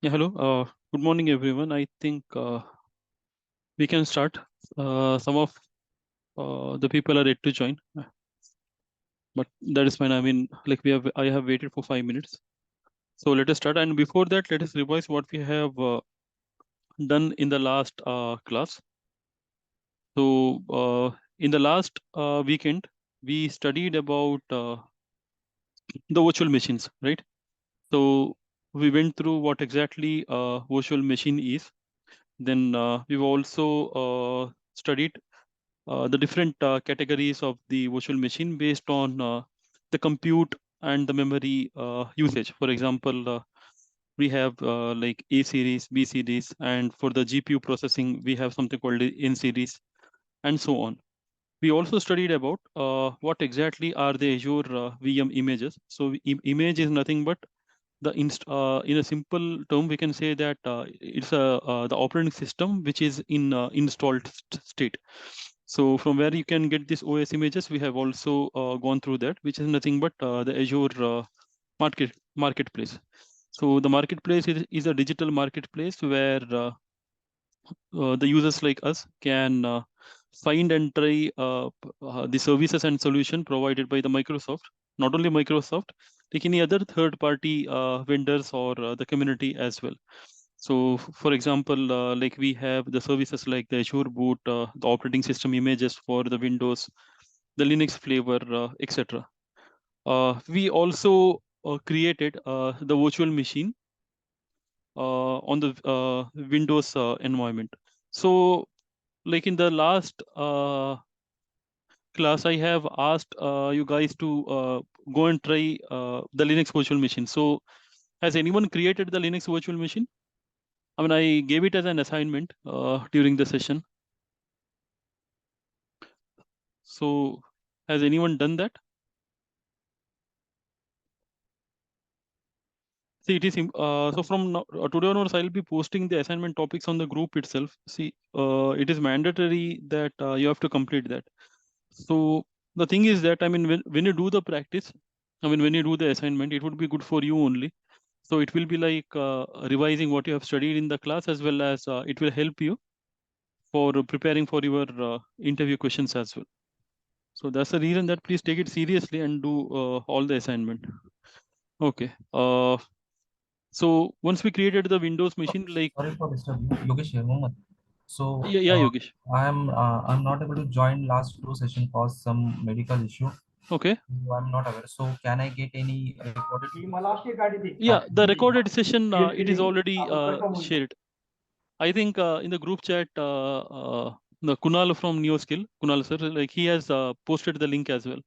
Yeah, hello. Good morning, everyone. I think we can start. Some of the people are ready to join, but that is fine. I mean, like I have waited for 5 minutes. So let us start. And before that, let us revise what we have done in the last class. So in the last weekend, we studied about the virtual machines, right? So we went through what exactly virtual machine is. Then we've also studied the different categories of the virtual machine based on the compute and the memory usage. For example, we have like A series, B series, and for the GPU processing, we have something called the N series, and so on. We also studied about what exactly are the Azure VM images. So image is nothing but in a simple term, we can say that it's the operating system which is in installed state. So from where you can get these OS images, we have also gone through that, which is nothing but the Azure marketplace. So the marketplace is a digital marketplace where the users like us can find and try the services and solution provided by the Microsoft. Not only Microsoft, like any other third-party vendors or the community as well. So, for example, like we have the services like the Azure Boot, the operating system images for the Windows, the Linux flavor, etc. We also created the virtual machine on the Windows environment. So, like in the last class, I have asked you guys to go and try the Linux virtual machine. So has anyone created the Linux virtual machine? I mean, I gave it as an assignment during the session. So has anyone done that? See, it is so from today onwards, I'll be posting the assignment topics on the group itself. See, it is mandatory that you have to complete that. So the thing is that, I mean, when you do the practice, I mean, when you do the assignment, it would be good for you only. So it will be like revising what you have studied in the class, as well as it will help you for preparing for your interview questions as well. So that's the reason that please take it seriously and do all the assignment. Okay. So once we created the Windows machine, like Sorry for disturbing you, Yogesh here, Mohammed. So yeah, Yogesh. I'm not able to join last two session cause some medical issue. Okay. I'm not aware. So can I get any recorded Yeah, the video? recorded session it is already shared. I think in the group chat, the Kunal from NeoSkill, Kunal sir, like he has posted the link as well.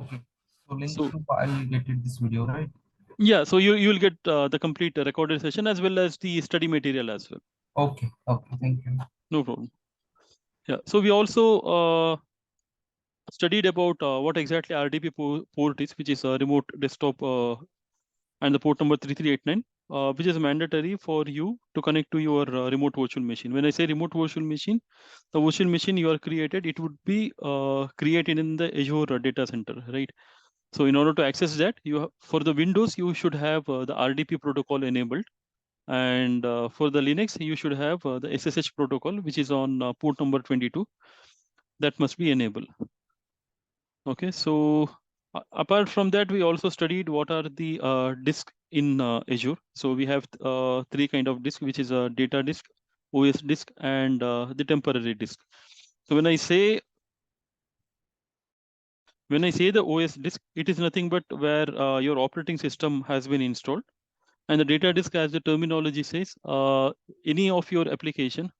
Okay. So link So to I'll get it this video, right? yeah, so you will get the complete recorded session as well as the study material as well. Okay. Okay. Thank you. No problem. Yeah. So we also studied about what exactly RDP port is, which is a remote desktop and the port number 3389, which is mandatory for you to connect to your remote virtual machine. When I say remote virtual machine, the virtual machine you are created, it would be created in the Azure data center, right? So in order to access that, for the Windows, you should have the RDP protocol enabled. And for the Linux, you should have the SSH protocol, which is on port number 22. That must be enabled. Okay, so apart from that, we also studied what are the disk in Azure. So we have three kind of disk, which is a data disk, OS disk, and the temporary disk. So when I say the OS disk, it is nothing but where your operating system has been installed, and the data disk, as the terminology says, any of your application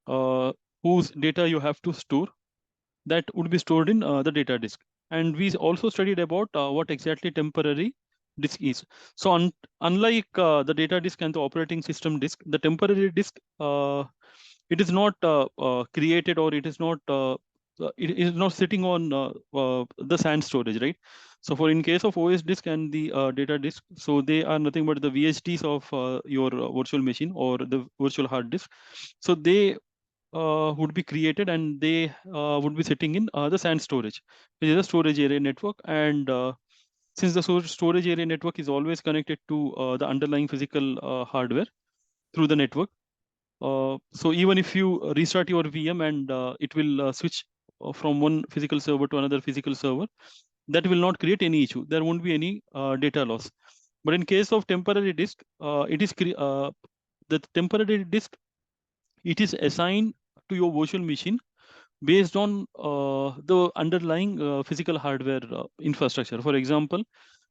uh, whose data you have to store, that would be stored in the data disk. And we also studied about what exactly temporary disk is. So unlike the data disk and the operating system disk, the temporary disk, it is not created, or it is not sitting on the SAN storage, right? So for in case of OS disk and the data disk, so they are nothing but the VHDs of your virtual machine or the virtual hard disk. So they would be created, and they would be sitting in the SAN storage, which is a storage area network. And since the storage area network is always connected to the underlying physical hardware, through the network. So even if you restart your VM and it will switch from one physical server to another physical server, that will not create any issue. There won't be any data loss. But in case of temporary disk, it is the temporary disk, it is assigned to your virtual machine based on the underlying physical hardware infrastructure. For example,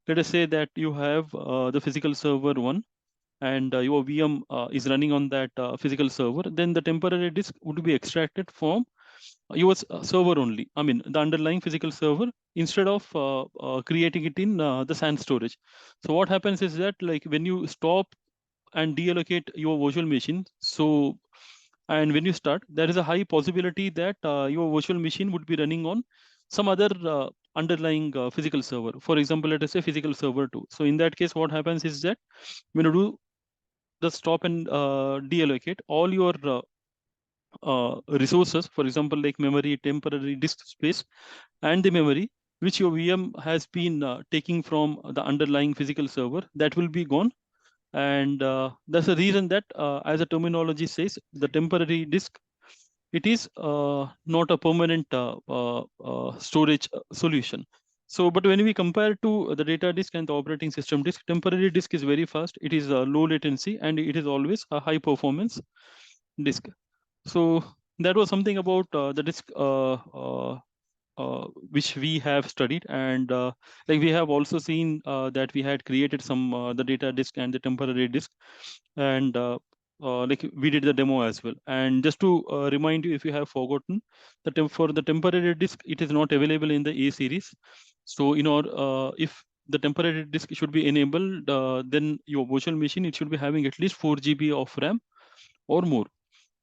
let us say that you have the physical server one, and your VM is running on that physical server, then the temporary disk would be extracted from your server only. I mean, the underlying physical server, instead of creating it in the SAN storage. So what happens is that, like, when you stop and deallocate your virtual machine, so and when you start, there is a high possibility that your virtual machine would be running on some other underlying physical server. For example, let us say physical server 2. So in that case, what happens is that when you do the stop and deallocate all your resources, for example, like memory, temporary disk space, and the memory which your VM has been taking from the underlying physical server, that will be gone. And that's the reason that, as a terminology says, the temporary disk, it is not a permanent storage solution. So, but when we compare to the data disk and the operating system disk, temporary disk is very fast. It is low latency, and it is always a high performance disk. So that was something about the disk which we have studied, and like we have also seen that we had created some the data disk and the temporary disk, and like we did the demo as well. And just to remind you, if you have forgotten, that for the temporary disk, it is not available in the A series. So in order, if the temporary disk should be enabled, then your virtual machine, it should be having at least 4 GB of RAM or more.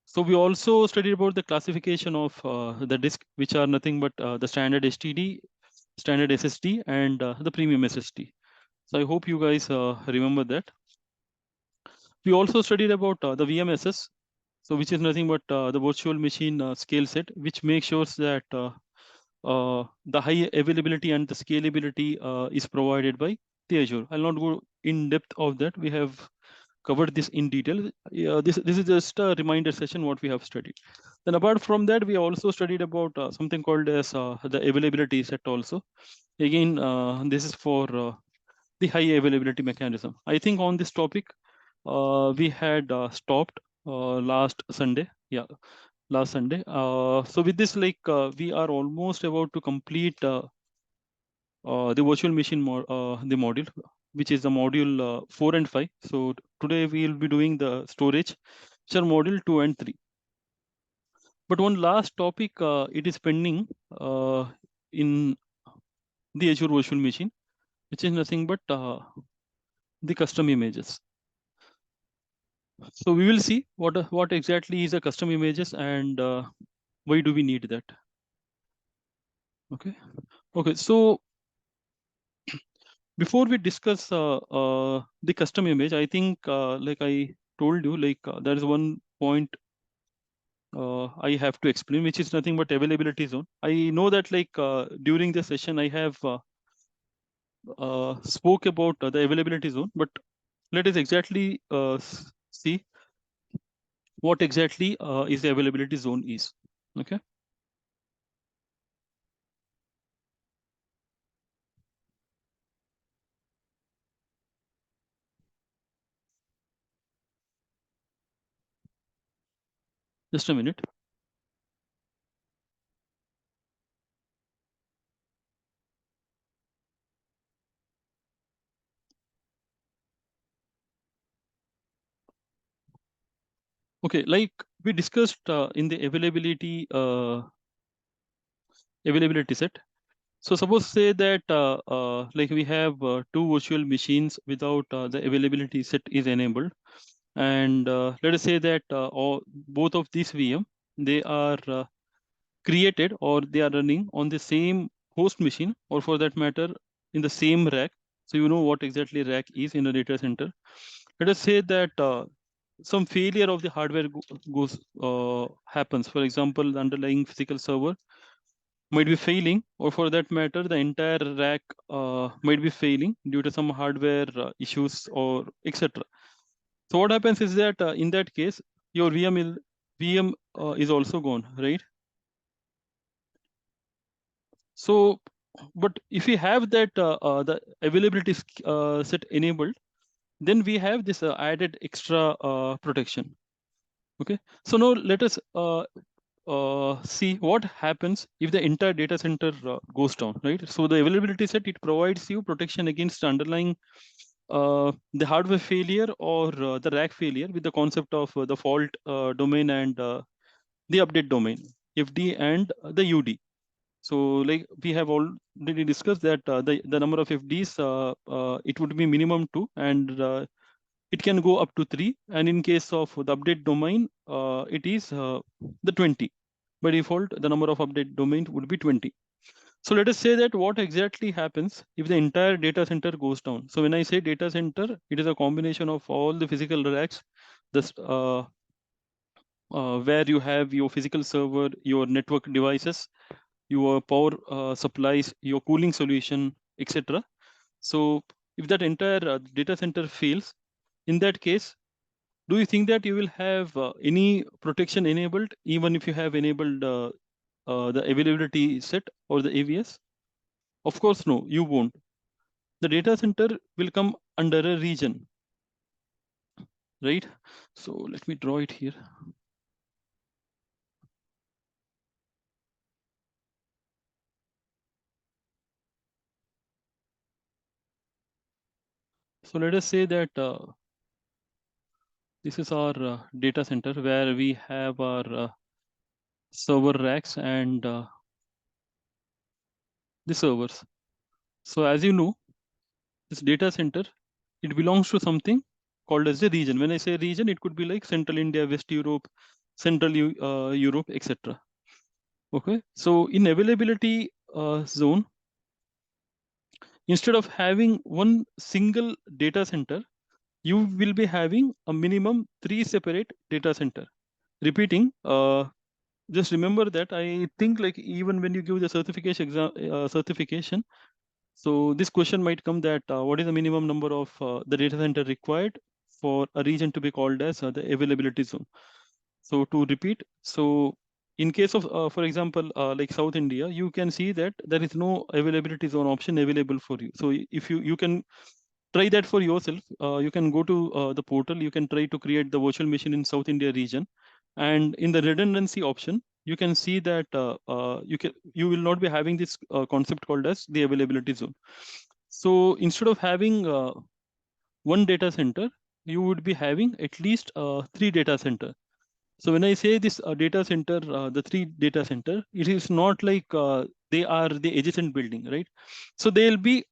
So we also studied about the classification of the disk, which are nothing but the standard STD, standard SSD, and the premium SSD. So I hope you guys remember that. We also studied about the VMSS, so which is nothing but the virtual machine scale set, which makes sure that the high availability and the scalability is provided by the Azure. I'll not go in depth of that. We have covered this in detail. This is just a reminder session what we have studied. Then apart from that, we also studied about something called as the availability set also. Again, this is for the high availability mechanism. I think on this topic, we had stopped last Sunday. Yeah, last Sunday. So with this, like, we are almost about to complete the virtual machine the module, which is the module 4 and 5. So today we will be doing the storage, which are module 2 and 3. But one last topic, it is pending in the Azure virtual machine, which is nothing but the custom images. So we will see what exactly is a custom images, and why do we need that. Okay, so before we discuss the custom image, I think like I told you, like there is one point I have to explain, which is nothing but availability zone. I know that, like, during the session I have spoke about the availability zone, but let us exactly see what exactly is the availability zone is. Okay. Just a minute. Okay, like we discussed in the availability set. So suppose say that like we have two virtual machines without the availability set is enabled, and let us say that both of these VM, they are created or they are running on the same host machine, or for that matter in the same rack. So you know what exactly rack is in a data center. Let us say that some failure of the hardware goes happens. For example, the underlying physical server might be failing, or for that matter, the entire rack might be failing due to some hardware issues or etc. So what happens is that in that case, your VM is also gone, right? So, but if we have that the availability set enabled, then we have this added extra protection. Okay. So now let us see what happens if the entire data center goes down, right? So the availability set, it provides you protection against underlying the hardware failure or the rack failure with the concept of the fault domain and the update domain, FD and the UD. So like we have already discussed that the number of FDs, it would be minimum 2, and it can go up to 3. And in case of the update domain, it is the 20. By default, the number of update domain would be 20. So let us say that what exactly happens if the entire data center goes down. So when I say data center, it is a combination of all the physical racks, this where you have your physical server, your network devices, your power supplies, your cooling solution, etc. So if that entire data center fails, in that case, do you think that you will have any protection enabled, even if you have enabled the availability set or the AVS? Of course, no, you won't. The data center will come under a region, right? So let me draw it here. So let us say that this is our data center where we have our server racks and the servers. So as you know, this data center, it belongs to something called as a region. When I say region, it could be like Central India, West Europe, Central Europe, etc. Okay, so in availability zone, instead of having one single data center, you will be having a minimum 3 separate data center. Repeating, just remember that I think like even when you give the certification certification, so this question might come that what is the minimum number of the data center required for a region to be called as the availability zone. So to repeat, so in case of, for example, like South India, you can see that there is no availability zone option available for you. So if you can try that for yourself, you can go to the portal, you can try to create the virtual machine in South India region, and in the redundancy option, you can see that you will not be having this concept called as the availability zone. So instead of having one data center, you would be having at least 3 data center. So when I say this data center, the 3 data center, it is not like they are the adjacent building, right? So they'll be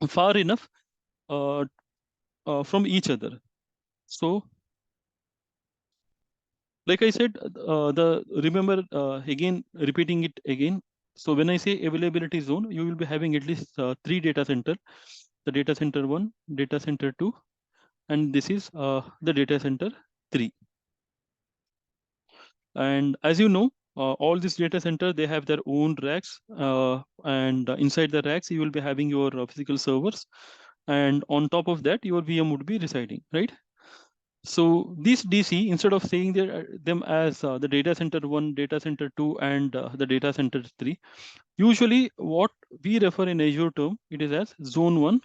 far enough uh, from each other. So like I said, remember again, repeating it again. So when I say availability zone, you will be having at least 3 data center, the data center 1, data center 2, and this is the data center 3. And as you know, all these data center, they have their own racks, and inside the racks, you will be having your physical servers. And on top of that, your VM would be residing, right? So this DC, instead of saying them as the data center 1, data center 2, and the data center 3, usually what we refer in Azure term, it is as zone 1,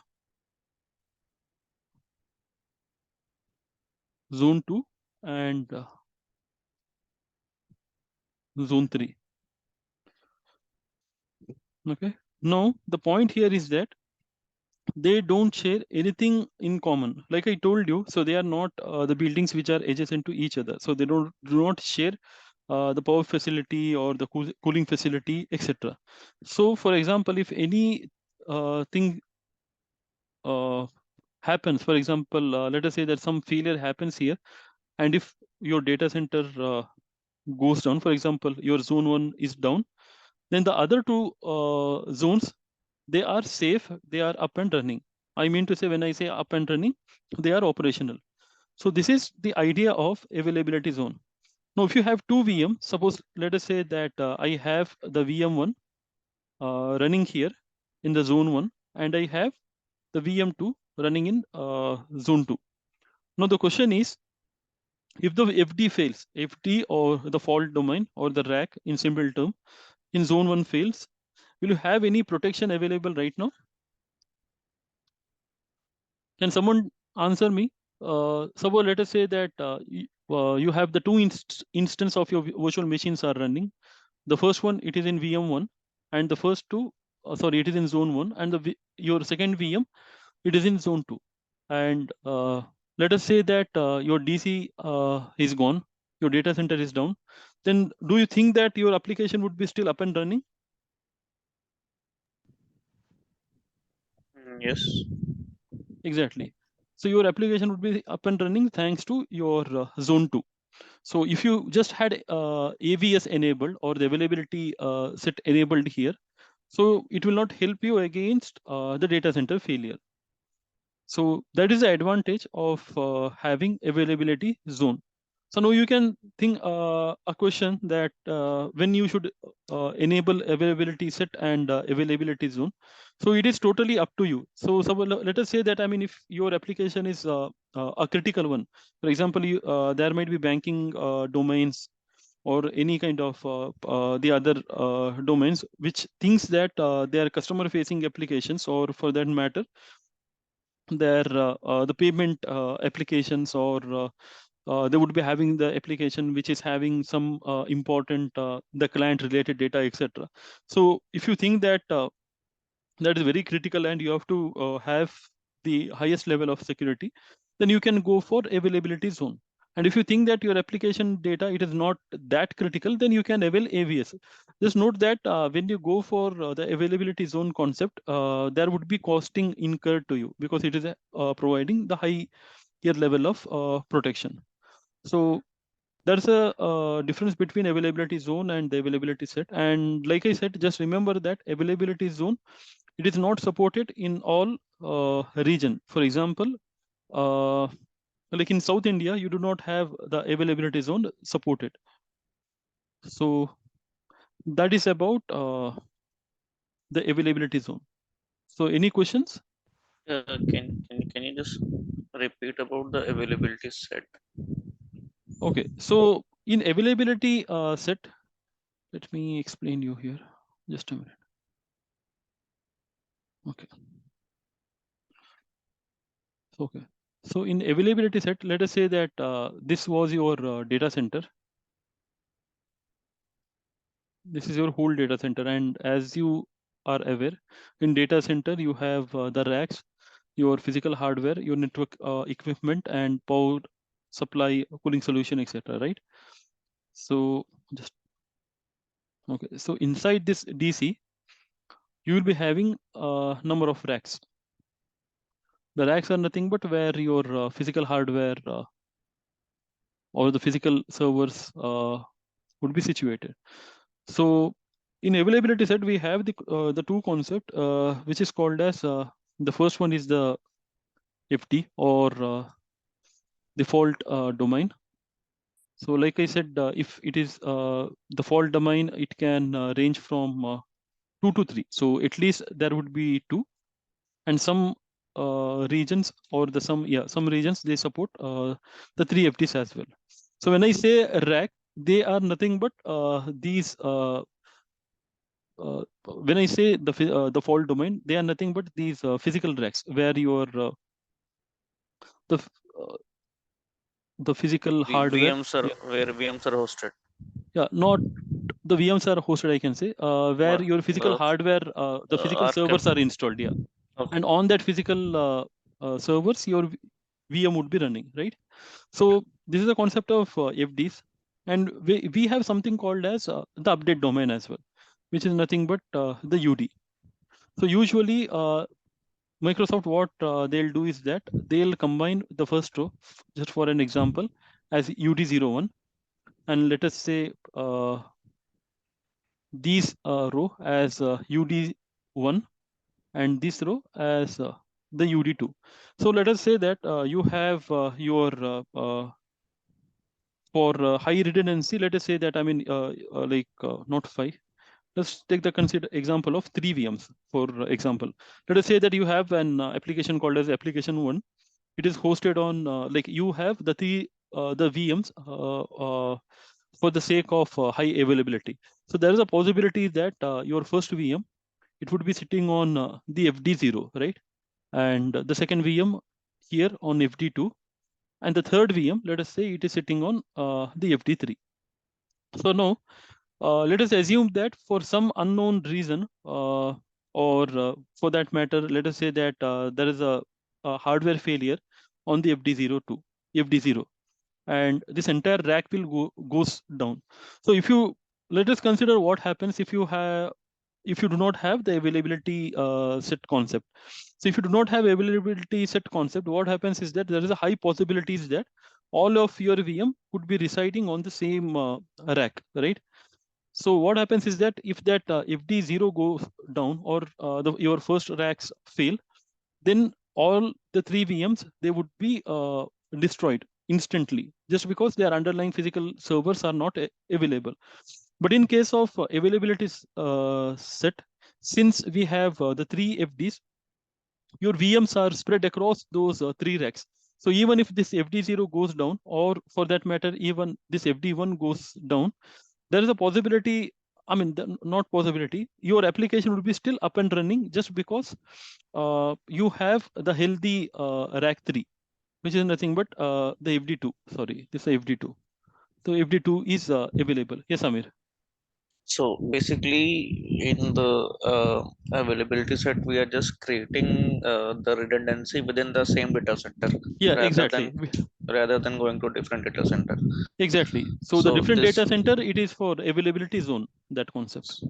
zone 2, and zone 3. Okay. Now, the point here is that they don't share anything in common. Like I told you, so they are not the buildings which are adjacent to each other. So they do not share the power facility or the cooling facility, etc. So for example, if any thing happens, for example, let us say that some failure happens here, and if your data center goes down, for example, your zone 1 is down, then the other 2 zones, they are safe, they are up and running. I mean to say, when I say up and running, they are operational. So this is the idea of availability zone. Now, if you have 2 VM, suppose let us say that I have the VM1 running here in the zone 1, and I have the VM2 running in zone 2. Now the question is, if the FD fails, FD or the fault domain or the rack in simple term in zone 1 fails, will you have any protection available right now? Can someone answer me? Suppose let us say that you have the two instance of your virtual machines are running. The first one, it is in VM1, and the first two, sorry, it is in zone 1, and your second VM, it is in zone 2. And let us say that your DC is gone, your data center is down. Then do you think that your application would be still up and running? Yes. Exactly. So your application would be up and running thanks to your zone 2. So if you just had AVS enabled or the availability set enabled here, so it will not help you against the data center failure. So that is the advantage of having availability zone. So now you can think a question that when you should enable availability set and availability zone. So it is totally up to you. So let us say that, I mean, if your application is a critical one, for example, there might be banking domains or any kind of the other domains which thinks that they are customer facing applications, or for that matter, their the payment applications, or they would be having the application which is having some important the client related data, etc. So if you think that that is very critical and you have to have the highest level of security, then you can go for availability zone. And if you think that your application data, it is not that critical, then you can avail AVS. Just note that when you go for the availability zone concept, there would be costing incurred to you because it is providing the higher level of protection. So there's a difference between availability zone and the availability set. And like I said, just remember that availability zone, it is not supported in all region. For example, uh, like in South India, you do not have the availability zone supported. So that is about the availability zone. So any questions? Can you just repeat about the availability set? Okay, so in availability set, let me explain you here. Just a minute. Okay. Okay. So in availability set, let us say that this was your data center. This is your whole data center. And as you are aware, in data center, you have the racks, your physical hardware, your network equipment, and power supply, cooling solution, etc. Right? So just okay. So inside this DC, you will be having a number of racks. The racks are nothing but where your physical hardware or the physical servers would be situated. So in availability set, we have the two concept which is called as the first one is the FD or default domain. So like I said, if it is the fault domain, it can range from 2 to 3. So at least there would be 2, and some regions or some regions they support the 3 FDs as well. So when I say rack, they are nothing but these when I say the fault domain, they are nothing but these physical racks where your the uh, the physical hardware. VMs are where VMs are hosted. Yeah, not the VMs are hosted, I can say, where your physical The hardware, the physical Arkham. servers are installed. Yeah, Okay. and on that physical servers, your VM would be running, right? So this is the concept of FDs, and we have something called as the update domain as well, which is nothing but the UD. So usually Microsoft, what they'll do is that they'll combine the first row, just for an example, as UD01, and let us say these row as UD1, and this row as the UD2. So let us say that you have your for high redundancy. Let us say that, I mean, not 5. Let's take the consider example of 3 VMs, for example. Let us say that you have an application called as application 1, it is hosted on like you have the VMs for the sake of high availability. So there is a possibility that your first VM, it would be sitting on the FD0, right? And the second VM here on FD2, and the third VM, let us say it is sitting on the FD3. So now let us assume that for some unknown reason, or for that matter, let us say that there is a hardware failure on the FD0, and this entire rack will goes down. So if you, let us consider what happens if you do not have the availability set concept. So if you do not have availability set concept, what happens is that there is a high possibilities that all of your VM could be residing on the same rack, right? So what happens is that if that FD0 goes down, or your first racks fail, then all the three VMs, they would be destroyed instantly, just because their underlying physical servers are not available. But in case of availability set, since we have the three FDs, your VMs are spread across those three racks. So even if this FD0 goes down, or for that matter, even this FD1 goes down, there is a possibility, I mean, not possibility, your application will be still up and running, just because you have the healthy rack 3, which is nothing but the FD2. Sorry, this is FD2. So FD2 is available. Yes, Amir. So basically, in the availability set, we are just creating the redundancy within the same data center Yeah, rather exactly. than going to different data center. Exactly. So the So different this, data center, it is for availability zone, that concept.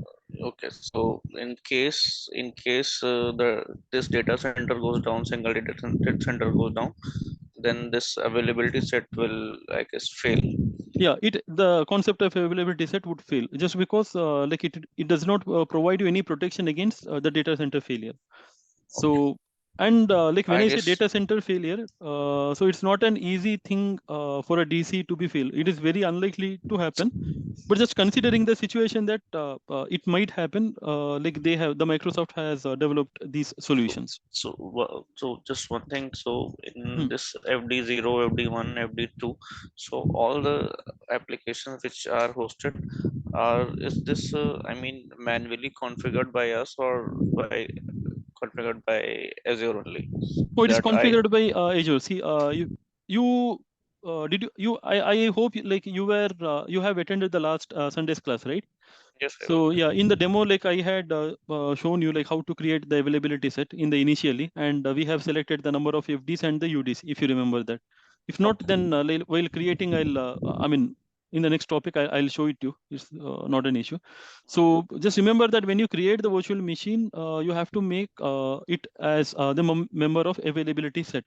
okay. So in case the this data center goes down, single center goes down, then this availability set will, I guess, fail. Yeah, the concept of availability set would fail, just because like it does not provide you any protection against the data center failure. Okay. So, and like when I I say guess data center failure, so it's not an easy thing for a DC to be failed. It is very unlikely to happen. But just considering the situation that it might happen, like the Microsoft has developed these solutions. so just one thing. So in Hmm. this FD0, FD1, FD2, so all the applications which are hosted is this I mean manually configured by us or by configured by Azure only? Oh, it is That I configured by Azure. See, you did I hope like you have attended the last Sunday's class, right? yes, I So yeah, in the demo, like I had shown you like how to create the availability set in the initially, and we have selected the number of FDs and the UDs, if you remember that. If not, okay. then while creating, I mean, in the next topic, I'll show it to you. It's not an issue. So just remember that when you create the virtual machine, you have to make it as the member of availability set.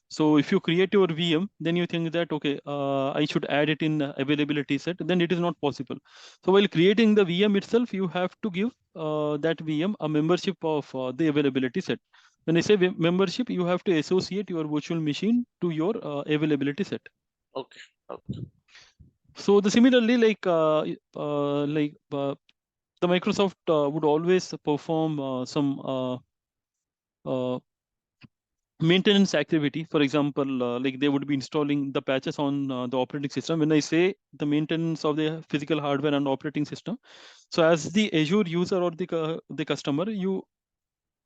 So if you create your VM, then you think that, okay, I should add it in availability set, then it is not possible. So while creating the VM itself, you have to give that VM a membership of the availability set. When I say membership, you have to associate your virtual machine to your availability set. Okay. Okay. So the similarly, the Microsoft would always perform some uh, maintenance activity. For example, like they would be installing the patches on the operating system. When I say the maintenance of the physical hardware and operating system, so as the Azure user or the customer, you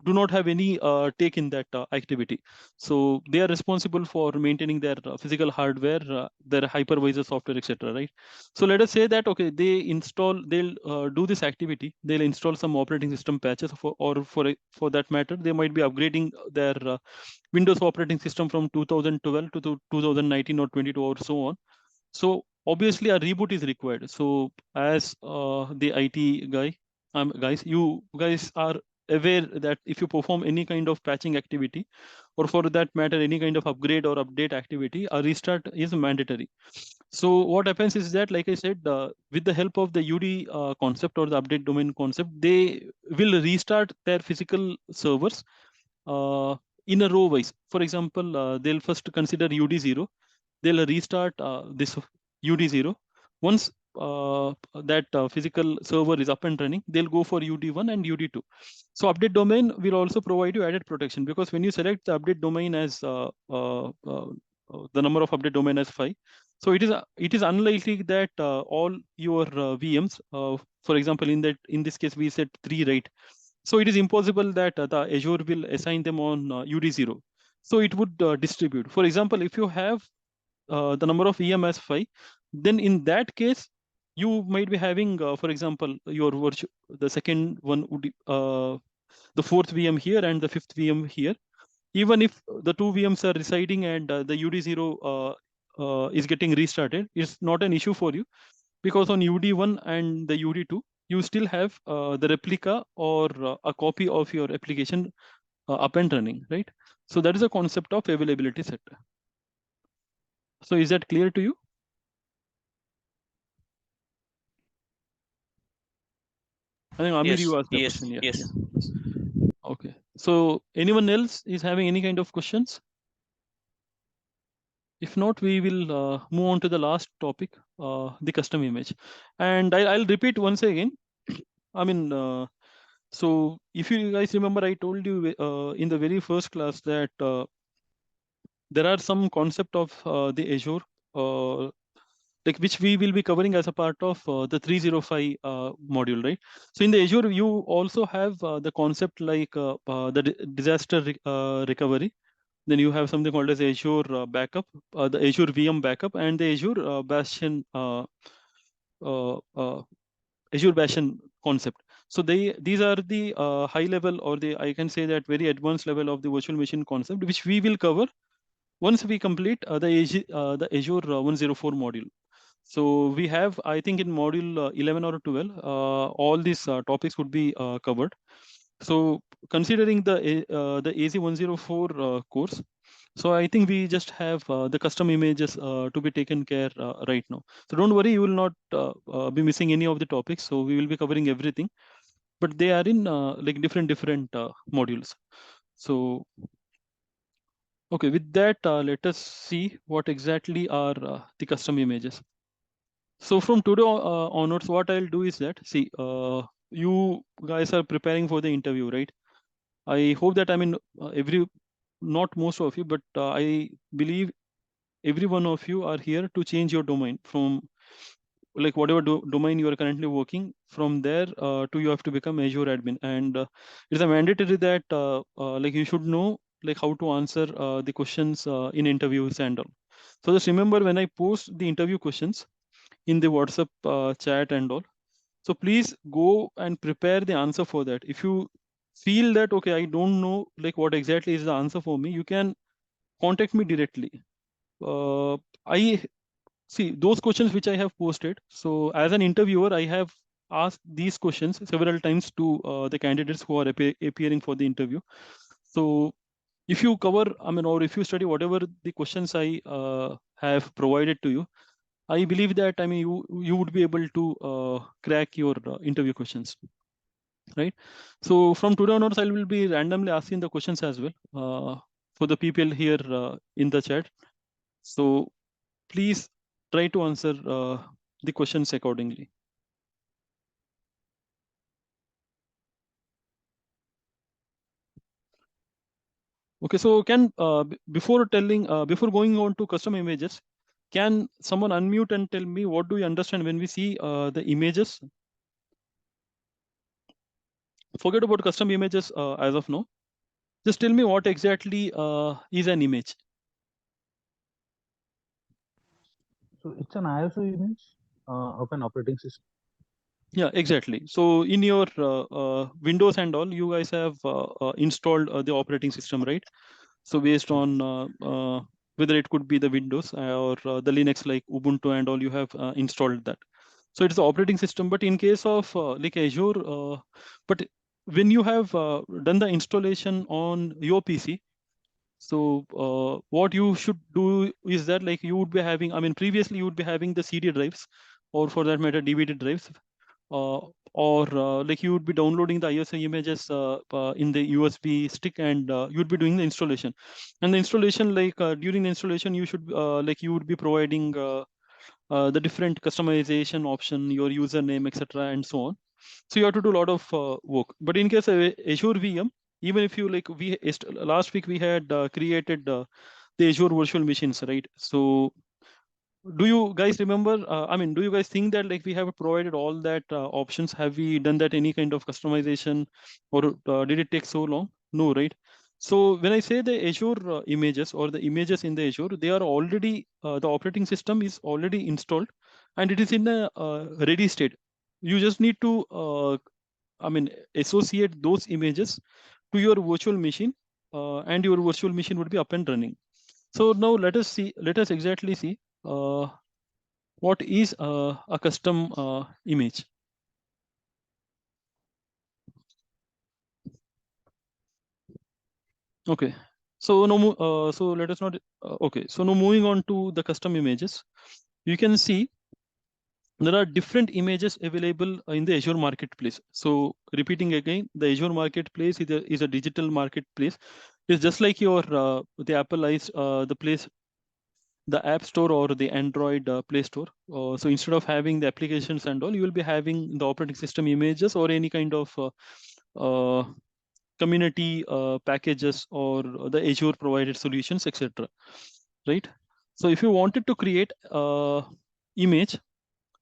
do not have any take in that activity. So they are responsible for maintaining their physical hardware, their hypervisor software, etc. Right? So let us say that, okay, they'll do this activity. They'll install some operating system patches, for that matter, they might be upgrading their Windows operating system from 2012 to 2019 or 22 or so on. So obviously a reboot is required. So as the IT guys, you guys are aware that if you perform any kind of patching activity, or for that matter, any kind of upgrade or update activity, a restart is mandatory. So what happens is that, like I said, with the help of the UD concept or the update domain concept, they will restart their physical servers in a row wise. For example, they'll first consider UD0, they'll restart this UD0. Once that physical server is up and running, they'll go for UD1 and UD2. So update domain will also provide you added protection, because when you select the update domain as the number of update domain as 5, so it is unlikely that all your VMs, for example, in this case we said 3, right? So it is impossible that the Azure will assign them on UD0. So it would distribute. For example, if you have the number of VM as 5, then in that case, you might be having, for example, your virtual, the second one would, the 4th VM here and the 5th VM here. Even if the 2 VMs are residing and the UD0 is getting restarted, it's not an issue for you, because on UD1 and the UD2, you still have the replica or a copy of your application up and running, right? So that is a concept of availability set. So is that clear to you? I think Amir, Yes, you asked the yes, question. Yeah, yes. yeah. Okay. So anyone else is having any kind of questions? If not, we will move on to the last topic, the custom image. And I'll repeat once again. I mean, so if you guys remember, I told you in the very first class that there are some concept of the Azure, like which we will be covering as a part of the 305 module, right? So in the Azure, you also have the concept like the disaster recovery. Then you have something called as Azure backup, the Azure VM backup, and the Azure Bastion, Azure Bastion concept. So these are the high level, or the, I can say that, very advanced level of the virtual machine concept, which we will cover once we complete the Azure 104 module. So we have, I think in module 11 or 12, all these topics would be covered. So considering the AZ104 course, so I think we just have the custom images to be taken care right now. So don't worry, you will not be missing any of the topics. So we will be covering everything, but they are in like different modules. So okay, with that, let us see what exactly are the custom images. So from today onwards, what I'll do is that, see, you guys are preparing for the interview, right? I hope that, I mean, not most of you, but I believe every one of you are here to change your domain from like whatever domain you are currently working from there to you have to become Azure admin. And it's a mandatory that like you should know like how to answer the questions in interviews and all. So just remember, when I post the interview questions in the WhatsApp chat and all, so please go and prepare the answer for that. If you feel that, okay, I don't know like what exactly is the answer for me, you can contact me directly. I see those questions which I have posted. So as an interviewer, I have asked these questions several times to the candidates who are appearing for the interview. So if you cover, I mean, or if you study whatever the questions I have provided to you, I believe that, I mean, you would be able to crack your interview questions, right? So from today onwards, I will be randomly asking the questions as well for the people here in the chat. So please try to answer the questions accordingly. Okay, so can before going on to custom images, can someone unmute and tell me what do you understand when we see the images? Forget about custom images as of now. Just tell me what exactly is an image. So it's an ISO image of an operating system. Yeah, exactly. So in your Windows and all, you guys have installed the operating system, right? So based on whether it could be the Windows or the Linux like Ubuntu and all, you have installed that. So it's the operating system. But in case of like Azure, but when you have done the installation on your PC, so what you should do is that, like, you would be having, I mean, previously you would be having the CD drives, or for that matter, DVD drives, or like you would be downloading the ISO images in the USB stick, and you would be doing the installation. And the installation, like during the installation, you should like you would be providing the different customization option, your username, etc., and so on. So you have to do a lot of work. But in case of Azure VM, even if you like, last week we had created the Azure virtual machines, right? So do you guys remember? I mean, do you guys think that like we have provided all that options? Have we done that any kind of customization, or did it take so long? No, right? So when I say the Azure images or the images in the Azure, they are already the operating system is already installed, and it is in a ready state. You just need to, I mean, associate those images to your virtual machine, and your virtual machine would be up and running. So now let us see. Let us exactly see what is a custom image. Okay. So now, so let us not. Okay. So now moving on to the custom images, you can see there are different images available in the Azure Marketplace. So repeating again, the Azure Marketplace is a digital marketplace. It's just like your the Apple the place, the App Store or the Android Play Store. So instead of having the applications and all, you will be having the operating system images or any kind of uh, community packages or the Azure provided solutions, etc. Right? So if you wanted to create image,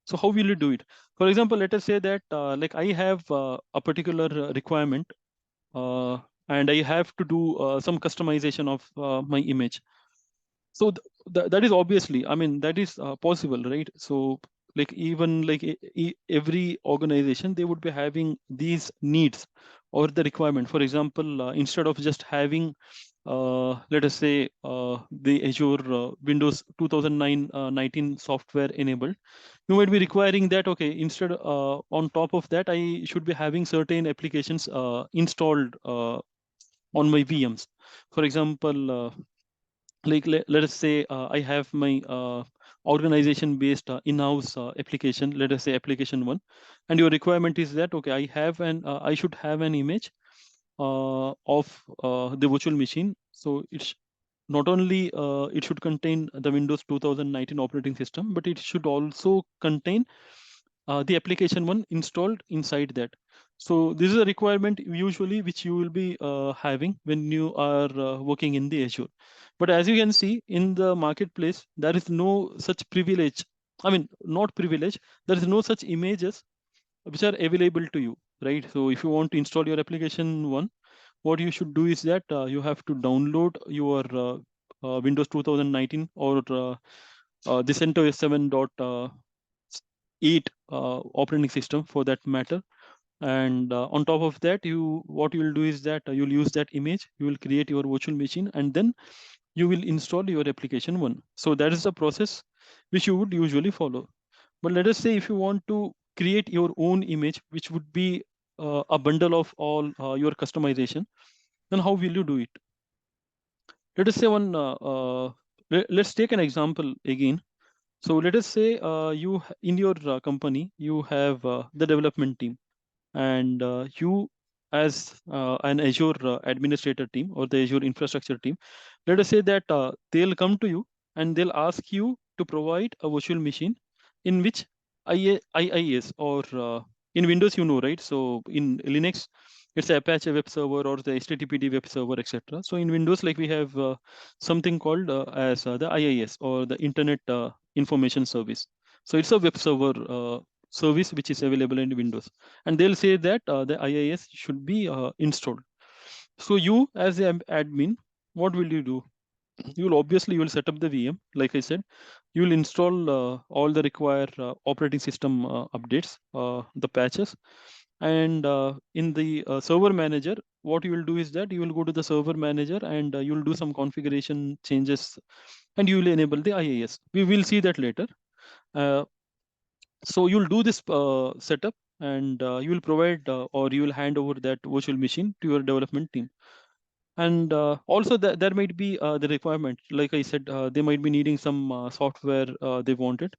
so how will you do it? For example, let us say that like I have a particular requirement, and I have to do some customization of my image. So that is obviously, I mean, that is possible, right? So like even like every organization, they would be having these needs or the requirement. For example, instead of just having let us say the Azure Windows 2009 19 software enabled, you might be requiring that, okay, instead on top of that, I should be having certain applications installed on my VMs. For example, like let us say I have my organization based in-house application, let us say application one, and your requirement is that, okay, I should have an image of the virtual machine. So it's not only it should contain the Windows 2019 operating system, but it should also contain the application one installed inside that. So this is a requirement usually which you will be having when you are working in the Azure. But as you can see in the marketplace, there is no such privilege. I mean, not privilege. There is no such images which are available to you, right? So if you want to install your application one, what you should do is that you have to download your Windows 2019 or the CentOS 7.8 operating system for that matter. And on top of that, what you will do is that you'll use that image, you will create your virtual machine, and then you will install your application one. So that is the process which you would usually follow. But let us say if you want to create your own image, which would be a bundle of all your customization, then how will you do it? Let us say let's take an example again. So let us say in your company, you have the development team, and you as an Azure administrator team or the Azure infrastructure team, let us say that they'll come to you and they'll ask you to provide a virtual machine in which IIS or in Windows, you know, right? So in Linux, it's Apache web server or the HTTPD web server, etc. So in Windows, like we have something called as the IIS or the Internet Information Service. So it's a web server service which is available in Windows, and they'll say that the IIS should be installed. So you as an admin, what will you do? You will set up the VM, like I said. You will install all the required operating system updates, the patches, and in the server manager, what you will do is that you will go to the server manager and you will do some configuration changes, and you will enable the IIS. We will see that later. Uh, so you'll do this setup, and you will provide or you will hand over that virtual machine to your development team. And also there might be the requirement, like I said, they might be needing some software they wanted.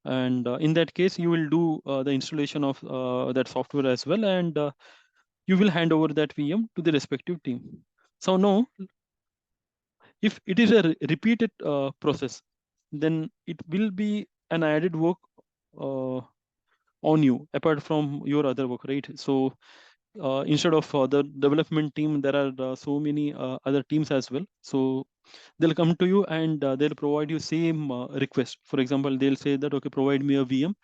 And in that case, you will do the installation of that software as well, and you will hand over that VM to the respective team. So now, if it is a repeated process, then it will be an added work on you apart from your other work, right? So instead of the development team, there are so many other teams as well. So they'll come to you and they'll provide you same request. For example, they'll say that, okay, provide me a VM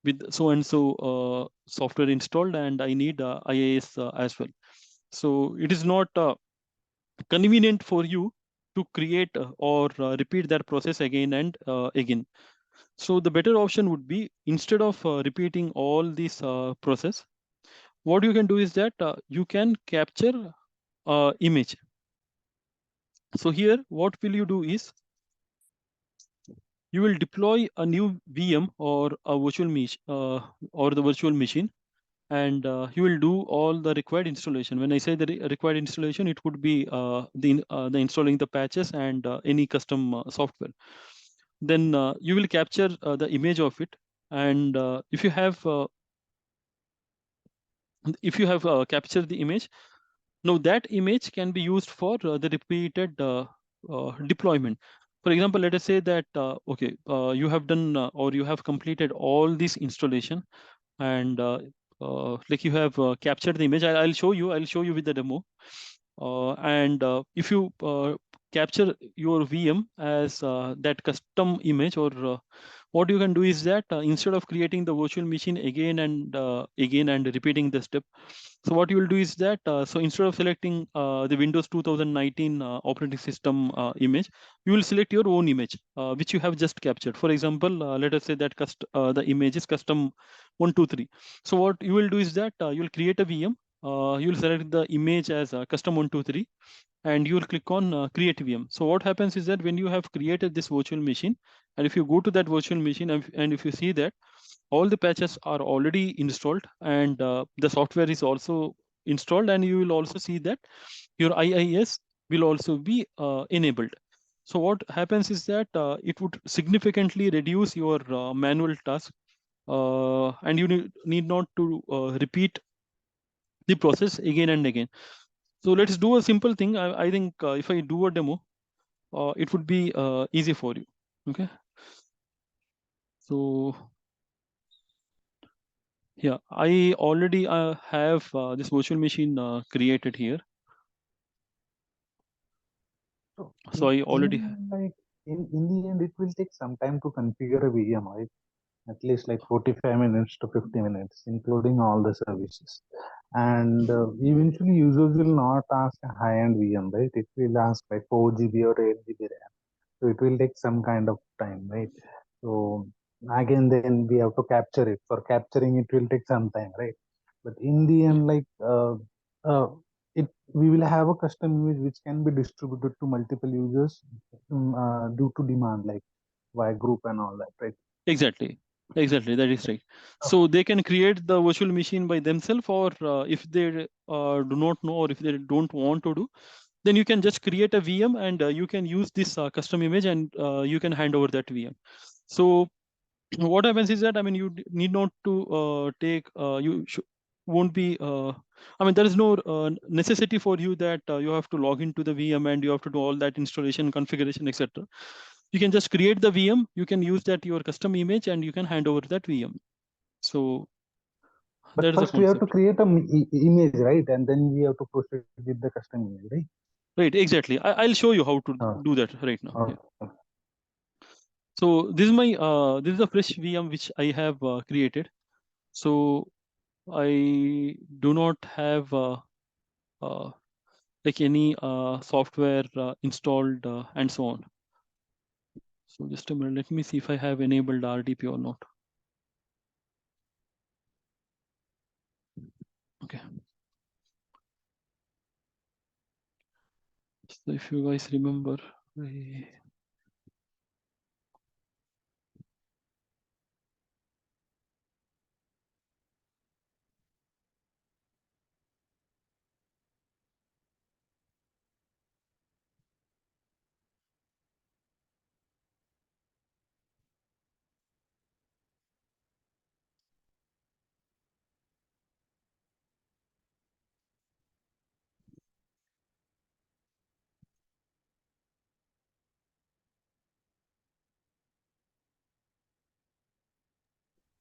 with so and so software installed, and I need IIS as well. So it is not convenient for you to create or repeat that process again and again. So the better option would be, instead of repeating all this process, what you can do is that you can capture image. So here, what will you do is, you will deploy a new VM or a virtual machine or the virtual machine, and you will do all the required installation. When I say the required installation, it would be the installing the patches and any custom software. Then you will capture the image of it, and if you have captured the image, now that image can be used for the repeated deployment. For example, let us say that okay, you have done or you have completed all this installation, and like you have captured the image. I'll show you. I'll show you with the demo. And if you capture your VM as that custom image, or what you can do is that instead of creating the virtual machine again and repeating the step, so what you will do is that so instead of selecting the Windows 2019 operating system image, you will select your own image which you have just captured. For example, let us say that the image is custom 123. So what you will do is that you will create a VM. You will select the image as custom 123, and you will click on create VM. So what happens is that when you have created this virtual machine, and if you go to that virtual machine, and if you see that all the patches are already installed, and the software is also installed, and you will also see that your IIS will also be enabled. So what happens is that it would significantly reduce your manual task, and you need not to repeat the process again and again. So let's do a simple thing. I think if I do a demo, it would be easy for you. Okay. So yeah, I already have this virtual machine created here. So I already in the end, it will take some time to configure a VM, right? At least like 45 minutes to 50 minutes, including all the services. And eventually, users will not ask a high-end VM, right? It will ask like 4 GB or 8 GB RAM. So it will take some kind of time, right? So again, then we have to capture it. For capturing, it will take some time, right? But in the end, like uh, it, we will have a custom image which can be distributed to multiple users due to demand, like via group and all that, right? exactly that is right. So they can create the virtual machine by themselves, or if they do not know, or if they don't want to do, then you can just create a VM, and you can use this custom image, and you can hand over that VM. So what happens is that, I mean, you need not to take won't be I mean, there is no necessity for you that you have to log into the VM and you have to do all that installation, configuration, etc. You can just create the VM, you can use that your custom image, and you can hand over that VM. So But that is the first we have to concept. create a image, right? And then we have to proceed with the custom image, right? Right, exactly. I'll show you how to Oh, do that right now. Yeah. oh, So this is my this is a fresh VM which I have created. So I do not have uh, like any software installed and so on. So just a minute, let me see if I have enabled RDP or not. Okay. So if you guys remember,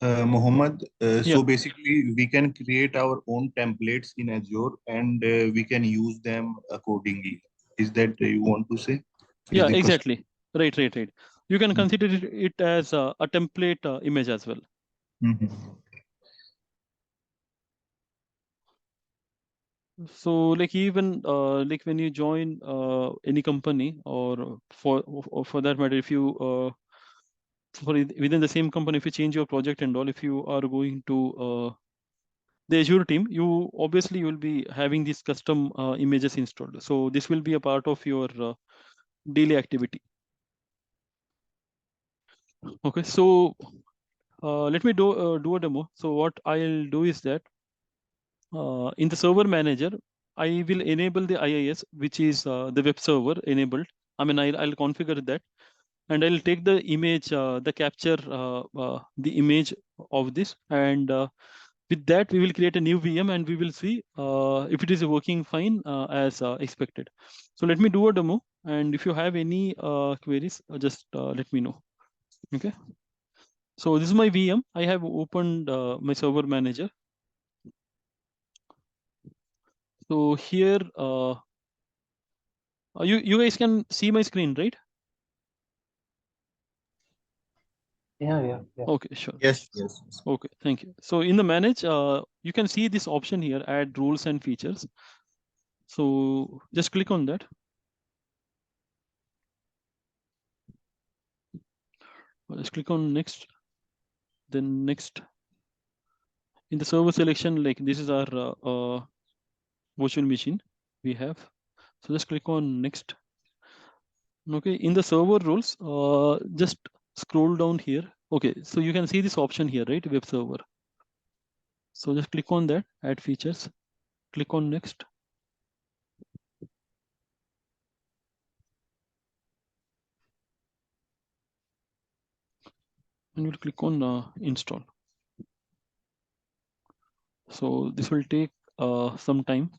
Mohammed, Yeah. so basically we can create our own templates in Azure and we can use them accordingly. Is that you want to say? Is Yeah, the question? exactly. Right. You can consider it as a template image as well. Mhm. So like even like when you join any company or for that matter, if you within the same company, if you change your project and all, if you are going to the Azure team, you obviously will be having these custom images installed. So this will be a part of your daily activity. Okay, so let me do a demo. So what I'll do is that in the server manager, I will enable the IIS, which is the web server enabled. I mean, I'll configure that, and I'll take the image, the capture, the image of this, and with that we will create a new VM, and we will see if it is working fine as expected. So let me do a demo, and if you have any queries, just let me know. Okay. So this is my VM. I have opened my server manager. So here, you guys can see my screen, right? Yeah. Okay, sure. Yes, yes. Okay, thank you. So in the manage, you can see this option here, add rules and features. So just click on that. Just click on next, then next. In the server selection, like this is our virtual machine we have. So just click on next. Okay, in the server rules, just scroll down here. Okay, so you can see this option here, right? Web server. So just click on that, add features, click on next. And you'll click on install. So this will take some time.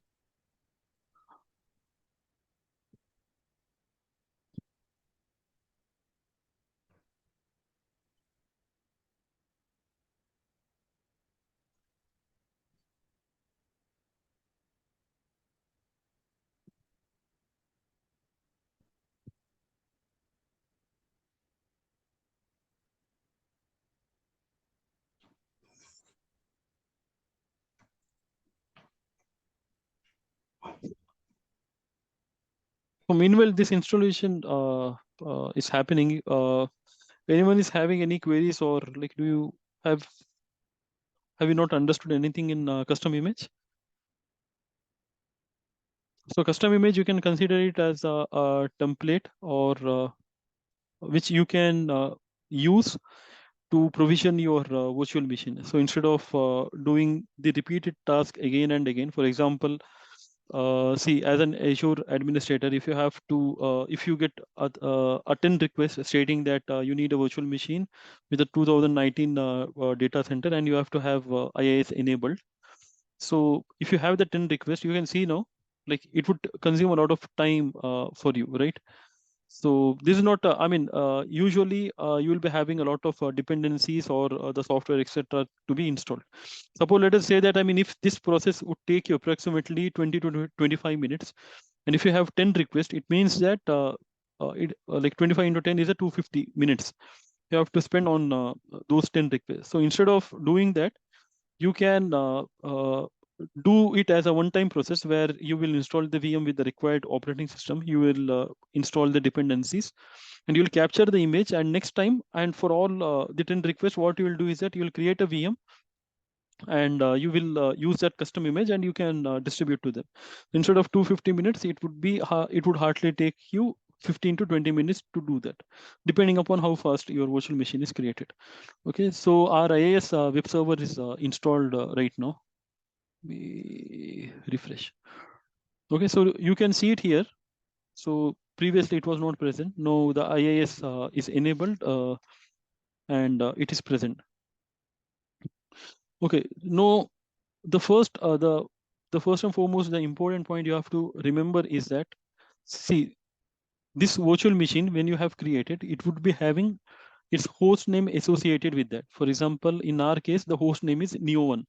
So meanwhile, this installation is happening. Anyone is having any queries, or like, do you have you not understood anything in custom image? So custom image, you can consider it as a template, or which you can use to provision your virtual machine. So instead of doing the repeated task again and again, for example, see, as an Azure administrator, if you have to, if you get a 10 request stating that you need a virtual machine with a 2019 data center, and you have to have IIS enabled. So if you have the 10 requests, you can see now, like it would consume a lot of time for you, right? So this is not, I mean, usually you will be having a lot of dependencies or the software, etc., to be installed. Suppose let us say that, I mean, if this process would take you approximately 20 to 25 minutes, and if you have 10 requests, it means that like 25 into 10 is a 250 minutes you have to spend on those 10 requests. So instead of doing that, you can do it as a one-time process where you will install the VM with the required operating system. You will install the dependencies, and you'll capture the image. And next time, and for all the 10 requests, what you will do is that you will create a VM, and you will use that custom image, and you can distribute to them. Instead of 250 minutes, it would hardly take you 15 to 20 minutes to do that, depending upon how fast your virtual machine is created. Okay, so our IIS web server is installed right now. We refresh. Okay, so you can see it here. So previously it was not present. Now the IIS is enabled and it is present. Okay, no, the first and foremost, the important point you have to remember is that, see, this virtual machine, when you have created, it would be having its host name associated with that. For example, in our case, the host name is Neo1.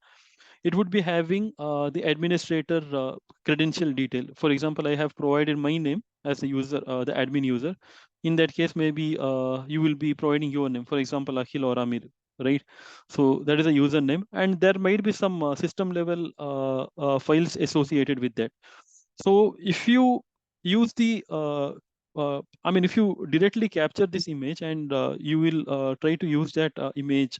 It would be having the administrator credential detail. For example, I have provided my name as a user, the admin user. In that case, maybe you will be providing your name. For example, Akhil or Amir, right? So that is a username, and there might be some system level files associated with that. So if you use the I mean, if you directly capture this image and you will try to use that image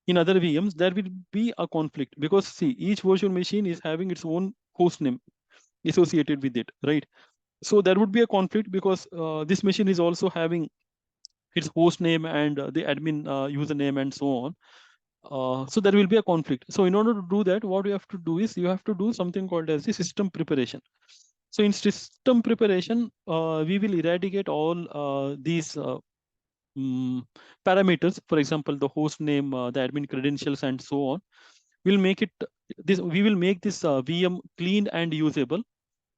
in other VMs, there will be a conflict, because see, each virtual machine is having its own host name associated with it, right? So there would be a conflict, because this machine is also having its host name and the admin username and so on. So there will be a conflict. So in order to do that, what you have to do is you have to do something called as the system preparation. So in system preparation, we will eradicate all these parameters. For example, the host name, the admin credentials, and so on. We'll make it we will make this VM clean and usable.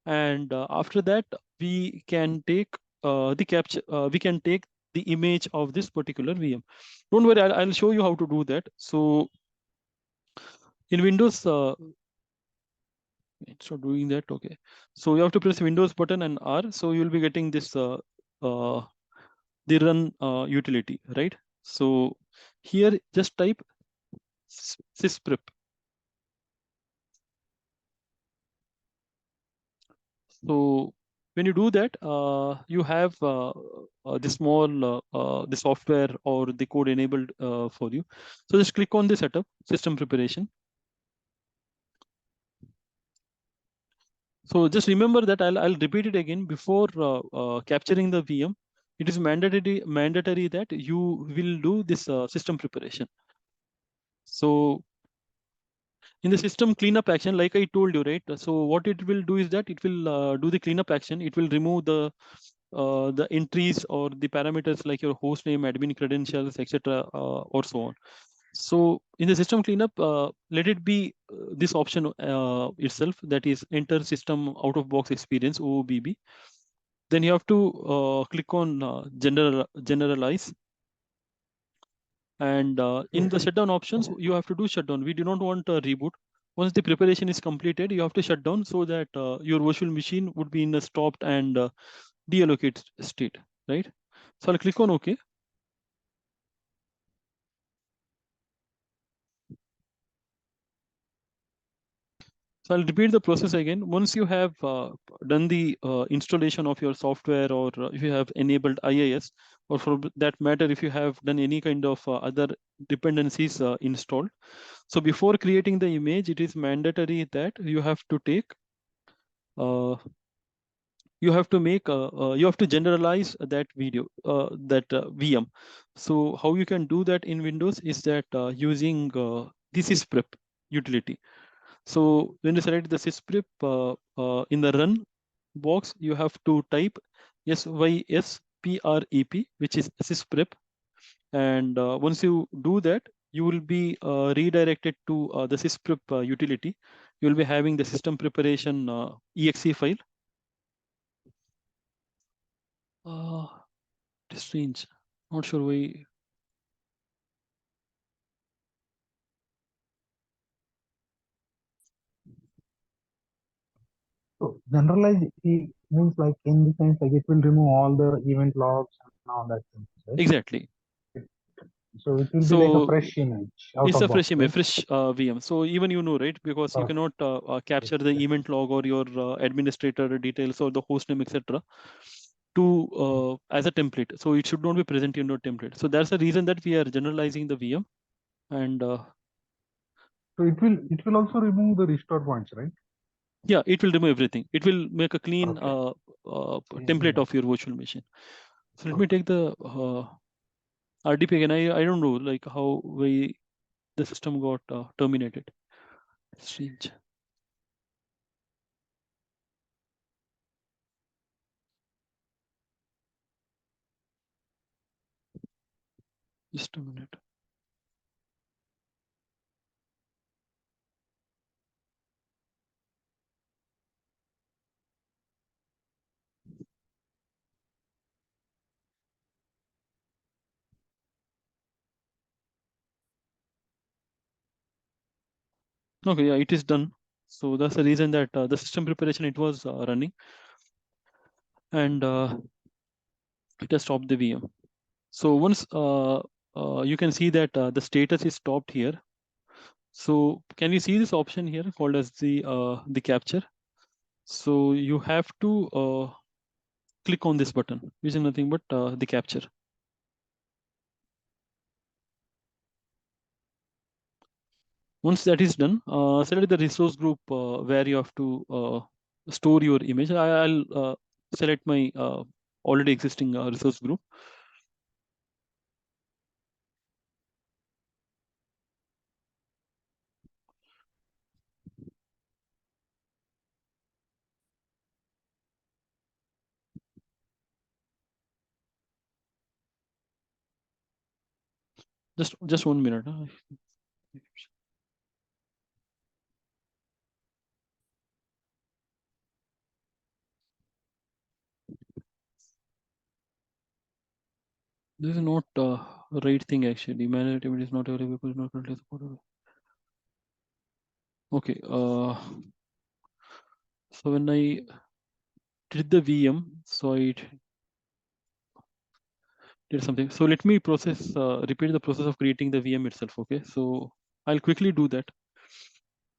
And after that, we can take the capture. We can take the image of this particular VM. Don't worry, I'll show you how to do that. So in Windows, instead of doing that, okay. So you have to press Windows button and R. So you'll be getting this the run utility, right? So here, just type sysprep. So when you do that, you have the small the software or the code enabled for you. So just click on the setup, system preparation. So just remember that I'll repeat it again before capturing the VM. It is mandatory that you will do this system preparation. So in the system cleanup action, like I told you, right? So what it will do is that it will do the cleanup action. It will remove the entries or the parameters like your host name, admin credentials, etc., or so on. So in the system cleanup, let it be this option itself, that is enter system out of box experience, OOBB. Then you have to click on generalize. And in the shutdown options, you have to do shutdown. We do not want a reboot. Once the preparation is completed, you have to shut down so that your virtual machine would be in a stopped and deallocate state, right? So I'll click on OK. So I'll repeat the process again. Once you have done the installation of your software, or if you have enabled IIS, or for that matter, if you have done any kind of other dependencies installed. So before creating the image, it is mandatory that you have to take, you have to make, you have to generalize that video, that VM. So how you can do that in Windows is that using this is prep utility. So when you select the sysprep in the run box, you have to type SYSPREP, which is sysprep. And once you do that, you will be redirected to the sysprep utility. You will be having the system preparation exe file. It's strange. Not sure why. So generalized means like in the sense like it will remove all the event logs and all that things, right? Exactly. So it will be like a fresh image out It's of a fresh box, image, right? fresh VM. So even you know, right? Because you cannot capture the event log or your administrator details or the host name, etc., to as a template. So it should not be present in your template. So that's the reason that we are generalizing the VM. And So it will also remove the restore points, right? yeah, it will remove everything. It will make a clean template Yeah. of your virtual machine. So let me take the RDP again. I don't know like how the system got terminated. Strange. Just a minute. Okay, yeah, it is done. So that's the reason that the system preparation it was running, and it has stopped the VM. So once you can see that the status is stopped here. So can you see this option here called as the capture? So you have to click on this button, which is nothing but the capture. Once that is done, select the resource group where you have to store your image. I'll select my already existing resource group. Just 1 minute. This is not right thing actually. Manual activity is not available. Is not currently supported. Okay. So when I did the VM, so I did something. So let me repeat the process of creating the VM itself. Okay. So I'll quickly do that.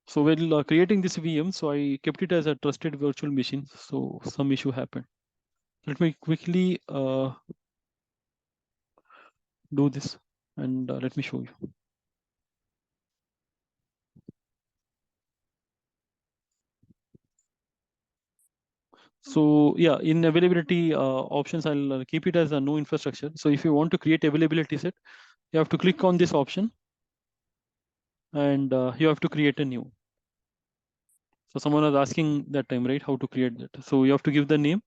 So while creating this VM, so I kept it as a trusted virtual machine. So some issue happened. Let me quickly do this, and let me show you. So yeah, in availability options, I'll keep it as a no infrastructure. So if you want to create availability set, you have to click on this option, and you have to create a new. So someone was asking that time, right, how to create that. So you have to give the name,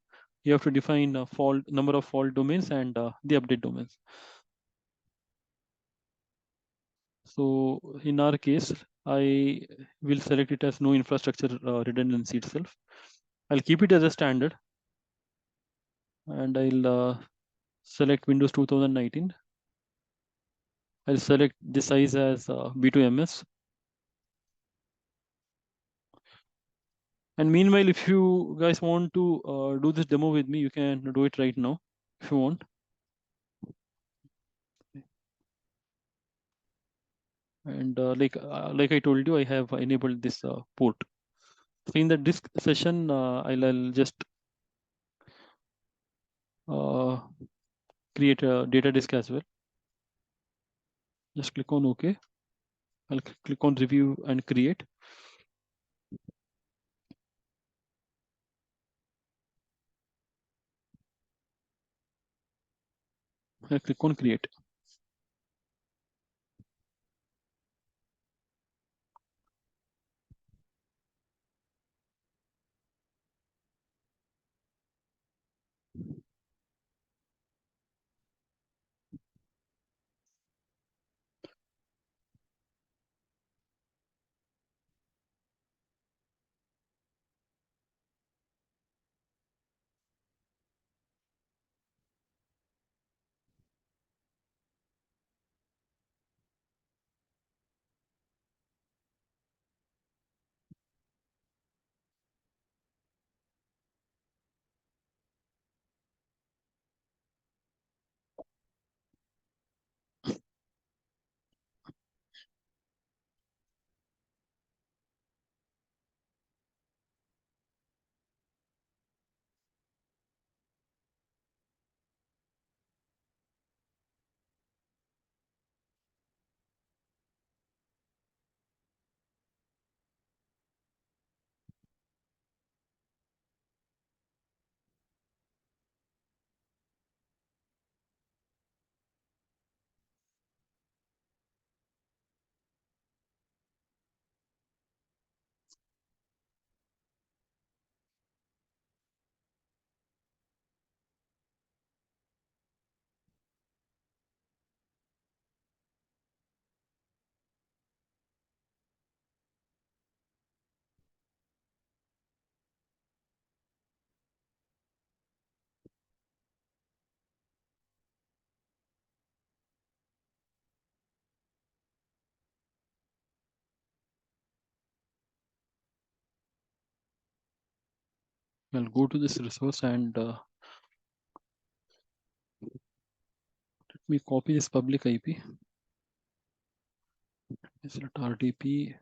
you have to define number of fault domains and the update domains. So in our case, I will select it as no infrastructure redundancy itself. I'll keep it as a standard, and I'll select Windows 2019. I'll select the size as B2MS. And meanwhile, if you guys want to do this demo with me, you can do it right now if you want. And like I told you, I have enabled this port. So in the disk session, I'll just uh, create a data disk as well. Just click on OK. I'll click on review and create. I'll click on create. I'll go to this resource and let me copy this public IP. Select RDP.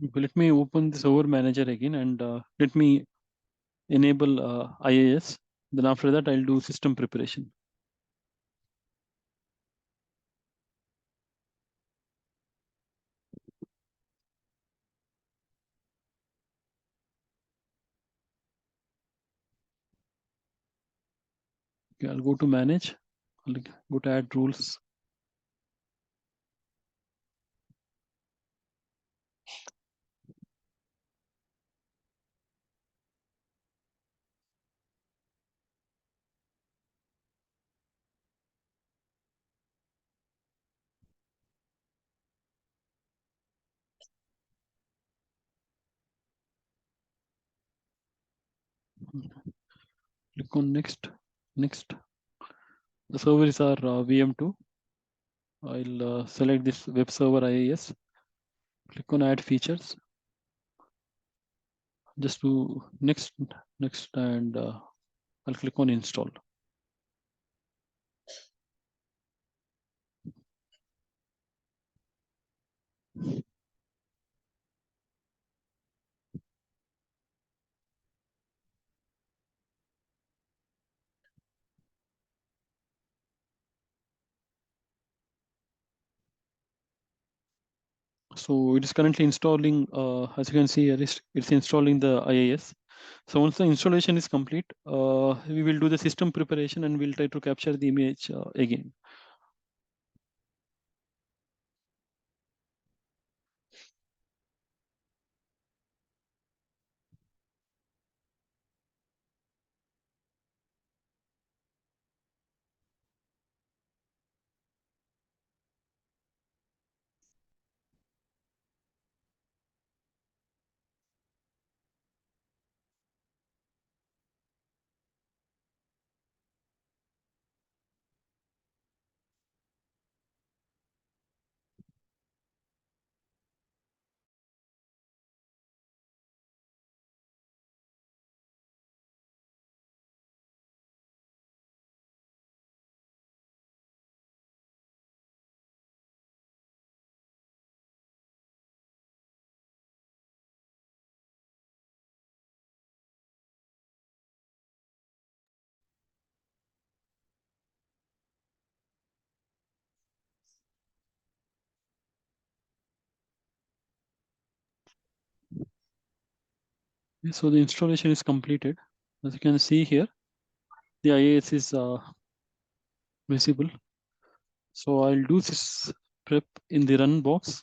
Okay, let me open the server manager again and let me enable IAS. Then after that, I'll do system preparation. Okay, I'll go to manage. I'll go to add rules. Click on next. Next. The servers are VM2. I'll select this web server IAS. Click on add features. Just do next, and I'll click on install. So it is currently installing, as you can see here, it's installing the IAS. So once the installation is complete, we will do the system preparation and we'll try to capture the image again. So the installation is completed. As you can see here, the IAS is visible. So I'll do this prep in the run box.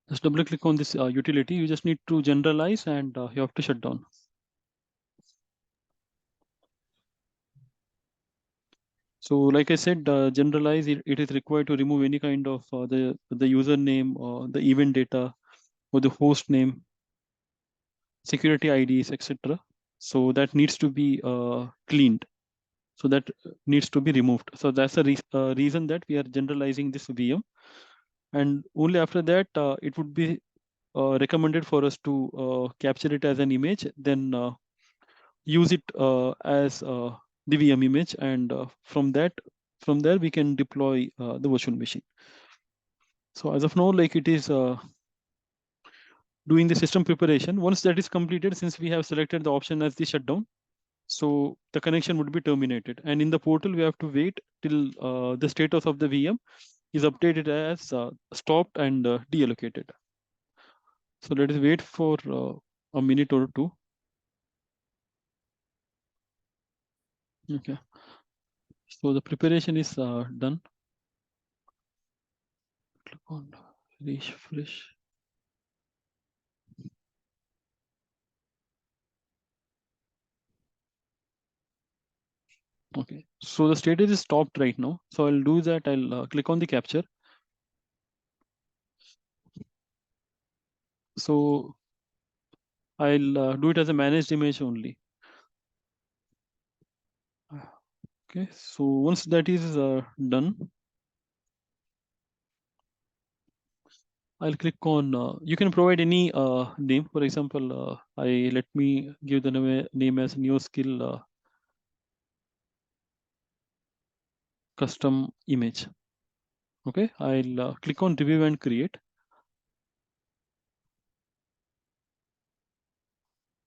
Just double click on this utility. You just need to generalize and you have to shut down. So like I said, generalize, it is required to remove any kind of the username or the event data or the host name, security IDs, etc. So that needs to be cleaned. So that needs to be removed. So that's the reason that we are generalizing this VM. And only after that, it would be recommended for us to capture it as an image, then use it as the VM image, and from there we can deploy the virtual machine. So as of now, like it is doing the system preparation. Once that is completed, since we have selected the option as the shutdown, so the connection would be terminated. And in the portal, we have to wait till the status of the VM is updated as stopped and deallocated. So let us wait for a minute or two. Okay. So the preparation is done. Click on refresh. Okay, so the status is stopped right now. So I'll do that. I'll click on the capture. So I'll do it as a managed image only. Okay, so once that is done, I'll click on, you can provide any name. For example, let me give the name as new skill custom image. Okay, I'll click on review and create.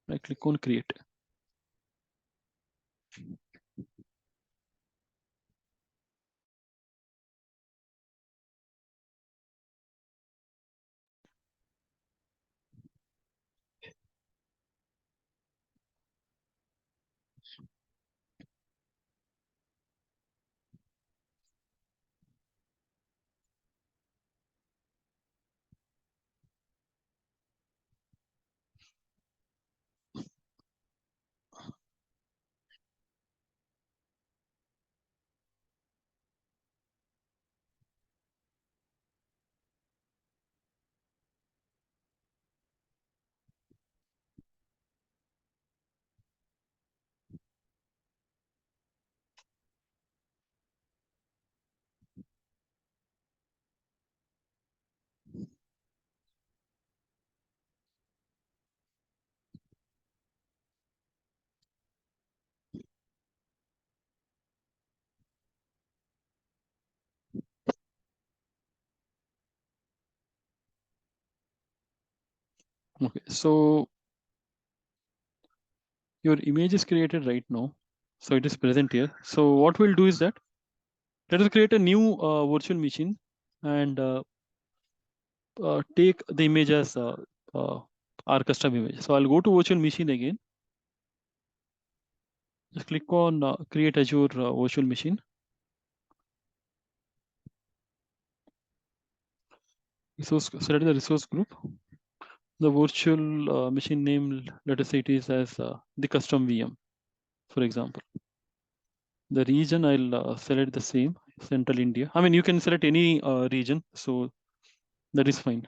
I click on create. Okay, so your image is created right now. So it is present here. So what we'll do is that let us create a new virtual machine and take the image as our custom image. So I'll go to virtual machine again. Just click on create Azure virtual machine. Select the resource group. The virtual machine name, let us say it is as the custom VM, for example. The region, I'll select the same, Central India. I mean, you can select any region, so that is fine.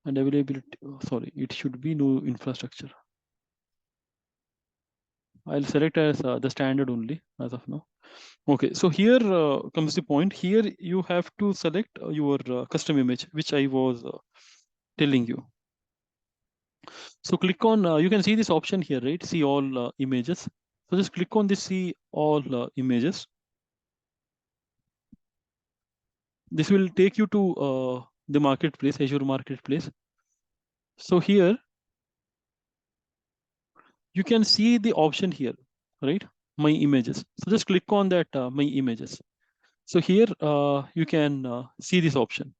And availability, sorry, it should be no infrastructure. I'll select as the standard only as of now. Okay, so here comes the point. Here you have to select your custom image, which I was telling you. So click on, you can see this option here, right? See all images. So just click on this, see all images. This will take you to the marketplace, Azure Marketplace. So here, you can see the option here, right? My images. So just click on that, my images. So here you can see this option.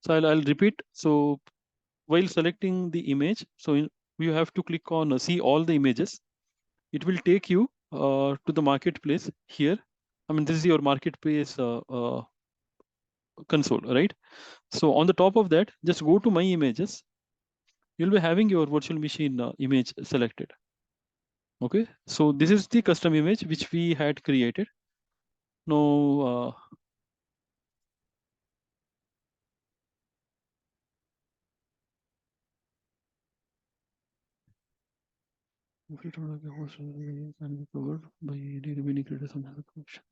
So I'll repeat. So while selecting the image, so you have to click on see all the images. It will take you to the marketplace here. I mean, this is your marketplace console, right? So on the top of that, just go to my images. You'll be having your virtual machine image selected. Okay, so this is the custom image which we had created. Now, If it can be covered by any remaining credits on the option.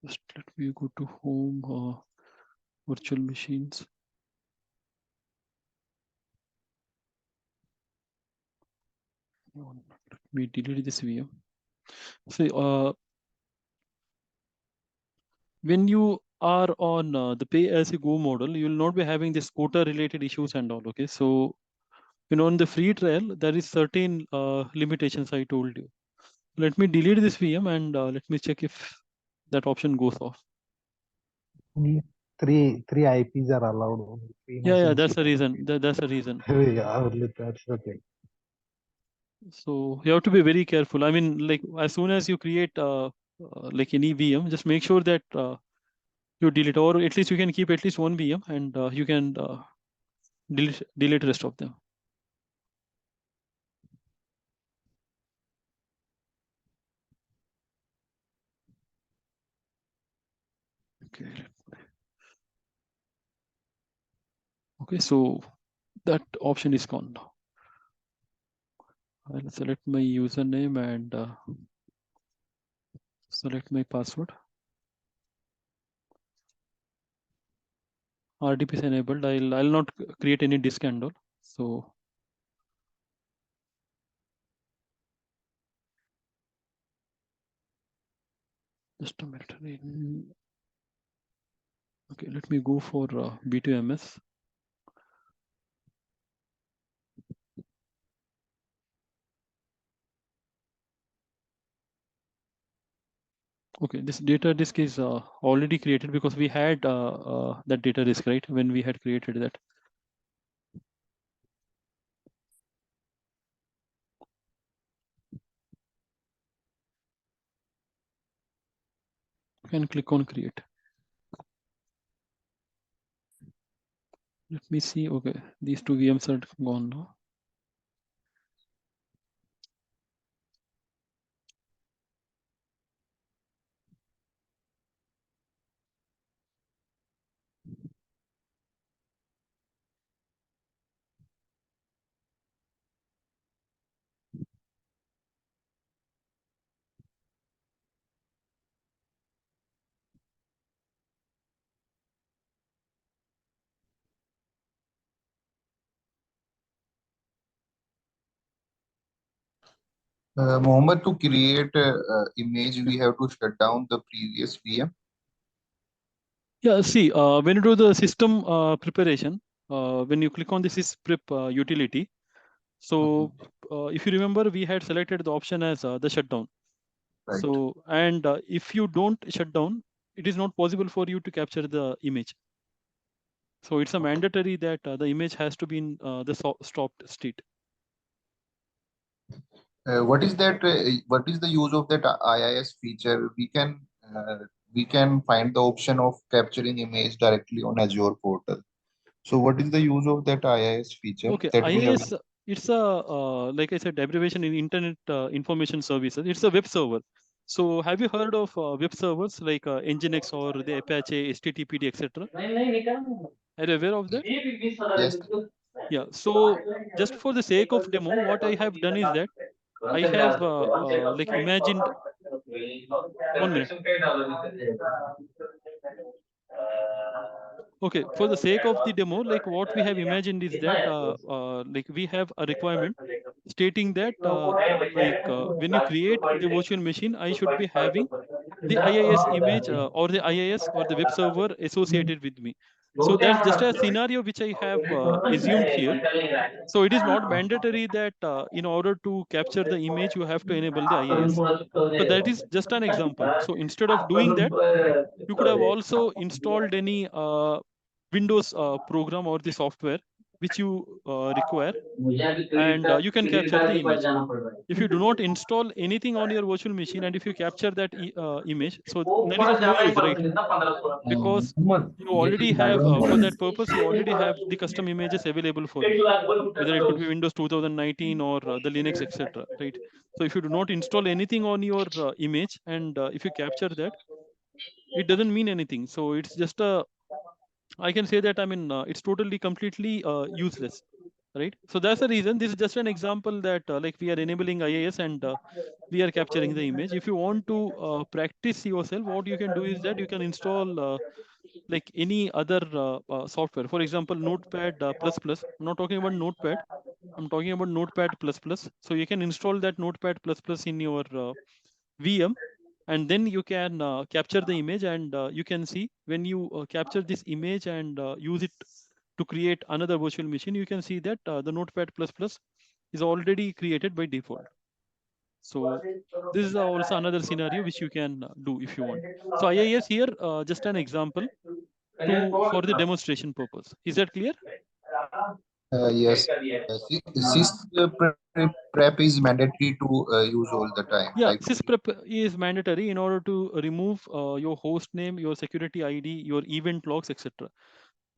Just let me go to home, virtual machines. Let me delete this VM. So when you are on the pay as you go model, you will not be having this quota related issues and all. Okay, so on the free trial there is certain limitations I told you. Let me delete this VM and let me check if that option goes off. Only three IPs are allowed. Only three Yeah, machines that's the can reason. be- That's the reason. Yeah, only that's the thing. So you have to be very careful. I mean, like as soon as you create like any VM, just make sure that you delete, or at least you can keep at least one VM and you can delete rest of them. Okay. Okay, so that option is gone now. I'll select my username and select my password. RDP is enabled. I'll not create any disk and all. So just a minute. Okay, let me go for B2MS. Okay, this data disk is already created because we had that data disk, right? When we had created that. You can click on create. Let me see. Okay, these two VMs are gone now. Mohammed, to create image, we have to shut down the previous VM. Yeah, see, when you do the system preparation, when you click on this is prep utility. So if you remember, we had selected the option as the shutdown. Right. So, and if you don't shut down, it is not possible for you to capture the image. So it's a mandatory that the image has to be in the stopped state. What is that? What is the use of that IIS feature? We can find the option of capturing image directly on Azure portal. So what is the use of that IIS feature Okay, that we have? IIS, it's a, like I said, abbreviation in Internet Information Services. It's a web server. So have you heard of web servers like Nginx or the Apache, HTTPD, etc.? Are you aware of that? Yes. Yeah, so just for the sake of demo, what I have done is that I have like imagined, 1 minute. Okay, for the sake of the demo, like what we have imagined is that like we have a requirement stating that when you create the virtual machine, I should be having the IIS image or the IIS or the web server associated with me. So that's just a scenario which I have assumed here. So it is not mandatory that in order to capture the image, you have to enable the IIS. So that is just an example. So instead of doing that, you could have also installed any Windows program or the software which you require, and you can capture the image. If you do not install anything on your virtual machine, and if you capture that image, so that is of no use, right? Because you already have, for that purpose, you already have the custom images available for you, whether it could be Windows 2019 or the Linux, etc. Right? So if you do not install anything on your image, and if you capture that, it doesn't mean anything. So it's just a, I can say that, I mean, it's totally completely useless, right? So that's the reason. This is just an example that like we are enabling IIS, and we are capturing the image. If you want to practice yourself, what you can do is that you can install like any other software. For example, Notepad plus plus. I'm not talking about Notepad. I'm talking about Notepad plus plus. So you can install that Notepad plus plus in your VM, and then you can capture the image, and you can see when you capture this image and use it to create another virtual machine, you can see that the Notepad plus plus is already created by default. So this is also another scenario which you can do if you want. So IIS here, just an example for the demonstration purpose. Is that clear? Yes. Prep is mandatory to use all the time. Yeah, Like sysprep is mandatory in order to remove your host name, your security ID, your event logs, etc.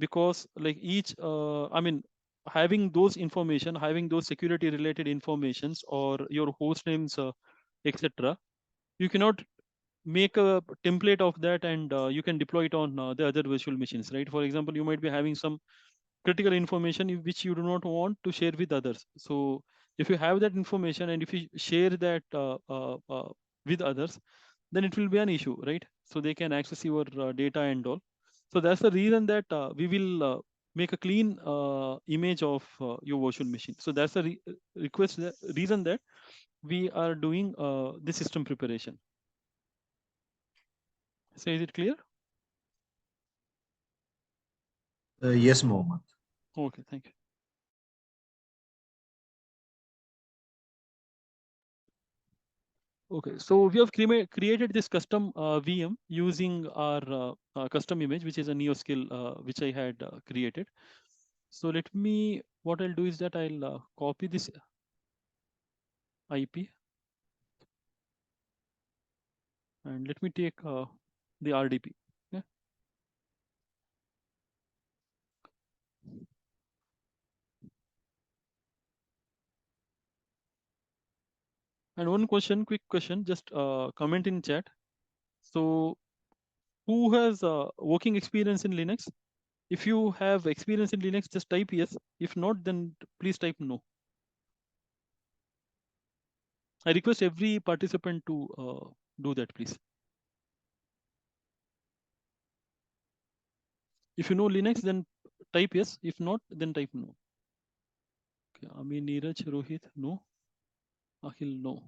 Because like each, I mean, having those information, having those security related informations or your host names, etc. You cannot make a template of that, and you can deploy it on the other virtual machines, right? For example, you might be having some critical information which you do not want to share with others. So if you have that information and if you share that with others, then it will be an issue, right? So they can access your data and all. So that's the reason that we will make a clean image of your virtual machine. So that's the reason that we are doing the system preparation. So is it clear? yes, Mohammed. Okay, thank you. Okay, so we have created this custom VM using our custom image, which is a NeoSkill, which I had created. So let me, what I'll do is that I'll copy this IP, and let me take the RDP. Yeah. And one question, quick question, just comment in chat. So who has working experience in Linux? If you have experience in Linux, just type yes. If not, then please type no. I request every participant to do that, please. If you know Linux, then type yes. If not, then type no. Okay, Ami, Neeraj, Rohit, no. Akhil, no.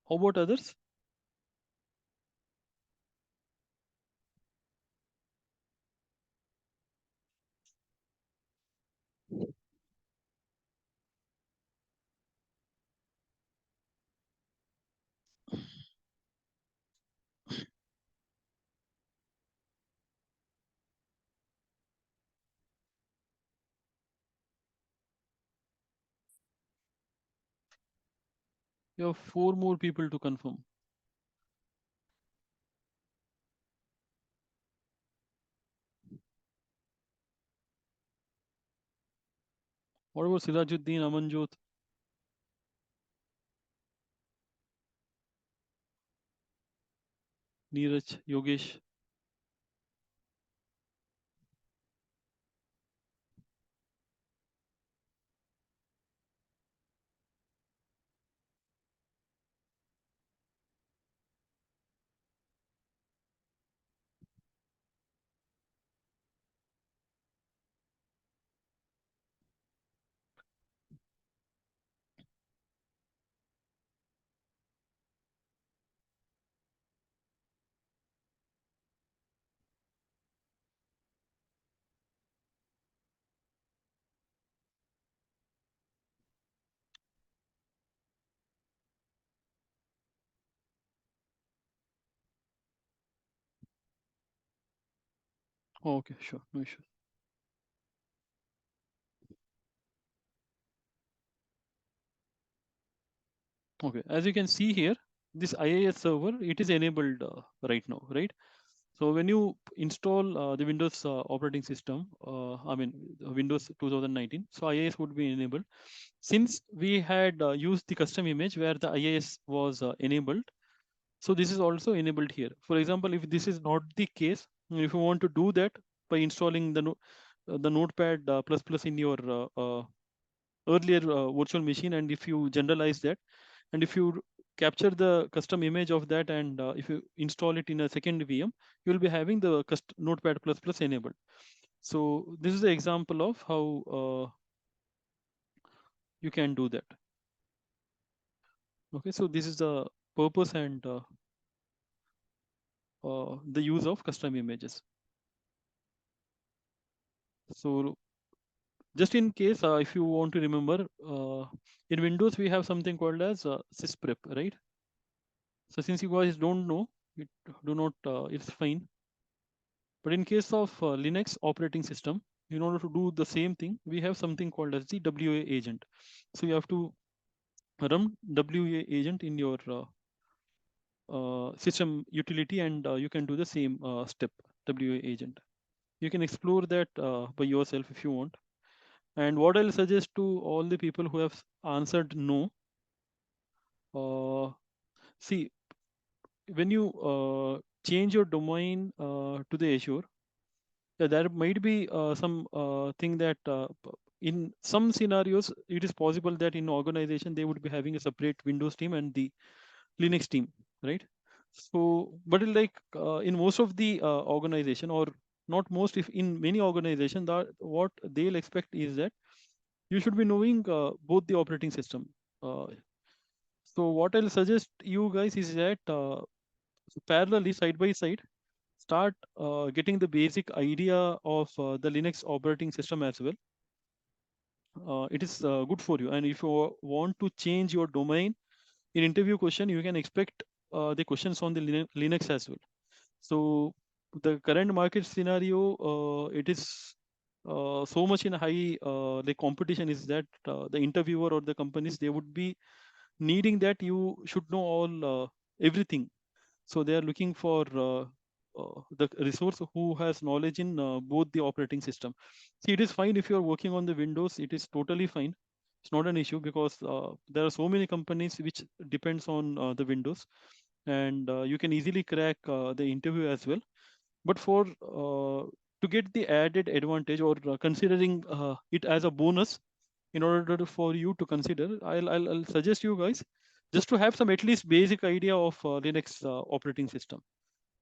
How about others? You have 4 more people to confirm. What about Sirajuddin, Amanjot? Neeraj, Yogesh? Okay, sure, no issue. Okay, as you can see here, this IIS server, it is enabled right now, right? So when you install the Windows operating system, Windows 2019, so IIS would be enabled. Since we had used the custom image where the IIS was enabled, so this is also enabled here. For example, if this is not the case, if you want to do that by installing the Notepad plus plus in your earlier virtual machine, and if you generalize that, and if you capture the custom image of that, and if you install it in a second VM, you will be having the Notepad plus plus enabled. So this is the example of how you can do that. Okay, so this is the purpose and the use of custom images. So just in case, if you want to remember, in Windows we have something called as sysprep, right? So since you guys don't know, it do not, it's fine. But in case of Linux operating system, in order to do the same thing, we have something called as the WA agent. So you have to run WA agent in your system utility, and you can do the same step, WA agent. You can explore that by yourself if you want. And what I'll suggest to all the people who have answered no, see, when you change your domain to the Azure, there might be some thing that in some scenarios, it is possible that in organization, they would be having a separate Windows team and the Linux team, right? So, but like in most of the organization, or not most, if in many organization, that what they'll expect is that you should be knowing both the operating system. Uh, so what I'll suggest you guys is that parallelly, side by side, start getting the basic idea of the Linux operating system as well. It is good for you. And if you want to change your domain in interview question, you can expect the questions on the Linux as well. So the current market scenario, it is so much in high the competition is that the interviewer or the companies, they would be needing that you should know all everything. So they are looking for the resource who has knowledge in both the operating system. See, it is fine if you are working on the Windows, it is totally fine. It's not an issue because there are so many companies which depends on the Windows, and you can easily crack the interview as well. But for to get the added advantage, or considering it as a bonus, in order for you to consider, I'll suggest you guys just to have some at least basic idea of Linux operating system.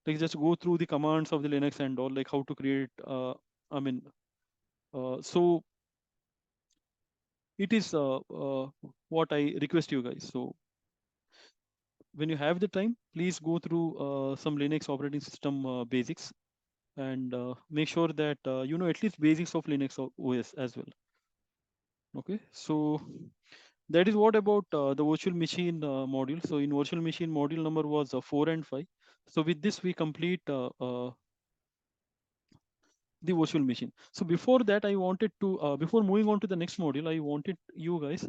Like just go through the commands of the Linux and all, like how to create. I mean, so it is what I request you guys. So when you have the time, please go through some Linux operating system basics, and make sure that you know at least basics of Linux OS as well. Okay, so that is what about the virtual machine module. So in virtual machine module number was 4 and 5. So with this we complete the virtual machine. So before that, I wanted to before moving on to the next module, I wanted you guys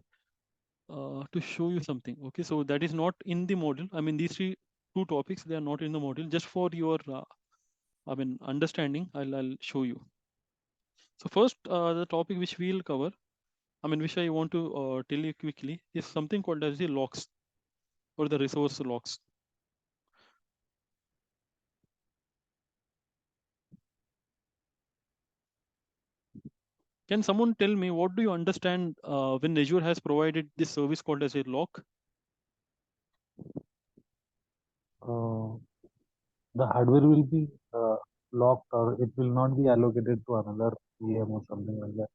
to show you something. Okay, so that is not in the module. I mean, these two topics, they are not in the module. Just for your understanding, I'll show you. So first, the topic which we'll cover, which I want to tell you quickly, is something called as the locks, or the resource locks. Can someone tell me what do you understand when Azure has provided this service called as a lock? The hardware will be locked, or it will not be allocated to another VM or something like that.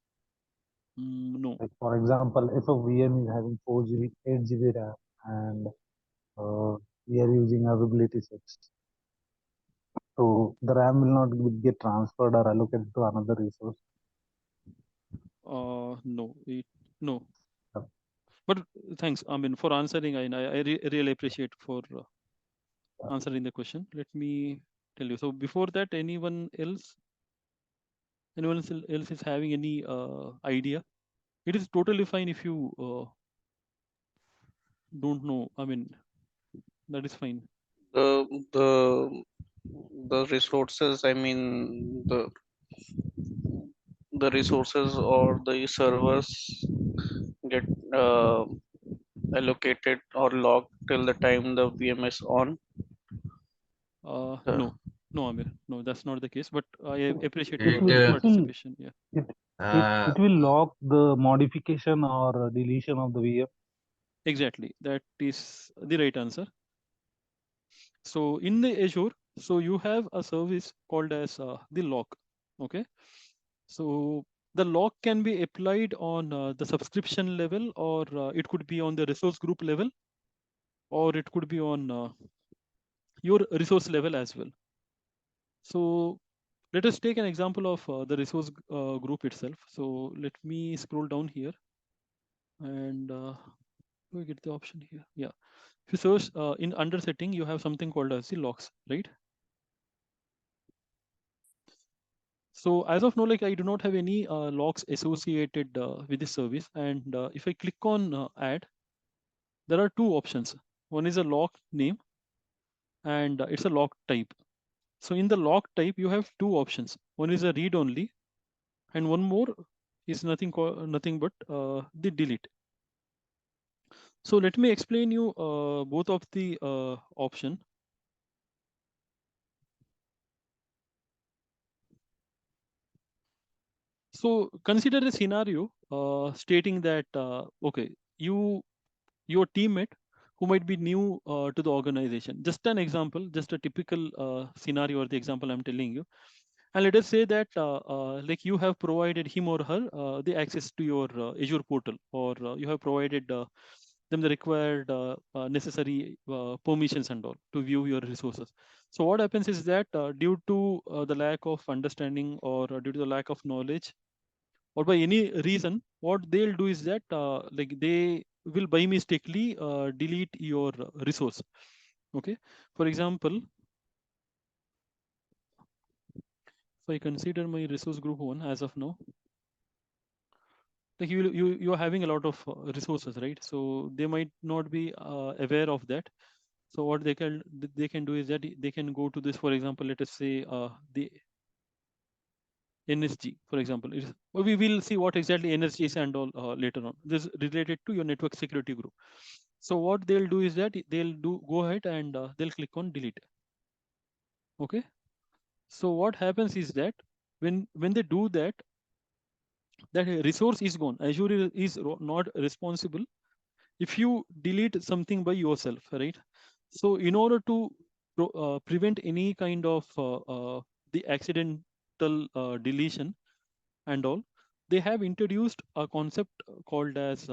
No. Like for example, if a VM is having 4 GB, 8 GB RAM, and we are using availability 6, so the RAM will not get transferred or allocated to another resource. No, no. Yep. But thanks, for answering. I really appreciate for answering the question. Let me tell you. So before that, anyone else? Anyone else is having any idea? It is totally fine if you don't know. I mean, that is fine. The the resources, I mean the resources or the servers get allocated or locked till the time the VM is on. No, no, Amir, no, that's not the case. But I appreciate It your will, it will, participation. Yeah. it will lock the modification or deletion of the VM. Exactly, that is the right answer. So in the Azure, so you have a service called as the lock. Okay, so the lock can be applied on the subscription level, or it could be on the resource group level, or it could be on your resource level as well. So let us take an example of the resource group itself. So let me scroll down here, and do we get the option here? Yeah. If you search in under setting, you have something called as the logs, right? So as of now, like I do not have any logs associated with this service. And if I click on add, there are two options. One is a log name, and it's a log type. So in the log type, you have two options. One is a read only, and one more is nothing but the delete. So let me explain you both of the option. So consider a scenario stating that okay, your teammate who might be new to the organization. Just an example, just a typical scenario or the example I'm telling you. And let us say that like you have provided him or her the access to your Azure portal, or you have provided them the required necessary permissions and all to view your resources. So what happens is that due to the lack of understanding, or due to the lack of knowledge, or by any reason, what they'll do is that like they will by mistakenly delete your resource. Okay, for example, if I consider my resource group 1 as of now, like you're having a lot of resources, right? So they might not be aware of that. So what they can do is that they can go to this, for example, let us say the NSG, for example. Well, we will see what exactly NSG is and all later on. This is related to your network security group. So what they'll do is that they'll go ahead and they'll click on delete. Okay. So what happens is that when they do that, that resource is gone. Azure is not responsible if you delete something by yourself, right? So in order to prevent any kind of the accidental deletion and all, they have introduced a concept called as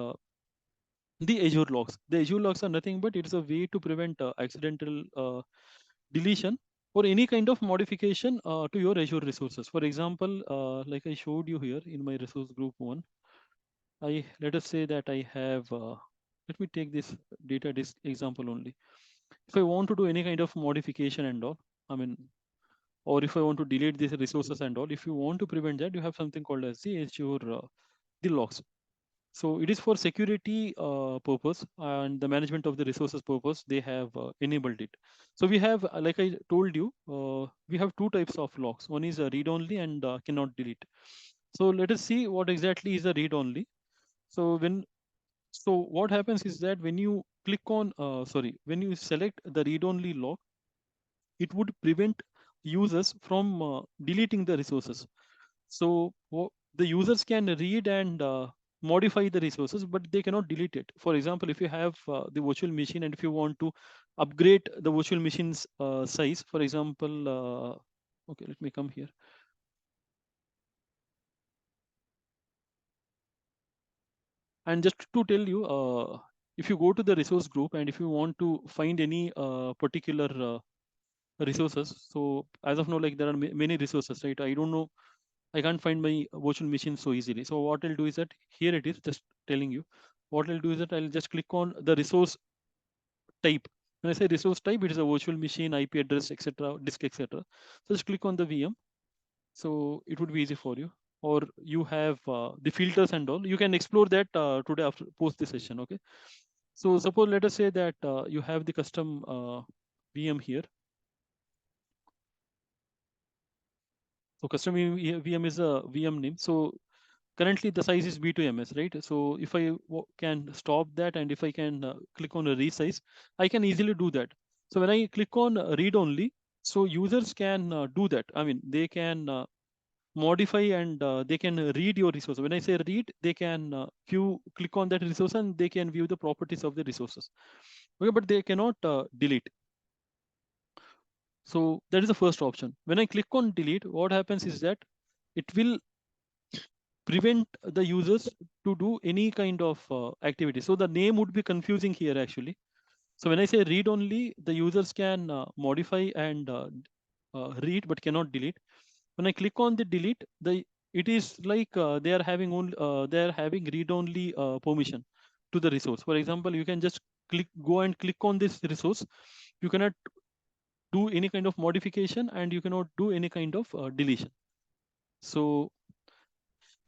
the Azure logs. The Azure logs are nothing but it's a way to prevent accidental deletion or any kind of modification to your Azure resources. For example, like I showed you here in my resource group 1, let us say that I have, let me take this data disk example only. If I want to do any kind of modification and all, I mean, or if I want to delete these resources and all, if you want to prevent that, you have something called as the Azure the logs. So it is for security purpose and the management of the resources purpose, they have enabled it. So we have, like I told you, we have two types of logs. One is read only and cannot delete. So let us see what exactly is a read only. So what happens is that when you click on, when you select the read only log, it would prevent users from deleting the resources. So the users can read and modify the resources, but they cannot delete it. For example, if you have the virtual machine and if you want to upgrade the virtual machine's size, for example, okay, let me come here. And just to tell you, if you go to the resource group and if you want to find any particular resources, so as of now, like there are many resources, right? I don't know, I can't find my virtual machine so easily. So what I'll do is that here it is, just telling you. What I'll do is that I'll just click on the resource type. When I say resource type, it is a virtual machine, IP address, etc., disk, etc. So just click on the VM. So it would be easy for you. Or you have the filters and all. You can explore that today after post the session. Okay. So suppose let us say that you have the custom VM here. So custom VM is a VM name. So currently the size is B2MS, right? So if I can stop that and if I can click on a resize, I can easily do that. So when I click on read only, so users can do that. I mean, they can modify and they can read your resource. When I say read, they can view, click on that resource and they can view the properties of the resources. Okay, but they cannot delete. So that is the first option. When I click on delete, what happens is that it will prevent the users to do any kind of activity. So the name would be confusing here actually. So when I say read only, the users can modify and read but cannot delete. When I click on the delete, it is like they are having read only permission to the resource. For example, you can just go and click on this resource. You cannot do any kind of modification and you cannot do any kind of deletion. So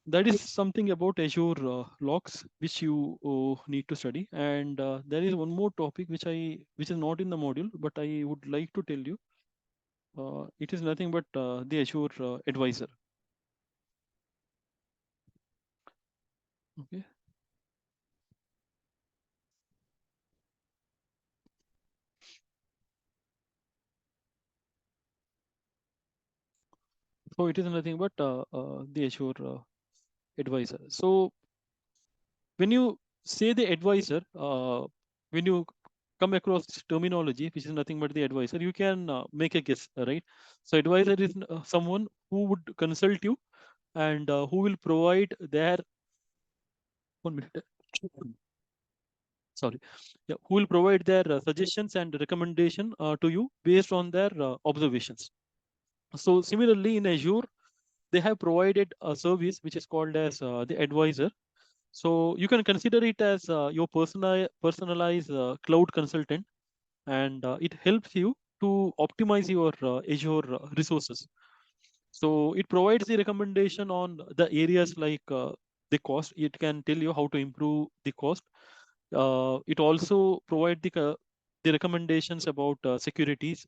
that is something about Azure logs which you need to study. And there is one more topic which is not in the module, but I would like to tell you. It is nothing but the Azure advisor. Okay. So it is nothing but the Azure advisor. So when you say the advisor, when you come across this terminology, which is nothing but the advisor, you can make a guess, right? So advisor is someone who would consult you and who will provide their 1 minute. Sorry. Yeah, who will provide their suggestions and recommendation to you based on their observations. So similarly in Azure, they have provided a service which is called as the advisor. So you can consider it as your personalized cloud consultant, and it helps you to optimize your Azure resources. So it provides the recommendation on the areas like the cost. It can tell you how to improve the cost. It also provide the recommendations about securities.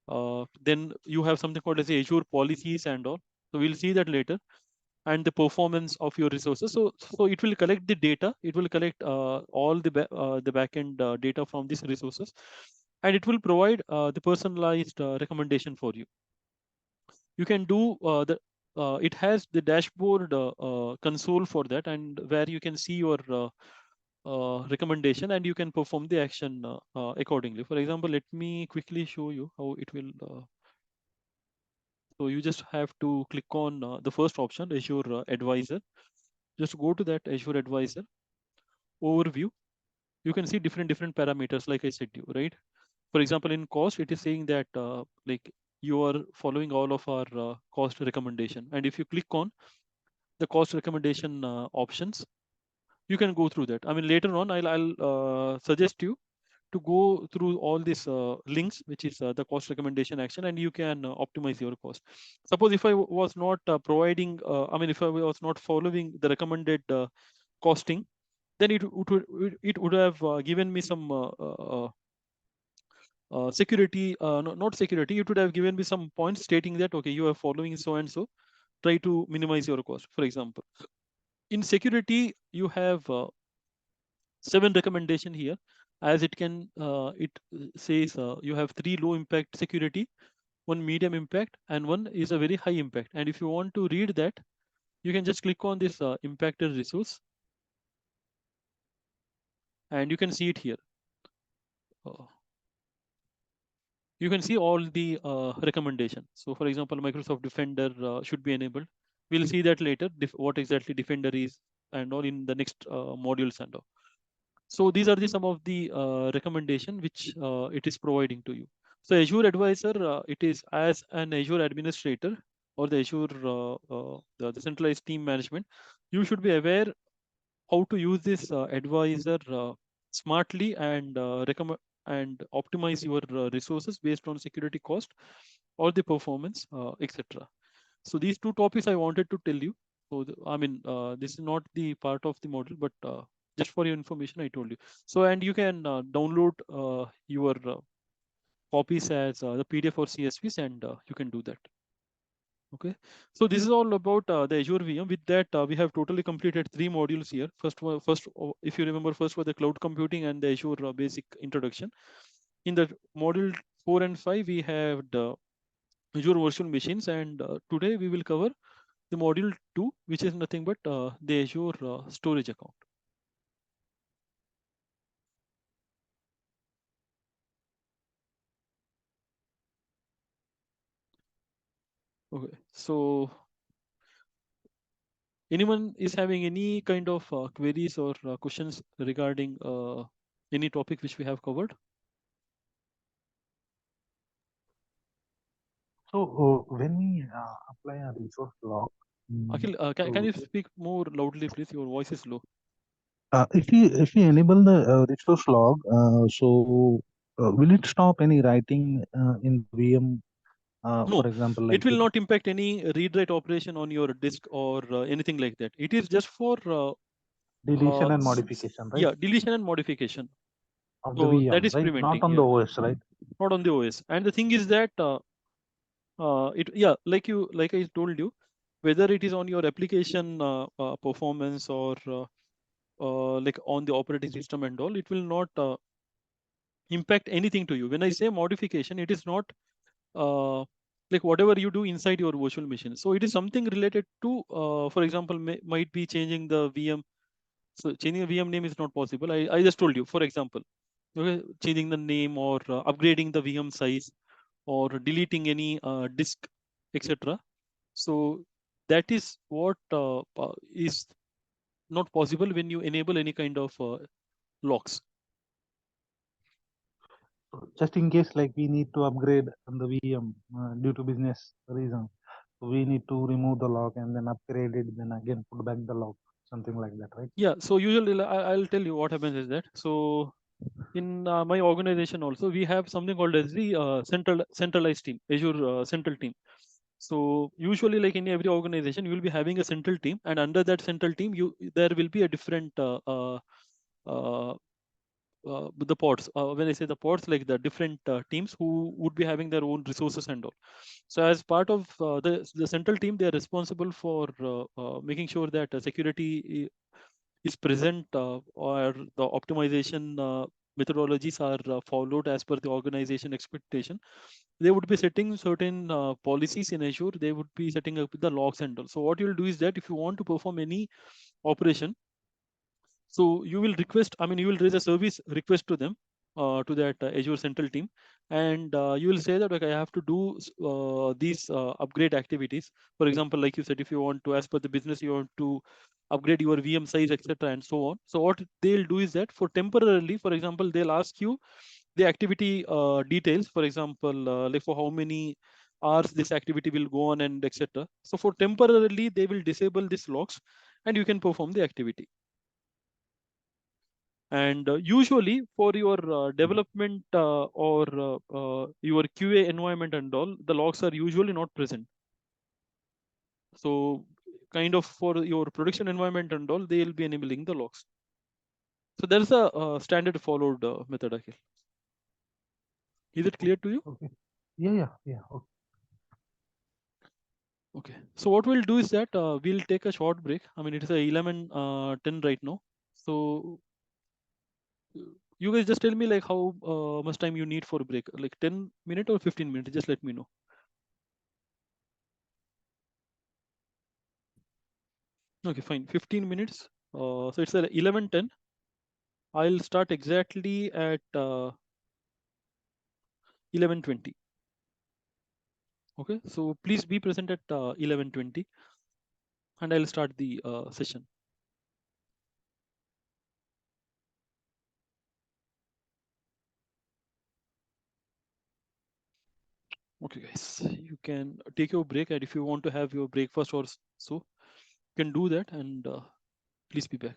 Then you have something called as the Azure policies and all. So we'll see that later, and the performance of your resources. So it will collect the data. It will collect all the backend data from these resources, and it will provide the personalized recommendation for you. You can do it has the dashboard console for that, and where you can see your recommendation and you can perform the action accordingly. For example, let me quickly show you how it will. So you just have to click on the first option, Azure Advisor. Just go to that Azure Advisor overview. You can see different parameters, like I said to you, right? For example, in cost, it is saying that like you are following all of our cost recommendation. And if you click on the cost recommendation options, you can go through that. I mean, later on, I'll suggest you to go through all these links, which is the cost recommendation action, and you can optimize your cost. Suppose if I was not providing, I mean, if I was not following the recommended costing, then it would have given me some security, not security. It would have given me some points stating that okay, you are following so and so. Try to minimize your cost. For example, in security, you have 7 recommendation here, as it can it says you have 3 low impact security, 1 medium impact, and 1 is a very high impact. And if you want to read that, you can just click on this impacted resource, and you can see it here. You can see all the recommendation. So for example, Microsoft Defender should be enabled. We'll see that later, what exactly Defender is and all in the next modules and all. So these are some of the recommendation which it is providing to you. So Azure Advisor, it is as an Azure administrator or the Azure the centralized team management. You should be aware how to use this advisor smartly and recommend and optimize your resources based on security cost or the performance, etc. So these two topics I wanted to tell you. So I mean, this is not the part of the module, but just for your information, I told you. So and you can download your copies as the PDF or CSVs, and you can do that. Okay, so this is all about the Azure VM. With that, we have totally completed 3 modules here. First, if you remember, first was the cloud computing and the Azure basic introduction. In the module 4 and 5, we have the Azure virtual machines, and today we will cover the module 2, which is nothing but the Azure storage account. Okay, so anyone is having any kind of queries or questions regarding any topic which we have covered? So when we apply a resource log, Akhil, can you speak more loudly, please? Your voice is low. if we enable the resource log, will it stop any writing in the VM? No, For example, like it will not impact any read-write operation on your disk or anything like that. It is just for deletion and modification, right? yeah, deletion and modification. Of the So that VM, is right? preventing, Not on yeah, the OS, right? not on the OS. And the thing is that yeah, like I told you, whether it is on your application performance or like on the operating system and all, it will not impact anything to you. When I say modification, it is not like whatever you do inside your virtual machine. So it is something related to, for example, might be changing the VM. So changing a VM name is not possible. I just told you, for example, okay, changing the name or upgrading the VM size or deleting any disk, etc. So that is what is not possible when you enable any kind of locks. Just in case, like we need to upgrade on the VM due to business reason, we need to remove the lock and then upgrade it, then again put back the lock, something like that, right? Yeah. So usually I'll tell you what happens is that. So in my organization also, we have something called as the centralized team, Azure central team. So usually, like in every organization, you will be having a central team, and under that central team, there will be a different uh, the pods. When I say the pods, like the different teams who would be having their own resources and all. So as part of the central team, they are responsible for making sure that security is present or the optimization methodologies are followed as per the organization expectation. They would be setting certain policies in Azure. They would be setting up the logs and all. So what you'll do is that if you want to perform any operation, so you will request, I mean, you will raise a service request to them, to that Azure central team, and you will say that, like, I have to do these upgrade activities. For example, like you said, if you want to, as per the business, you want to upgrade your VM size, etc., and so on. So what they'll do is that for temporarily, for example, they'll ask you the activity details. For example, like for how many hours this activity will go on and etc. So for temporarily, they will disable these logs, and you can perform the activity. And usually for your development or your QA environment and all, the logs are usually not present. So kind of for your production environment and all, they'll be enabling the logs. So there's a standard followed method, Akhil. Is it clear to you? Okay. Yeah. Okay. Okay. So what we'll do is that we'll take a short break. I mean, it is a 11:10 right now. So you guys just tell me like how much time you need for a break, like 10 minutes or 15 minutes. Just let me know. Okay, fine. 15 minutes. So it's 11:10. I'll start exactly at 11:20. Okay, so please be present at 11:20, and I'll start the session. Okay, guys, you can take your break, and if you want to have your breakfast or so, you can do that, and please be back.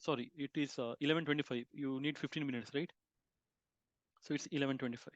sorry, it is 11:25. You need 15 minutes, right? So it's 11:25.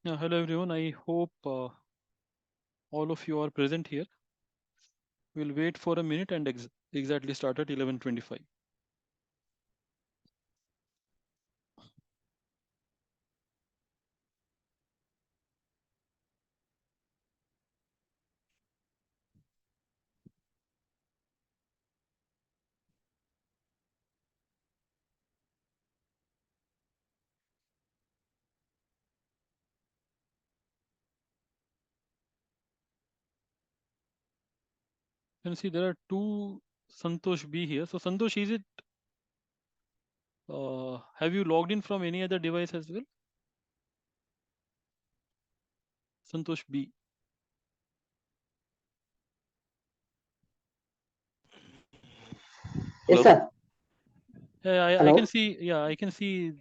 Yeah, hello everyone. I hope all of you are present here. We'll wait for a minute and exactly start at 11:25. You can see there are two Santosh B here. So Santosh, is it, have you logged in from any other device as well? Santosh B. Yes, Hello. sir. Yeah, I Hello. can see. Yeah, I can see.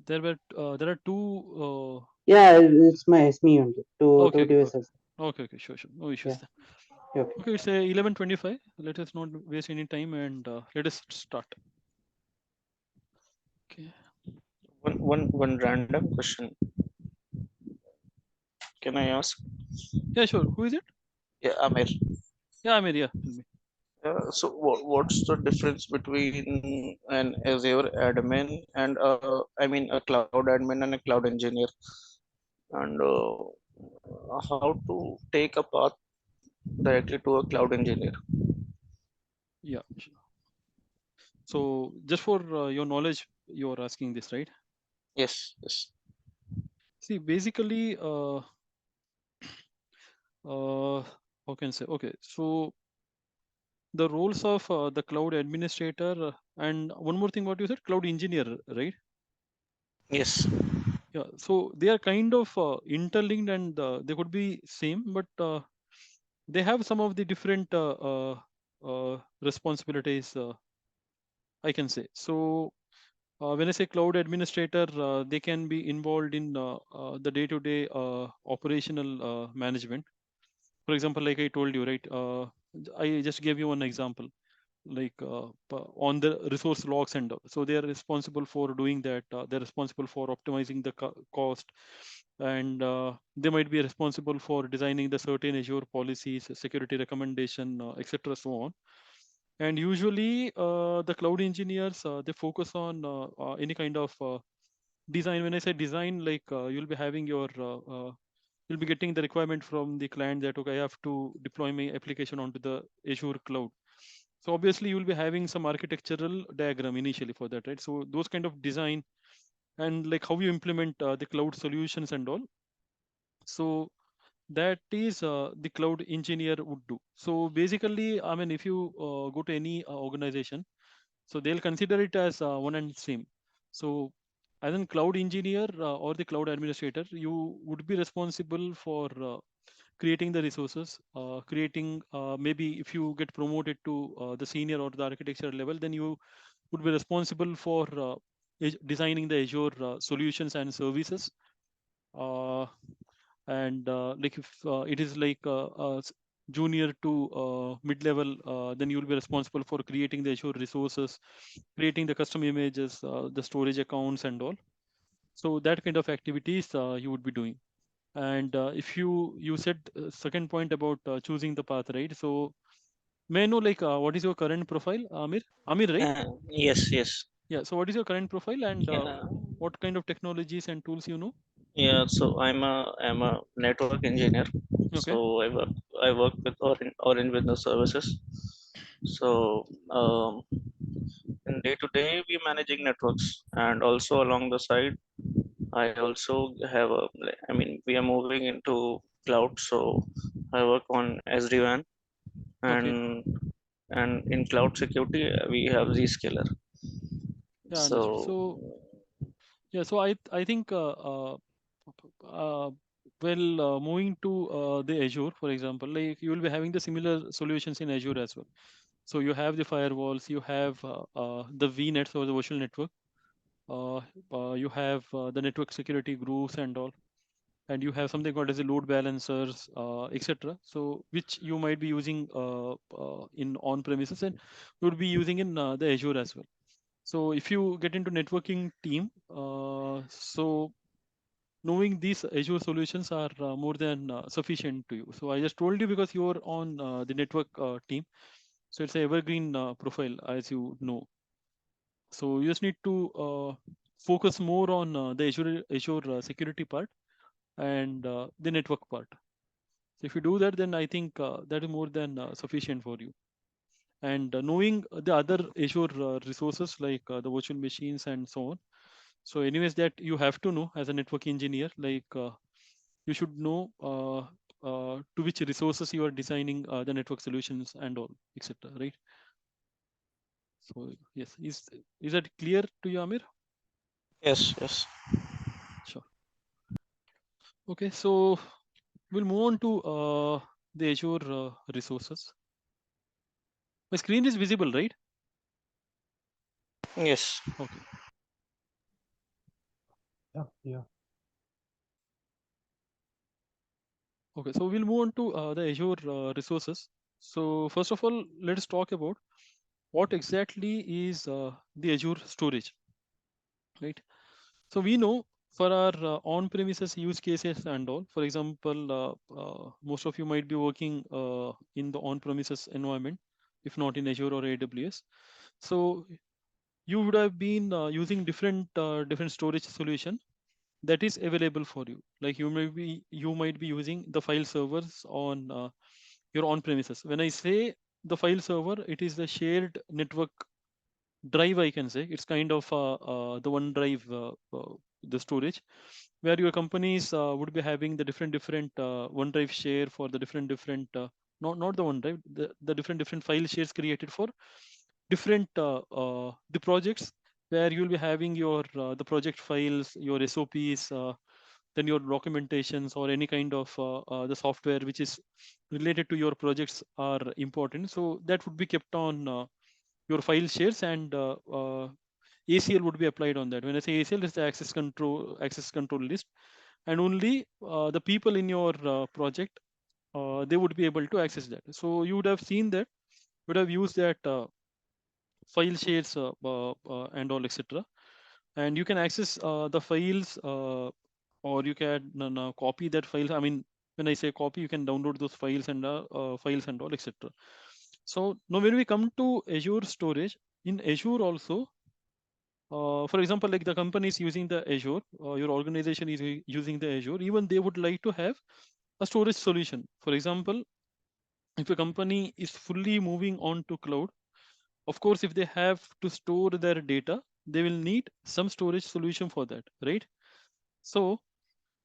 There are two. Yeah, it's me only. Two Okay, okay, devices. okay, sure, no issues. Yeah. Then. Okay. Okay, it's 11:25. Let us not waste any time and let us start. Okay. One random question. Can I ask? Yeah, sure. Who is it? Yeah, Amir. Yeah, Amir. Yeah, tell me. So what's the difference between an Azure admin and I mean a cloud admin and a cloud engineer, and how to take a path directly to a cloud engineer? Yeah. Sure. So just for your knowledge, you're asking this, right? Yes, yes. See, basically, how can I say? Okay, so the roles of the cloud administrator and one more thing, what you said, cloud engineer, right? Yes. Yeah. So they are kind of interlinked and they could be same, but they have some of the different responsibilities. I can say so. When I say cloud administrator, they can be involved in the day-to-day operational management. For example, like I told you, right? I just gave you one example, like on the resource logs and all. So they are responsible for doing that. They're responsible for optimizing the cost, and they might be responsible for designing the certain Azure policies, security recommendation, etc. So on. And usually, the cloud engineers they focus on any kind of design. When I say design, like you'll be having your you'll be getting the requirement from the client that okay, I have to deploy my application onto the Azure cloud. So obviously you'll be having some architectural diagram initially for that, right? So those kind of design and like how you implement the cloud solutions and all. So that is the cloud engineer would do. So basically, I mean, if you go to any organization, so they'll consider it as one and same. So as a cloud engineer or the cloud administrator, you would be responsible for creating the resources, creating maybe if you get promoted to the senior or the architecture level, then you would be responsible for designing the Azure solutions and services. Uh, and like if it is like junior to mid-level, then you'll be responsible for creating the Azure resources, creating the custom images, the storage accounts and all. So that kind of activities you would be doing. And if you said second point about choosing the path, right? So may I know like what is your current profile, Amir, right? Yes, yes. Yeah. So what is your current profile and Yeah. what kind of technologies and tools you know? Yeah, so I'm a network engineer. Okay. So I work with Orange Business Services. So in day to day we're managing networks, and also along the side I also have I mean we are moving into cloud, so I work on SD-WAN, Okay. and in cloud security we have Zscaler. Yeah, understood. So So yeah, so I think uh, well moving to the Azure, for example, like you will be having the similar solutions in Azure as well. So you have the firewalls, you have the VNets or the virtual network, uh, you have the network security groups and all, and you have something called as the load balancers, etc. So which you might be using in on premises and you would be using in the Azure as well. So if you get into networking team, so knowing these Azure solutions are more than sufficient to you. So I just told you because you're on the network team. So it's an evergreen profile, as you know. So you just need to focus more on the Azure security part and the network part. So if you do that, then I think that is more than sufficient for you. And knowing the other Azure resources like the virtual machines and so on. So anyways, that you have to know as a network engineer, like you should know to which resources you are designing the network solutions and all, etc. Right? So yes, is that clear to you, Amir? Yes, yes. Sure. Okay, so we'll move on to the Azure resources. My screen is visible, right? Yes. Okay. Yeah. Okay, so we'll move on to the Azure resources. So first of all, let us talk about what exactly is the Azure storage, right? So we know for our on-premises use cases and all, for example, most of you might be working in the on-premises environment, if not in Azure or AWS. So you would have been using different storage solution that is available for you. Like you might be using the file servers on your on-premises. When I say the file server, it is the shared network drive, I can say. It's kind of the OneDrive, the storage, where your companies would be having the different OneDrive share for the different not the OneDrive, the different file shares created for different the projects, where you'll be having your the project files, your SOPs, then your documentations or any kind of the software which is related to your projects are important. So that would be kept on your file shares, and ACL would be applied on that. When I say ACL, it's the access control list, and only the people in your project they would be able to access that. So you would have seen that, would have used that file shares and all, etc. And you can access the files, or you can copy that file. I mean, when I say copy, you can download those files and all, etc. So now when we come to Azure storage, in Azure also, for example, like the company is using the Azure, your organization is using the Azure, even they would like to have a storage solution. For example, if a company is fully moving on to cloud, of course, if they have to store their data, they will need some storage solution for that, right? So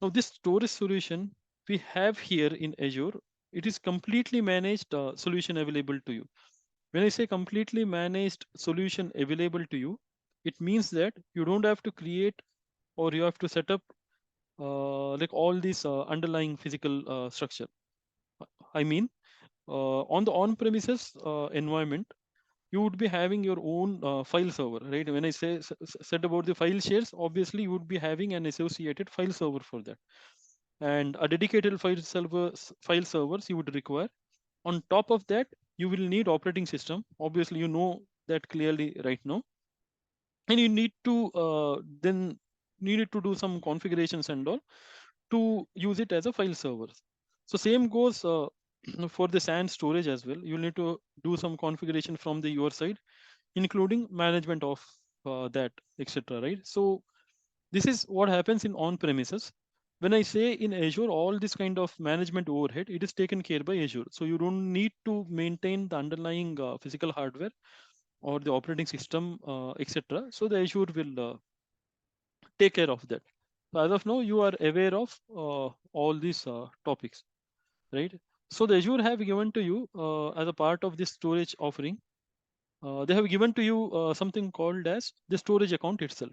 now this storage solution we have here in Azure, it is completely managed solution available to you. When I say completely managed solution available to you, it means that you don't have to create or you have to set up like all these underlying physical structure. I mean, on the on-premises environment, you would be having your own file server, right? When I say said about the file shares, obviously you would be having an associated file server for that, and a dedicated file servers you would require. On top of that, you will need operating system. Obviously, you know that clearly right now, and you need to then you need to do some configurations and all to use it as a file server. So same goes for the SAN storage as well. You need to do some configuration from the your side, including management of that, etc. Right? So this is what happens in on-premises. When I say in Azure, all this kind of management overhead, it is taken care by Azure. So you don't need to maintain the underlying physical hardware or the operating system, etc. So the Azure will take care of that. So as of now, you are aware of all these topics, right? So the Azure have given to you as a part of this storage offering, they have given to you something called as the storage account itself.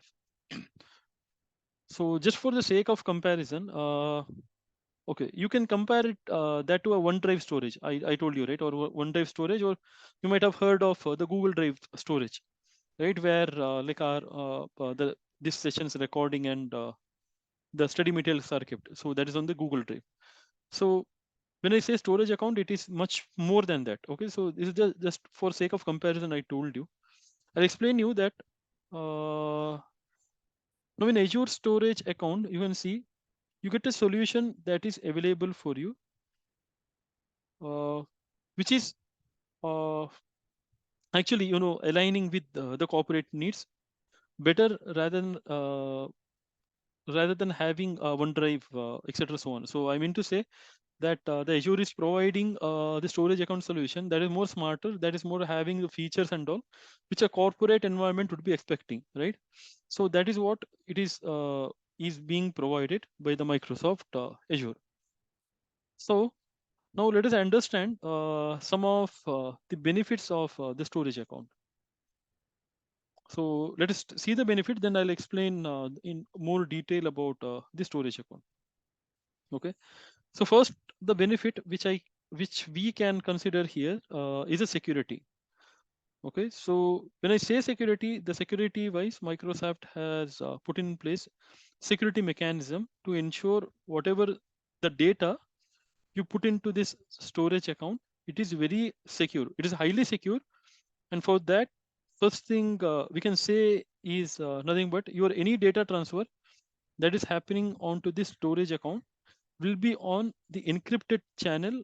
So just for the sake of comparison, okay, you can compare it that to a OneDrive storage. I told you, right? Or OneDrive storage, or you might have heard of the Google Drive storage, right? Where like our the this session's recording and the study materials are kept. So that is on the Google Drive. So when I say storage account, it is much more than that. Okay, so this is just for sake of comparison. I told you. I'll explain you that. Now in Azure storage account, you can see you get a solution that is available for you, which is actually, aligning with the corporate needs better rather than having OneDrive, etc. So on. So I mean to say that the Azure is providing the storage account solution that is more smarter, that is more having the features and all, which a corporate environment would be expecting, right? So that is what it is being provided by the Microsoft Azure. So now let us understand some of the benefits of the storage account. So let us see the benefit, then I'll explain in more detail about the storage account. Okay. So first, the benefit which we can consider here is a security. Okay. So when I say security, the security wise, Microsoft has put in place security mechanism to ensure whatever the data you put into this storage account, it is very secure. It is highly secure. And for that, first thing we can say is nothing but your any data transfer that is happening onto this storage account will be on the encrypted channel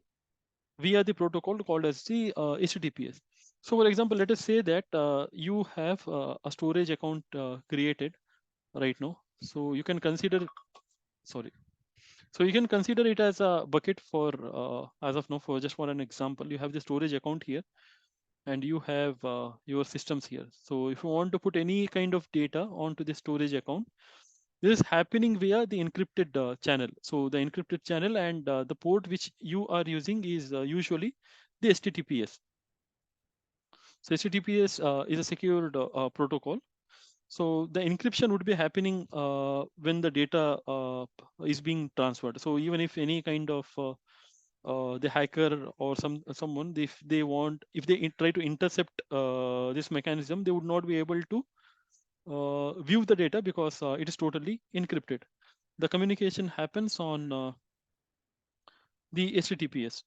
via the protocol called as the HTTPS. So for example, let us say that you have a storage account created right now. So you can consider, sorry. So you can consider it as a bucket for, as of now, for just for an example, you have the storage account here and you have your systems here. So if you want to put any kind of data onto the storage account, this is happening via the encrypted channel. So the encrypted channel and the port which you are using is usually the HTTPS. So HTTPS is a secured protocol. So the encryption would be happening when the data is being transferred. So even if any kind of the hacker or someone, if they try to intercept this mechanism, they would not be able to view the data because it is totally encrypted. The communication happens on the HTTPS.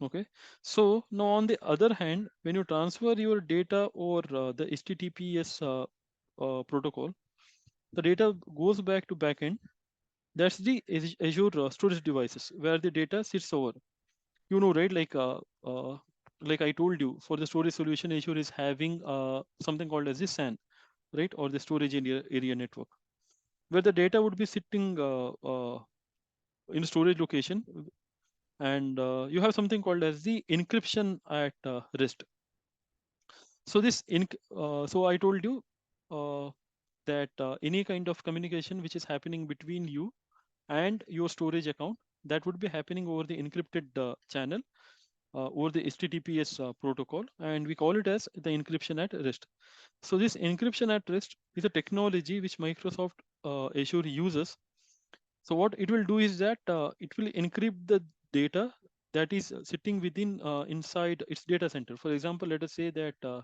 Okay. So now on the other hand, when you transfer your data over the HTTPS protocol, the data goes back to backend. That's the Azure storage devices where the data sits over. Right? Like I told you, for the storage solution, Azure is having something called as the SAN, right, or the storage area network, where the data would be sitting in storage location, and you have something called as the encryption at rest. So so I told you that any kind of communication which is happening between you and your storage account, that would be happening over the encrypted channel over the HTTPS protocol, and we call it as the encryption at rest. So this encryption at rest is a technology which Microsoft Azure uses. So what it will do is that it will encrypt the data that is sitting within inside its data center. For example, let us say that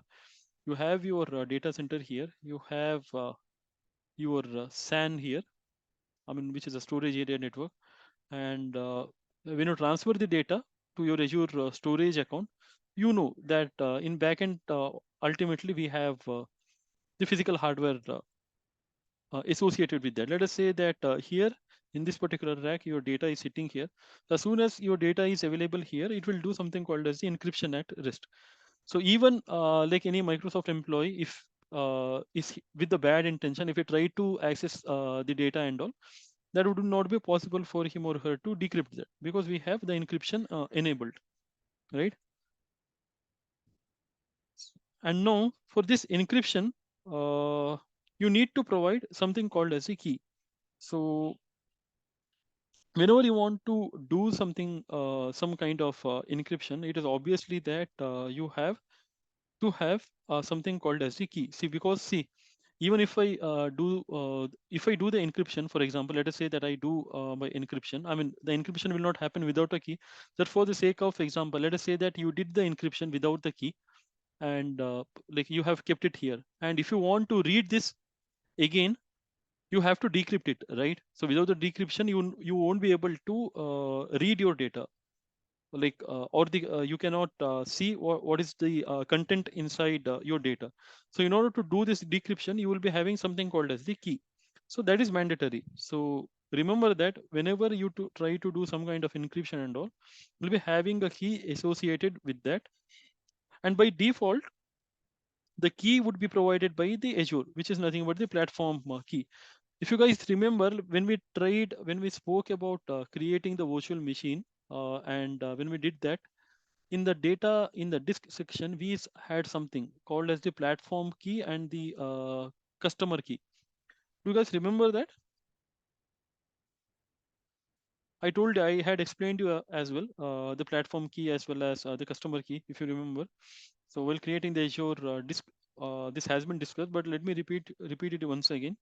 you have your data center here, you have your SAN here, I mean, which is a storage area network. And when you transfer the data to your Azure storage account, that in backend, ultimately we have the physical hardware associated with that. Let us say that here in this particular rack, your data is sitting here. As soon as your data is available here, it will do something called as the encryption at rest. So even like any Microsoft employee, if is with the bad intention, if he try to access the data and all, that would not be possible for him or her to decrypt that because we have the encryption enabled, right? And now for this encryption, you need to provide something called as a key. So whenever you want to do something, some kind of encryption, it is obviously that you have to have something called as the key. See, because see, even if I do the encryption, for example, let us say that I do my encryption. I mean, the encryption will not happen without a key. That for the sake of example, let us say that you did the encryption without the key, and like you have kept it here. And if you want to read this again, you have to decrypt it, right? So without the decryption, you won't be able to read your data, like or the you cannot see what is the content inside your data. So in order to do this decryption, you will be having something called as the key. So that is mandatory. So remember that whenever you try to do some kind of encryption and all, we'll be having a key associated with that. And by default, the key would be provided by the Azure, which is nothing but the platform key. If you guys remember, when we spoke about creating the virtual machine, and when we did that, in the data in the disk section, we had something called as the platform key and the customer key. Do you guys remember that? I told I had explained to you as well the platform key as well as the customer key, if you remember. So while creating the Azure disk, this has been discussed, but let me repeat it once again.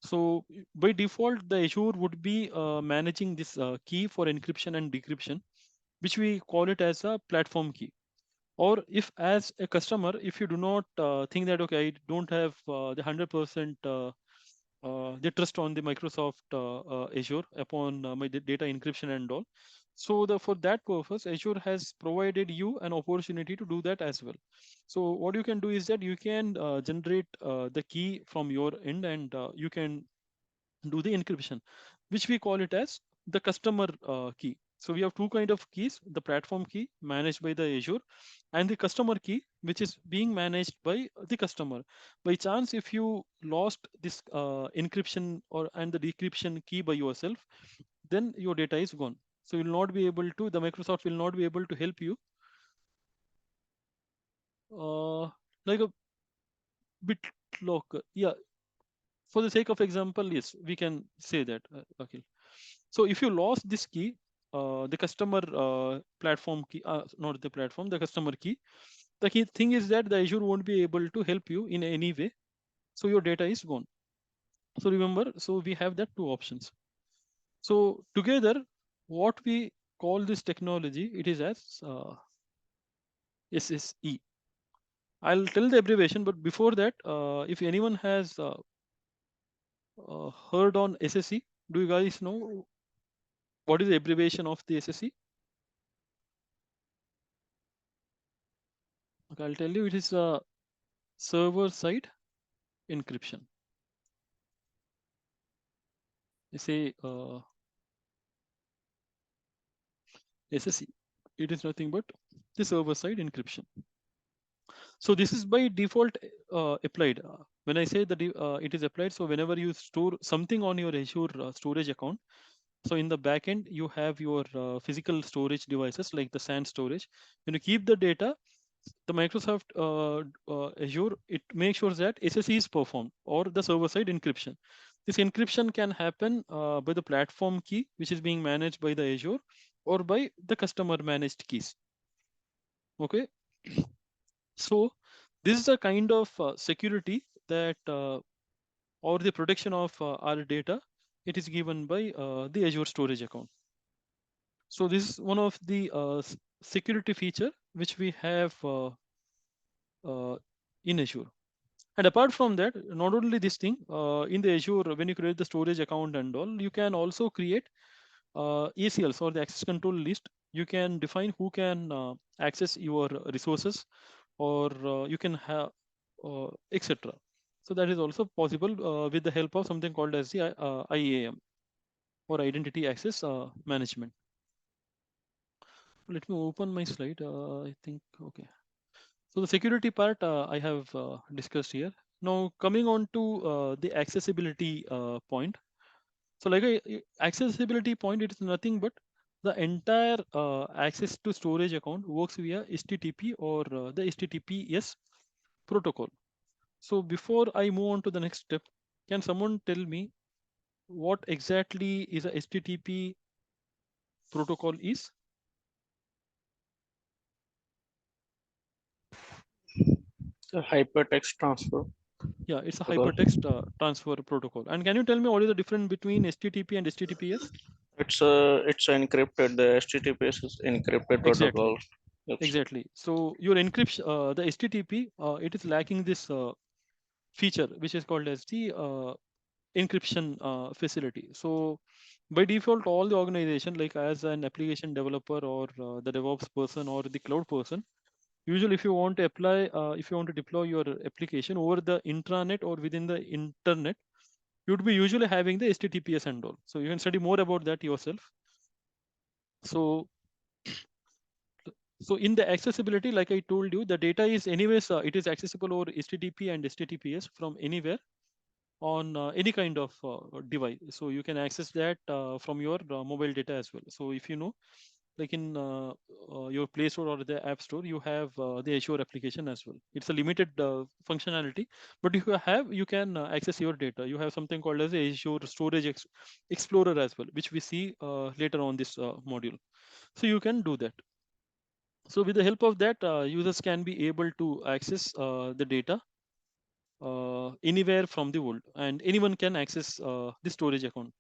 So by default, the Azure would be managing this key for encryption and decryption, which we call it as a platform key. Or if as a customer, if you do not think that, okay, I don't have the 100% they trust on the Microsoft Azure upon my data encryption and all. So for that purpose, Azure has provided you an opportunity to do that as well. So what you can do is that you can generate the key from your end, and you can do the encryption, which we call it as the customer key. So we have two kind of keys: the platform key managed by the Azure, and the customer key, which is being managed by the customer. By chance, if you lost this encryption or and the decryption key by yourself, then your data is gone. So you'll not be able to. The Microsoft will not be able to help you. Like a BitLocker, yeah. For the sake of example, yes, we can say that. Okay. So if you lost this key, the customer platform key, not the platform, the customer key, the key thing is that the Azure won't be able to help you in any way. So your data is gone. So remember, so we have that two options. So together, what we call this technology, it is as SSE. I'll tell the abbreviation, but before that, if anyone has heard on SSE, do you guys know what is the abbreviation of the SSE? Okay, I'll tell you, it is a server-side encryption. You say SSE. It is nothing but the server-side encryption. So this is by default applied. When I say that it is applied, so whenever you store something on your Azure storage account, so in the backend you have your physical storage devices like the SAN storage. When you keep the data, the Microsoft Azure, it makes sure that SSE is performed, or the server-side encryption. This encryption can happen by the platform key, which is being managed by the Azure, or by the customer managed keys. Okay. So this is a kind of security that or the protection of our data. It is given by the Azure storage account. So this is one of the security feature which we have in Azure. And apart from that, not only this thing, in the Azure, when you create the storage account and all, you can also create ACLs, or the access control list. You can define who can access your resources, or you can have, etc. So that is also possible with the help of something called as the IAM, or Identity Access Management. Let me open my slide. I think, okay. So the security part I have discussed here. Now coming on to the accessibility point. So like accessibility point, it is nothing but the entire access to storage account works via HTTP, or the HTTPS protocol. So before I move on to the next step, can someone tell me what exactly is a HTTP protocol is? The hypertext transfer. Yeah, it's a Protocol. hypertext transfer protocol. And can you tell me what is the difference between HTTP and HTTPS? It's encrypted. The HTTPS is encrypted Exactly. protocol. Yes. Exactly. So your encryption, the HTTP, it is lacking this feature, which is called as the encryption facility. So by default, all the organization, like as an application developer, or the DevOps person, or the cloud person, usually if you want to apply, if you want to deploy your application over the intranet or within the internet, you'd be usually having the HTTPS and all. So you can study more about that yourself. So in the accessibility, like I told you, the data is anyways, it is accessible over HTTP and HTTPS from anywhere on any kind of device. So you can access that from your mobile data as well. So if you know, like in your Play Store or the App Store, you have the Azure application as well. It's a limited functionality, but if you can access your data. You have something called as Azure Storage Explorer as well, which we see later on this module. So you can do that. So with the help of that, users can be able to access the data anywhere from the world, and anyone can access the storage account.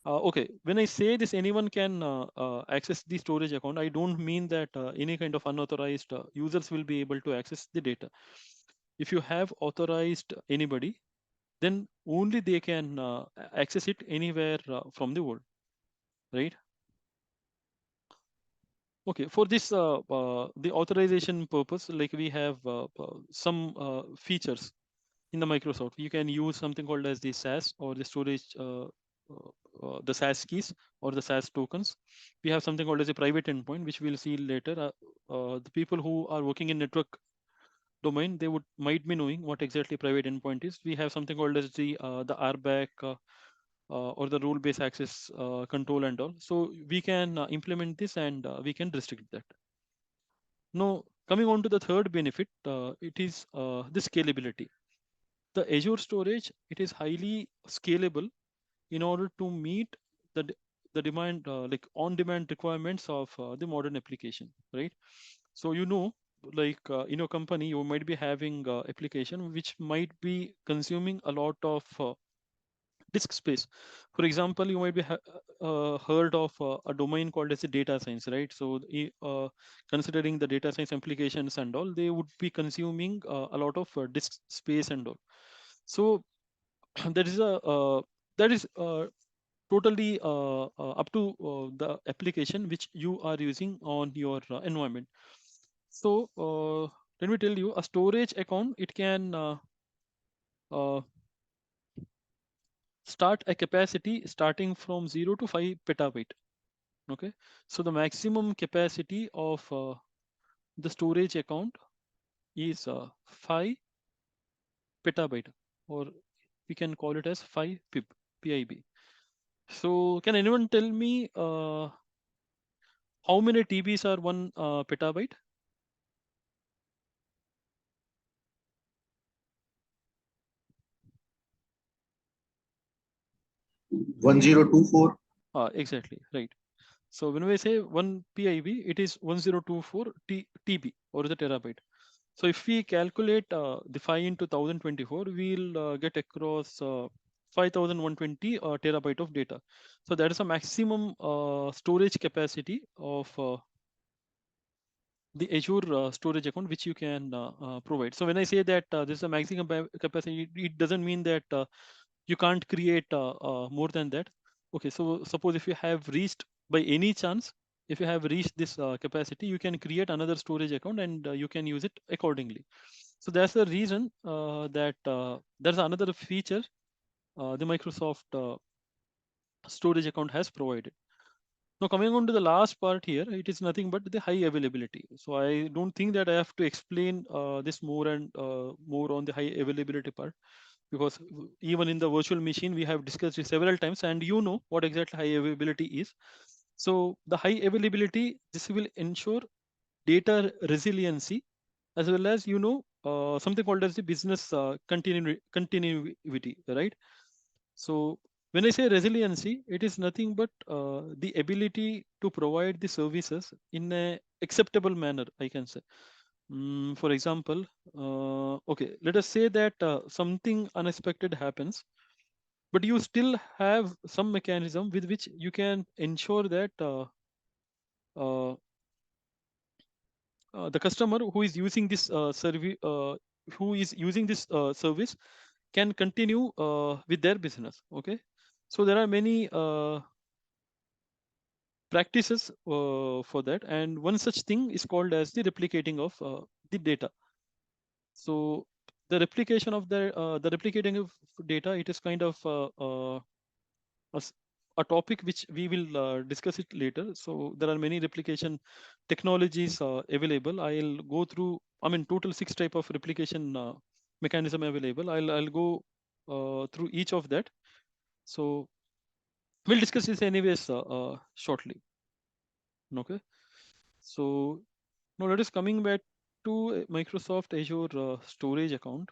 Okay, when I say this, anyone can access the storage account, I don't mean that any kind of unauthorized users will be able to access the data. If you have authorized anybody, then only they can access it anywhere from the world, right? Okay, for this, the authorization purpose, like we have some features in the Microsoft. You can use something called as the SAS or the storage, the SAS keys or the SAS tokens. We have something called as a private endpoint, which we'll see later. The people who are working in network domain, they might be knowing what exactly private endpoint is. We have something called as the RBAC or the role-based access control and all. So we can implement this and we can restrict that. Now, coming on to the third benefit, it is the scalability. The Azure storage, it is highly scalable in order to meet the demand, like on-demand requirements of the modern application, right? So like in your company, you might be having application which might be consuming a lot of disk space. For example, you might be heard of a domain called as a data science, right? So considering the data science applications and all, they would be consuming a lot of disk space and all. So that is a that is totally up to the application which you are using on your environment. So let me tell you, a storage account, it can uh, start a capacity starting from 0 to 5 petabyte. Okay, so the maximum capacity of the storage account is 5 petabyte, or we can call it as 5 PIB. So can anyone tell me how many TBs are 1 petabyte? 1024. Exactly, right. So when we say 1 PIB, it is 1024 TB or the terabyte. So if we calculate the 5 into 1024, we'll get across 5120 terabyte of data. So that is a maximum storage capacity of the Azure storage account which you can provide. So when I say that this is a maximum capacity, it doesn't mean that you can't create more than that. Okay, so suppose if you have reached by any chance, if you have reached this capacity, you can create another storage account and you can use it accordingly. So that's the reason that there's another feature the Microsoft storage account has provided. Now coming on to the last part here, it is nothing but the high availability. So I don't think that I have to explain this more and more on the high availability part, because even in the virtual machine, we have discussed it several times and you know what exactly high availability is. So the high availability, this will ensure data resiliency, as well as something called as the business continuity, right? So when I say resiliency, it is nothing but the ability to provide the services in a acceptable manner, I can say. For example, okay, let us say that something unexpected happens, but you still have some mechanism with which you can ensure that uh, the customer who is using this service can continue with their business. Okay, so there are many practices for that, and one such thing is called as the replicating of the data. So the replication of the replicating of data, it is kind of a topic which we will discuss it later. So there are many replication technologies available. I'll go through, I mean, total 6 type of replication mechanism available. I'll go through each of that. So we'll discuss this anyways shortly. Okay. So now let us coming back to Microsoft Azure storage account.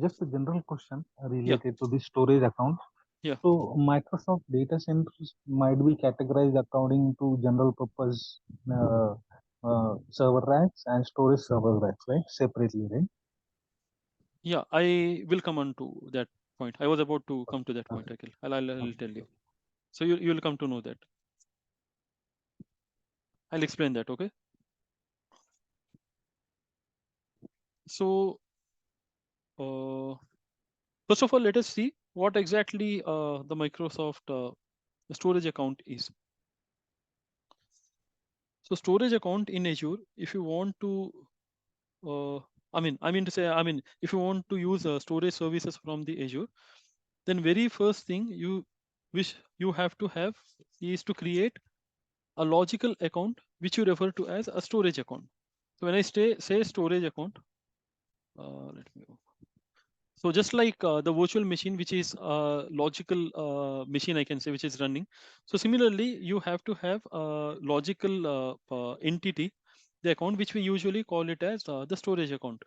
Just a general question Yeah. related to the storage account. Yeah. So Microsoft data centers might be categorized according to general purpose server racks and storage server racks, right? Separately, right? Yeah, I will come on to that point. I was about to come to that point, Okay. Akhil. I'll Okay. tell you. So you'll come to know that. I'll explain that, okay? So first of all, let us see what exactly the Microsoft storage account is. So storage account in Azure, if you want to, if you want to use storage services from the Azure, then very first thing which you have to have is to create a logical account which you refer to as a storage account. So when I say storage account, let me go. So just like the virtual machine, which is a logical machine, I can say, which is running. So similarly, you have to have a logical entity, the account, which we usually call it as the storage account.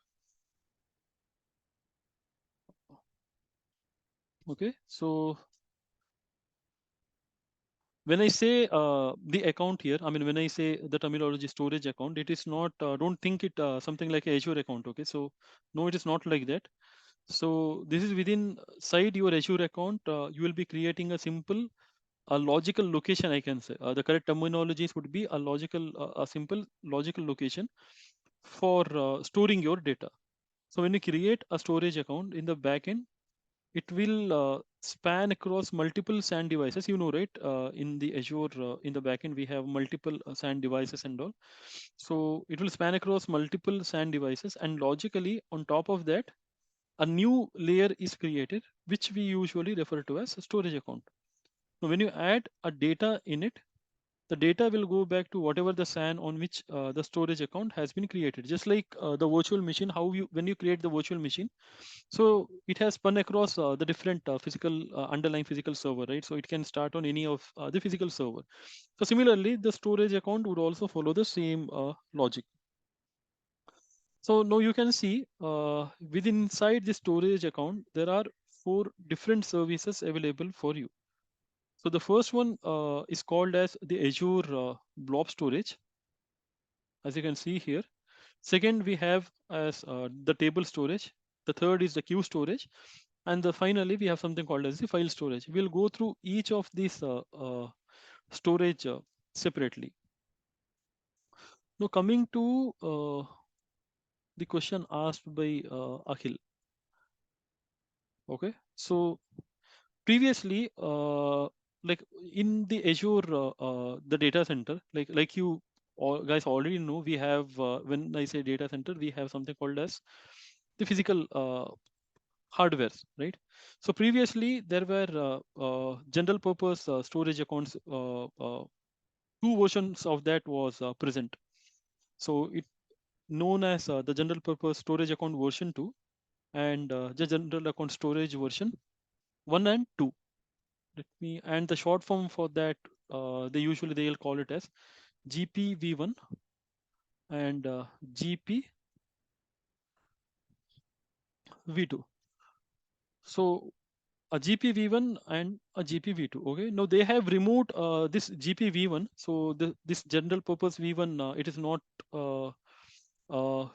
Okay, so when I say the account here, I mean, when I say the terminology storage account, it is not, don't think it something like Azure account. Okay, so no, it is not like that. So this is within side your Azure account, you will be creating a simple, a logical location, I can say. The correct terminologies would be a logical, a simple logical location for storing your data. So when you create a storage account in the backend, it will span across multiple SAN devices. You know, right? In the Azure, in the backend, we have multiple SAN devices and all. So it will span across multiple SAN devices, and logically, on top of that, a new layer is created, which we usually refer to as a storage account. Now, when you add a data in it, the data will go back to whatever the SAN on which the storage account has been created. Just like the virtual machine, how you, when you create the virtual machine, so it has spun across the different physical underlying physical server, right? So it can start on any of the physical server. So similarly, the storage account would also follow the same logic. So now you can see within inside the storage account, there are 4 different services available for you. So the first one is called as the Azure Blob Storage, as you can see here. Second, we have as the table storage. The third is the queue storage. And finally, we have something called as the file storage. We'll go through each of these storage separately. Now coming to the question asked by Akhil. Okay, so previously, like in the Azure, the data center, like you all guys already know, we have when I say data center, we have something called as the physical hardwares, right? So previously there were general purpose storage accounts. 2 versions of that was present. So it known as the general purpose storage account version 2 and the general account storage version 1 and 2. Let me, and the short form for that, they'll call it as GPV1 and GPV2. So a GPV1 and a GPV2. Okay, now they have removed this GPV1. So this general purpose V1, it is not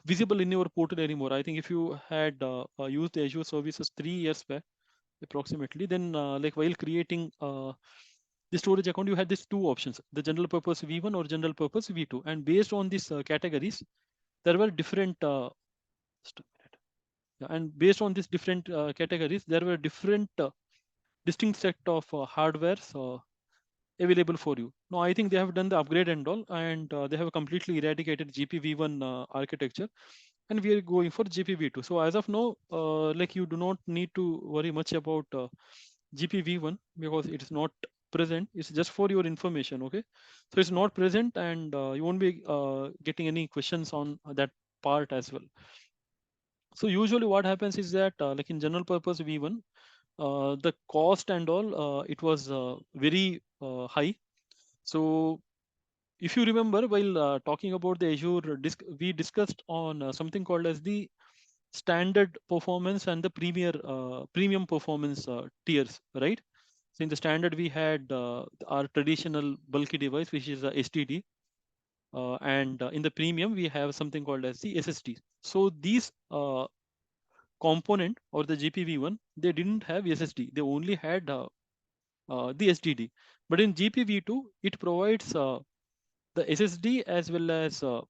visible in your portal anymore. I think if you had used the Azure services 3 years back, approximately, then like while creating the storage account, you had these 2 options: the general purpose V1 or general purpose V2. And based on these categories, there were different. Just a minute. Yeah, and based on these different categories, there were different distinct set of hardwares available for you. Now, I think they have done the upgrade and all, and they have completely eradicated GPV1 architecture, and we are going for GPv2. So as of now, like you do not need to worry much about GPv1 because it is not present. It's just for your information, okay? So it's not present, and you won't be getting any questions on that part as well. So usually what happens is that like in general purpose V1, the cost and all, it was very high. So if you remember, while talking about the Azure, we discussed on something called as the standard performance and the premium performance tiers, right? So in the standard, we had our traditional bulky device, which is a STD, and in the premium, we have something called as the SSD. So these component or the GPv1, they didn't have SSD; they only had the STD. But in GPv2, it provides the SSD as well as the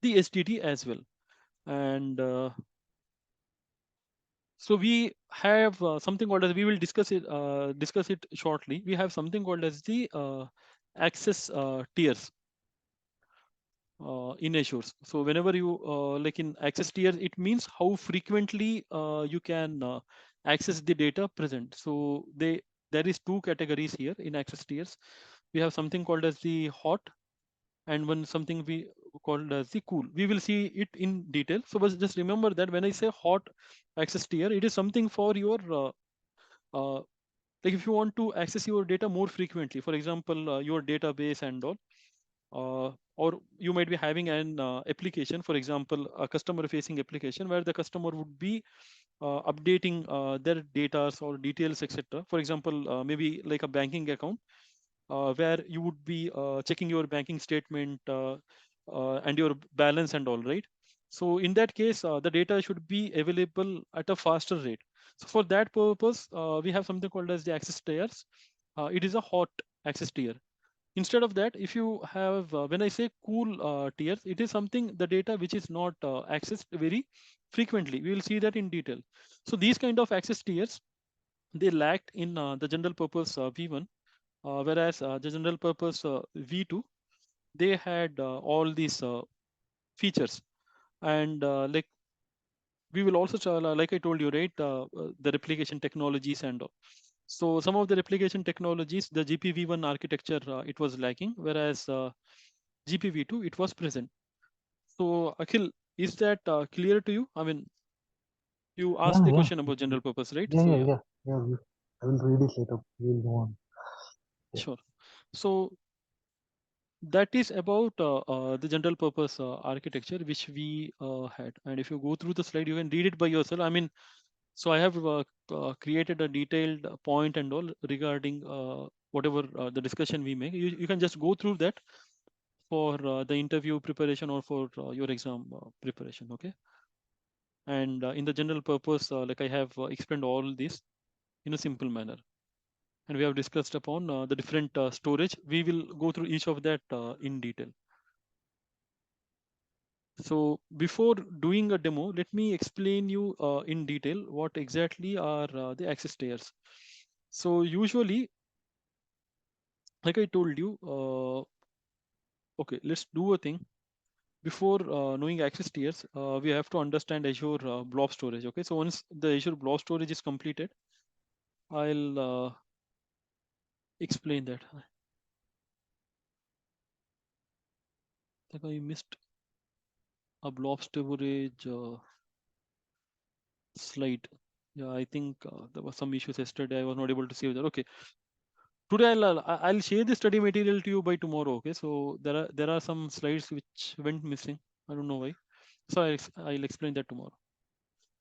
STD as well. And so we have something called as, we will discuss it shortly. We have something called as the access tiers in Azure. So whenever you like in access tiers, it means how frequently you can access the data present. So there is two categories here in access tiers. We have something called as the hot, and one something we called as the cool. We will see it in detail. So but just remember that when I say hot access tier, it is something for your uh, like if you want to access your data more frequently, for example, your database and all, or you might be having an application, for example, a customer facing application where the customer would be updating their data or details, etc. For example, maybe like a banking account where you would be checking your banking statement and your balance and all, right? So in that case, the data should be available at a faster rate. So for that purpose, we have something called as the access tiers. It is a hot access tier. Instead of that, if you have, when I say cool tiers, it is something, the data which is not accessed very frequently. We will see that in detail. So these kind of access tiers, they lacked in the general purpose V1, whereas the general purpose V2, they had all these features. And like we will also, like I told you, right, the replication technologies and all. So some of the replication technologies, the GPv1 architecture, it was lacking, whereas GPv2, it was present. So Akhil, is that clear to you? I mean, you asked the Yeah, question about general purpose, right? yeah, So yeah, yeah, yeah, yeah. I will read it later. We'll go on. Yeah. sure. So that is about the general purpose architecture which we had. And if you go through the slide, you can read it by yourself. I mean, so I have created a detailed point and all regarding whatever the discussion we make. You can just go through that for the interview preparation or for your exam preparation, okay? And in the general purpose, like I have explained all this in a simple manner. And we have discussed upon the different storage. We will go through each of that in detail. So before doing a demo, let me explain you in detail what exactly are the access layers. So usually, like I told you, okay, let's do a thing. Before knowing access tiers, we have to understand Azure Blob Storage. Okay, so once the Azure Blob Storage is completed, I'll explain that. I think I missed a Blob Storage slide. Yeah, I think there was some issues yesterday. I was not able to save that. Okay, today I'll share the study material to you by tomorrow. Okay, so there are some slides which went missing. I don't know why. So I'll explain that tomorrow.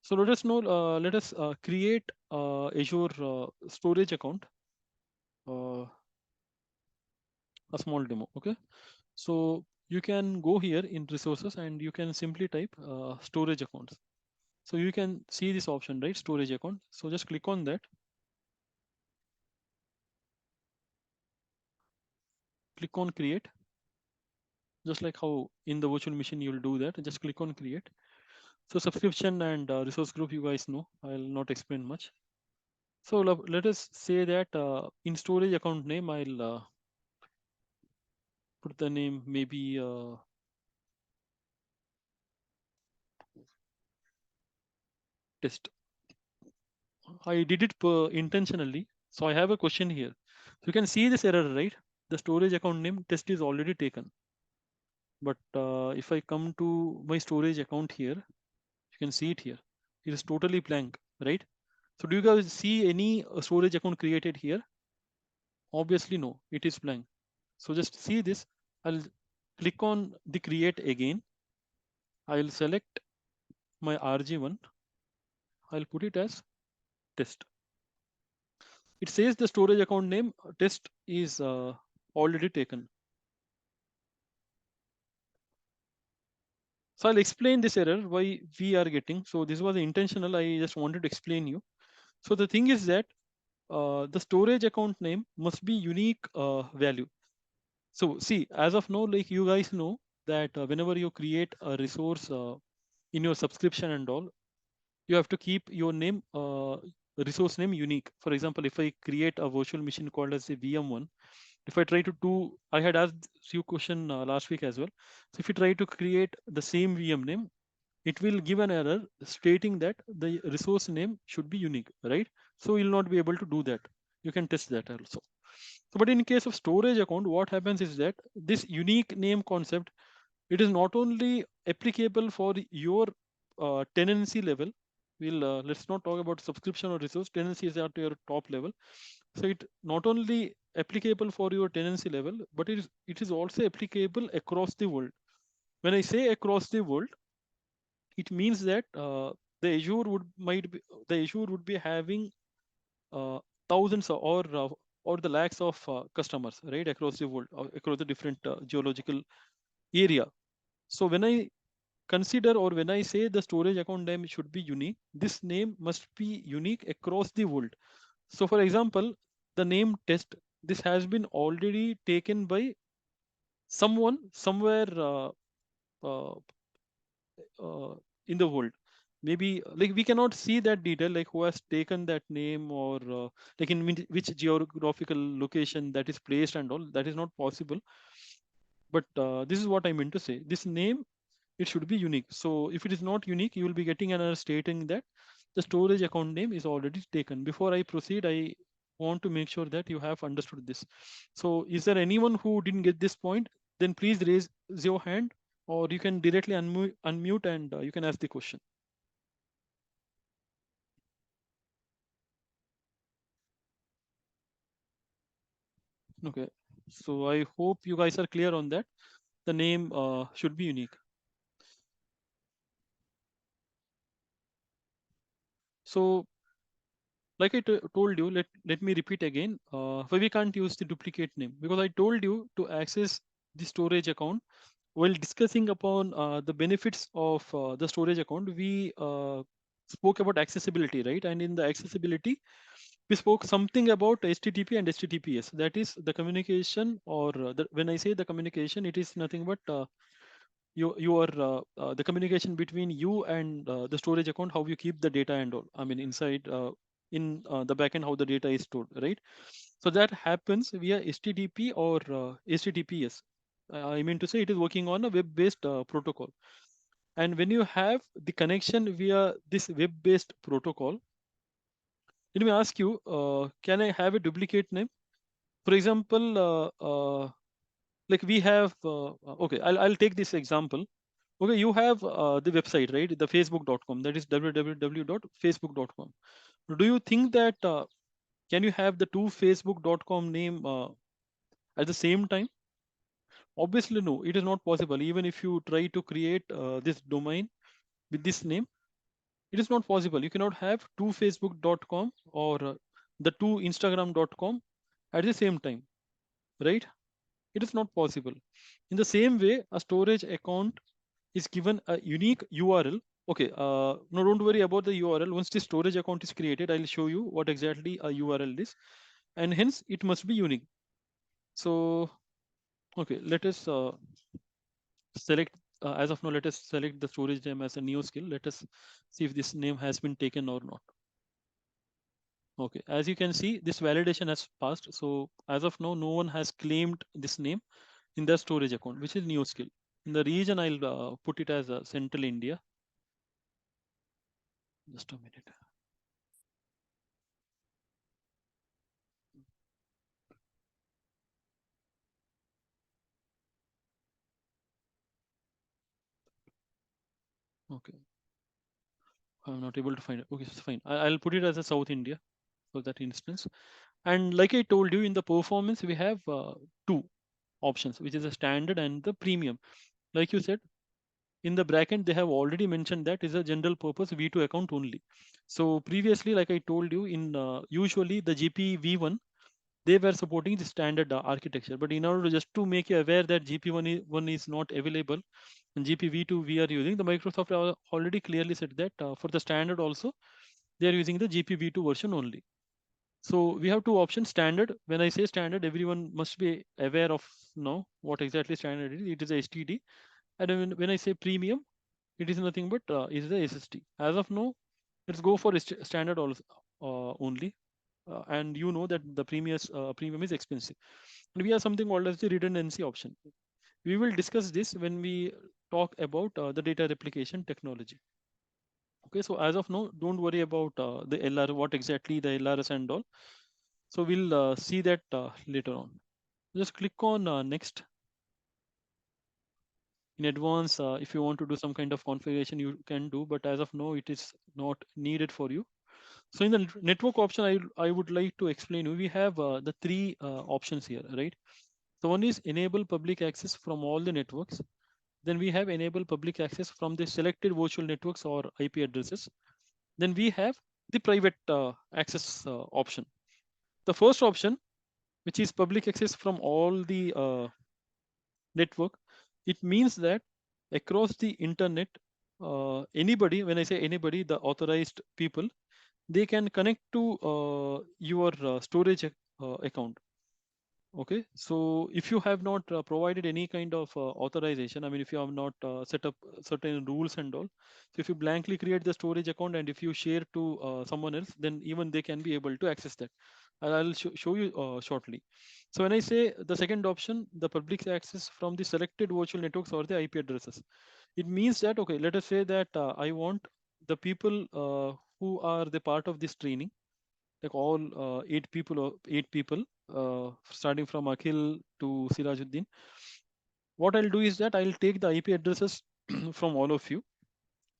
So let us create Azure storage account, a small demo. Okay, so you can go here in resources and you can simply type storage accounts. So you can see this option, right? Storage account. So just click on that. Click on create. Just like how in the virtual machine you'll do that. Just click on create. So subscription and resource group, you guys know. I'll not explain much. So let us say that in storage account name, I'll put the name maybe test. I did it intentionally. So I have a question here. So you can see this error, right? The storage account name test is already taken. But if I come to my storage account here, you can see it here. It is totally blank, right? So do you guys see any storage account created here? Obviously no, it is blank. So just see this. I'll click on the create again. I'll select my RG1. I'll put it as test. It says the storage account name test is already taken. So I'll explain this error why we are getting. So this was intentional. I just wanted to explain you. So the thing is that the storage account name must be unique value. So see, as of now, like you guys know that whenever you create a resource in your subscription and all, you have to keep your name, resource name unique. For example, if I create a virtual machine called as a VM1, if I try to do, I had asked you question last week as well. So if you try to create the same VM name, it will give an error stating that the resource name should be unique, right? So you'll not be able to do that. You can test that also. So, but in case of storage account, what happens is that this unique name concept, it is not only applicable for your tenancy level. We'll let's not talk about subscription or resource. Tenancy is at your top level. So it not only applicable for your tenancy level, but it is also applicable across the world. When I say across the world, it means that the Azure would be having thousands or the lakhs of customers, right, across the world, across the different geological area. So when I consider or when I say the storage account name should be unique, this name must be unique across the world. So for example, the name test, this has been already taken by someone somewhere uh, in the world. Maybe like we cannot see that detail, like who has taken that name or like in which geographical location that is placed and all. That is not possible. But this is what I meant to say. This name, it should be unique. So if it is not unique, you will be getting an error stating that the storage account name is already taken. Before I proceed, I want to make sure that you have understood this. So is there anyone who didn't get this point? Then please raise your hand, or you can directly unmute and you can ask the question. Okay. So I hope you guys are clear on that. The name should be unique. So like I told you, let me repeat again, why we can't use the duplicate name, because I told you to access the storage account. While discussing upon the benefits of the storage account, we spoke about accessibility, right? And in the accessibility, we spoke something about HTTP and HTTPS. That is the communication, or when I say the communication, it is nothing but the communication between you and the storage account, how you keep the data and all. I mean, inside in the backend, how the data is stored, right? So that happens via HTTP or HTTPS. I mean to say, it is working on a web-based protocol. And when you have the connection via this web-based protocol, let me ask you, can I have a duplicate name? For example, like we have, okay, I'll take this example. Okay, you have the website, right? The facebook.com, that is www.facebook.com. Do you think that can you have the two facebook.com name at the same time? Obviously, no, it is not possible. Even if you try to create this domain with this name, it is not possible. You cannot have two facebook.com or the two instagram.com at the same time, right? It is not possible. In the same way, a storage account is given a unique URL. Okay, no, don't worry about the URL. Once the storage account is created, I'll show you what exactly a URL is, and hence it must be unique. So, okay, let us select, as of now, let us select the storage name as a new skill. Let us see if this name has been taken or not. Okay, as you can see, this validation has passed. So as of now, no one has claimed this name in their storage account, which is new skill. In the region, I'll put it as Central India. Just a minute. Okay. I'm not able to find it. Okay, it's fine. I'll put it as a South India for that instance. And like I told you in the performance, we have two options, which is a standard and the premium. Like you said, in the bracket, they have already mentioned that is a general purpose V2 account only. So previously, like I told you, in usually the GP V1, they were supporting the standard architecture. But in order to just to make you aware that GP1 is not available and GPv2 we are using, the Microsoft already clearly said that for the standard also, they are using the GPv2 version only. So we have two options. Standard, when I say standard, everyone must be aware of now what exactly standard is. It is a STD. And when I say premium, it is nothing but is the SST. As of now, let's go for standard also, only. And you know that the premium is expensive. And we have something called as the redundancy option. We will discuss this when we talk about the data replication technology. Okay, so as of now, don't worry about the LR, what exactly the LRS and all. So we'll see that later on. Just click on next. In advance, if you want to do some kind of configuration, you can do, but as of now, it is not needed for you. So in the network option, I would like to explain you, we have the three options here, right? So one is enable public access from all the networks. Then we have enable public access from the selected virtual networks or IP addresses. Then we have the private access option. The first option, which is public access from all the network, it means that across the internet, anybody, when I say anybody, the authorized people, they can connect to your storage account. Okay, so if you have not provided any kind of authorization, I mean, if you have not set up certain rules and all, so if you blankly create the storage account and if you share to someone else, then even they can be able to access that. I'll show you shortly. So when I say the second option, the public access from the selected virtual networks or the IP addresses, it means that, okay, let us say that I want the people who are the part of this training, like all eight people, starting from Akhil to Sirajuddin. What I'll do is that I'll take the IP addresses from all of you,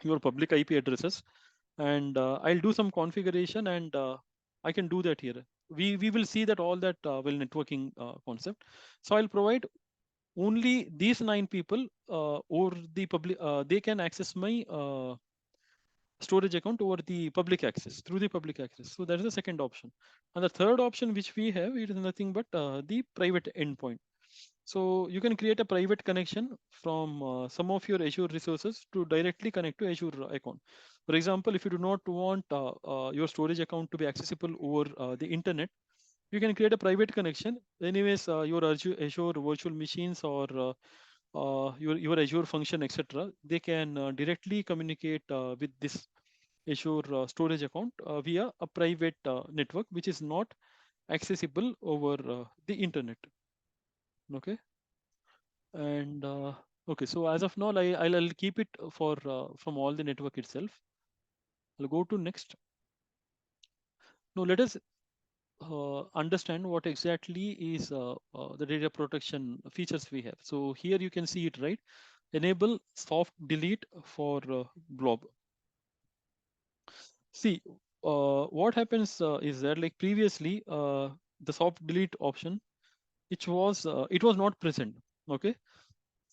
your public IP addresses, and I'll do some configuration, and I can do that here. We will see that all that will networking concept. So I'll provide only these 9 people or the public, they can access my storage account over the public access, through the public access. So that is the second option. And the third option which we have, it is nothing but the private endpoint. So you can create a private connection from some of your Azure resources to directly connect to Azure account. For example, if you do not want your storage account to be accessible over the internet, you can create a private connection. Anyways, your Azure virtual machines or your Azure function, etc., they can directly communicate with this Azure storage account via a private network, which is not accessible over the internet. Okay, and okay, so as of now, I'll keep it for from all the network itself. I'll go to next. Now let us understand what exactly is the data protection features we have. So here you can see it, right? Enable soft delete for blob. See, what happens is that, like previously, the soft delete option, it was not present. Okay,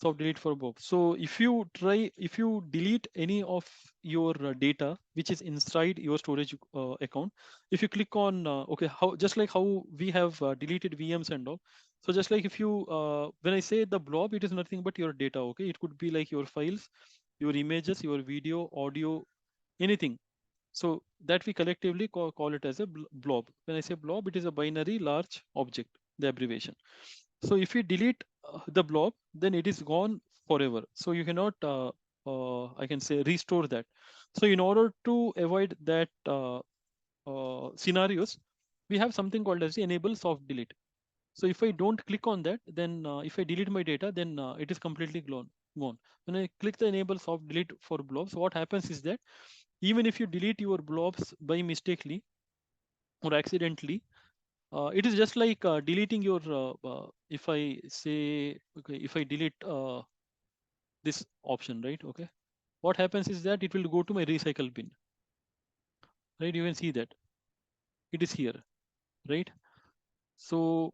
soft delete for Bob. So if you delete any of your data which is inside your storage account, if you click on okay, how just like how we have deleted VMs and all. So just like if you when I say the blob, it is nothing but your data. Okay, it could be like your files, your images, your video, audio, anything. So that we collectively call it as a blob. When I say blob, it is a binary large object, the abbreviation. So if you delete the blob, then it is gone forever. So you cannot, I can say, restore that. So in order to avoid that scenarios, we have something called as the enable soft delete. So if I don't click on that, then if I delete my data, then it is completely gone. When I click the enable soft delete for blobs, what happens is that even if you delete your blobs by mistakenly or accidentally, it is just like deleting your, if I say, okay, if I delete this option, right? Okay. What happens is that it will go to my recycle bin, right? You can see that it is here, right? So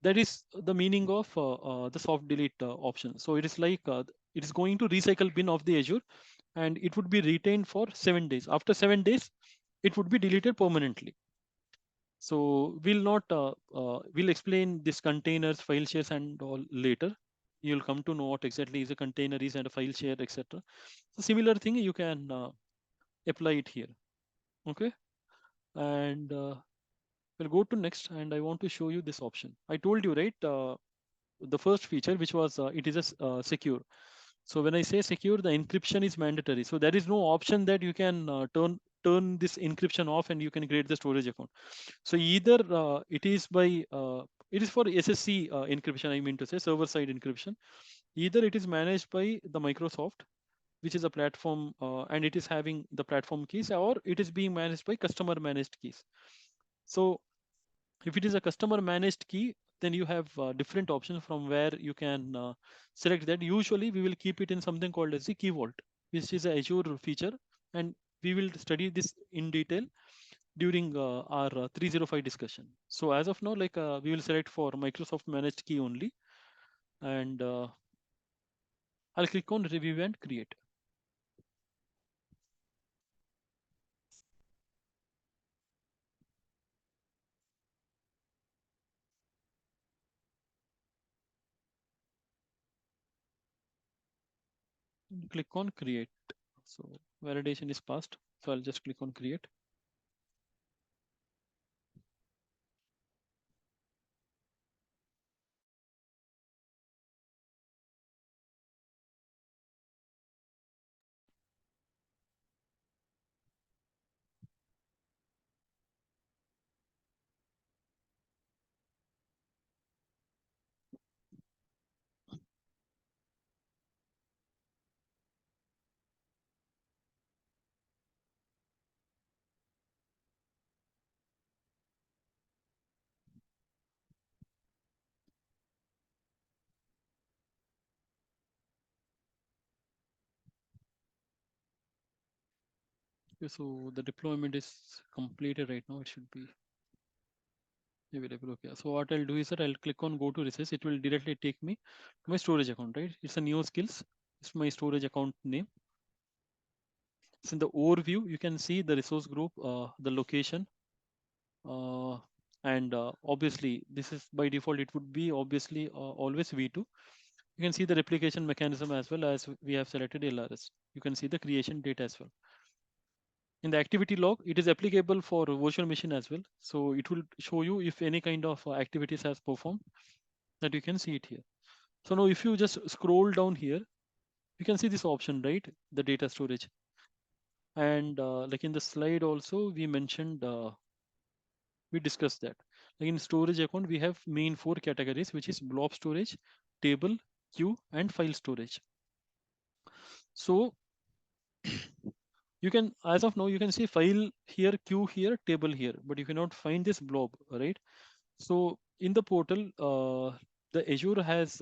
that is the meaning of the soft delete option. So it is like it is going to recycle bin of the Azure, and it would be retained for 7 days. After 7 days, it would be deleted permanently. So we'll not we'll explain this containers, file shares, and all later. You'll come to know what exactly is a container is and a file share, etc. So similar thing you can apply it here. Okay, and we'll go to next, and I want to show you this option. I told you, right? The first feature, which was it is a secure. So when I say secure, the encryption is mandatory. So there is no option that you can turn this encryption off and you can create the storage account. So either it is for SSC encryption, I mean to say server side encryption. Either it is managed by the Microsoft, which is a platform, and it is having the platform keys, or it is being managed by customer managed keys. So if it is a customer managed key, then you have different options from where you can select that. Usually we will keep it in something called as the key vault, which is a Azure feature, and we will study this in detail during our 305 discussion. So as of now, like we will select for Microsoft managed key only, and I'll click on review and create. Click on create. So validation is passed. So I'll just click on create. Okay, so the deployment is completed right now. It should be available. Okay, so what I'll do is that I'll click on go to resource. It will directly take me to my storage account, right? It's a new skills. It's my storage account name. It's in the overview. You can see the resource group, the location, and obviously this is by default. It would be obviously always V2. You can see the replication mechanism as well as we have selected LRS. You can see the creation date as well. In the activity log, it is applicable for virtual machine as well. So it will show you if any kind of activities has performed, that you can see it here. So now if you just scroll down here, you can see this option, right? The data storage. And like in the slide also, we mentioned, we discussed that. Like in storage account, we have main 4 categories, which is blob storage, table, queue, and file storage. So you can, as of now, you can see file here, queue here, table here, but you cannot find this blob, right? So in the portal, the Azure has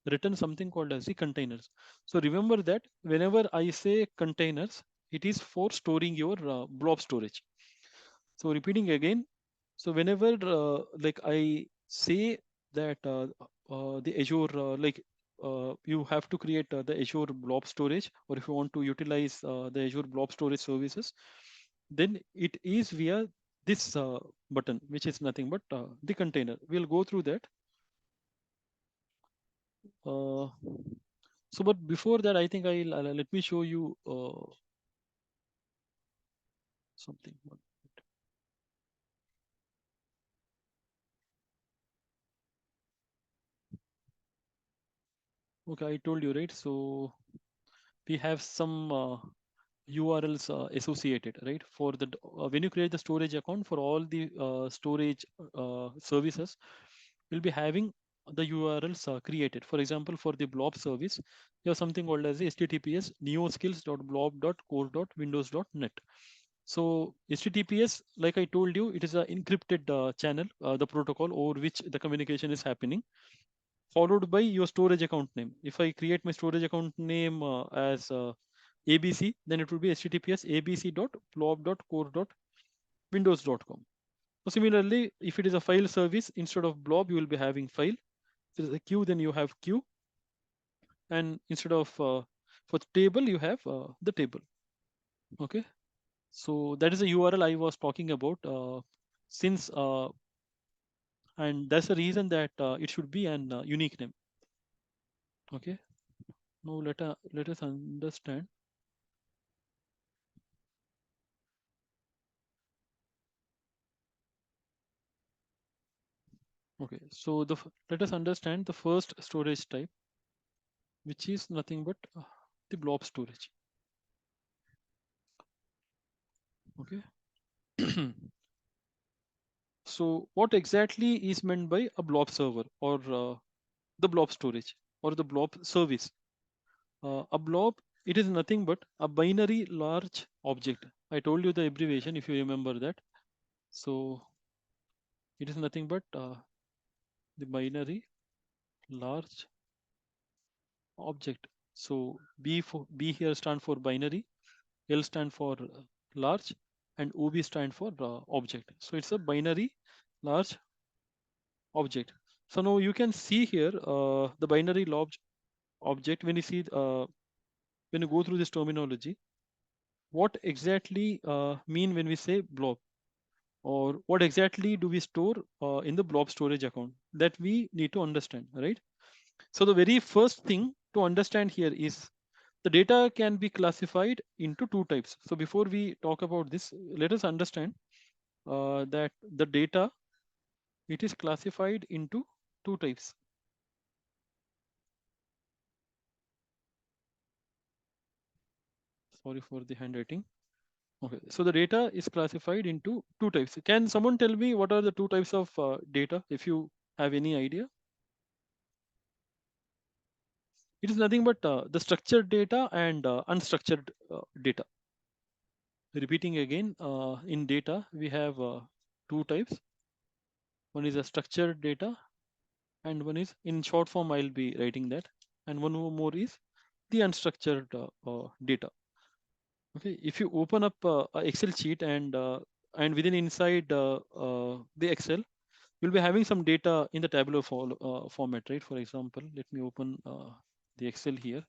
written something called as the containers. So remember that whenever I say containers, it is for storing your blob storage. So repeating again, so whenever like I say that the Azure you have to create the Azure blob storage, or if you want to utilize the Azure blob storage services, then it is via this button, which is nothing but the container. We'll go through that. Uh, so, but before that, I think let me show you something. Okay, I told you, right? So we have some URLs associated, right? For the when you create the storage account for all the storage services, we'll be having the URLs created. For example, for the blob service, you have something called as https neoskills.blob.core.windows.net. So HTTPS, like I told you, it is an encrypted channel, the protocol over which the communication is happening, followed by your storage account name. If I create my storage account name as ABC, then it will be https abc.blob.core.windows.com. So similarly, if it is a file service, instead of blob, you will be having file. If it is a queue, then you have queue. And instead of for the table, you have the table. Okay. So that is the URL I was talking about. Since and that's the reason that it should be an unique name. Okay. Now let us understand. Okay, so let us understand the first storage type, which is nothing but the blob storage. Okay. So what exactly is meant by a blob server or the blob storage or the blob service? A blob, it is nothing but a binary large object. I told you the abbreviation if you remember that. So it is nothing but the binary large object. So B here stand for binary, L stand for large, and OB stand for object. So it's a binary large object. So now you can see here the binary large object. When you see when you go through this terminology, what exactly mean when we say blob, or what exactly do we store in the blob storage account, that we need to understand, right? So the very first thing to understand here is the data can be classified into two types. So before we talk about this, let us understand that the data, it is classified into two types. Sorry for the handwriting. Okay, so the data is classified into two types. Can someone tell me what are the two types of data, if you have any idea? It is nothing but the structured data and unstructured data. Repeating again, in data, we have two types. One is a structured data, and one is, in short form, I'll be writing that. And one more is the unstructured data. Okay, if you open up a Excel sheet and within inside the Excel, you'll be having some data in the tabular format, right? For example, let me open the Excel here.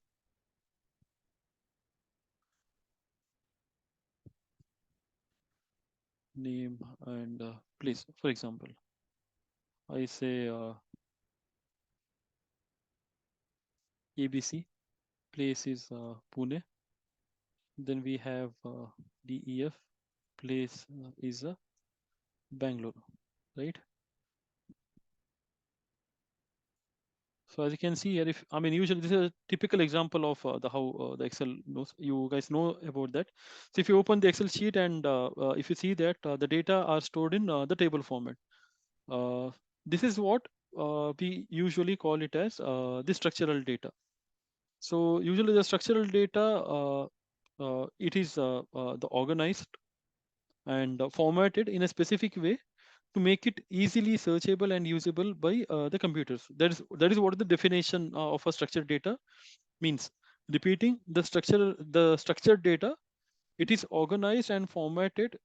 Name and place, for example. I say ABC, place is Pune. Then we have DEF, place is Bangalore, right? So as you can see here, if I mean, usually this is a typical example of the how the Excel knows. You guys know about that. So if you open the Excel sheet and if you see that the data are stored in the table format, this is what we usually call it as the structural data. So usually the structural data, it is the organized and formatted in a specific way to make it easily searchable and usable by the computers. That is what the definition of a structured data means. Repeating, the structured data, it is organized and formatted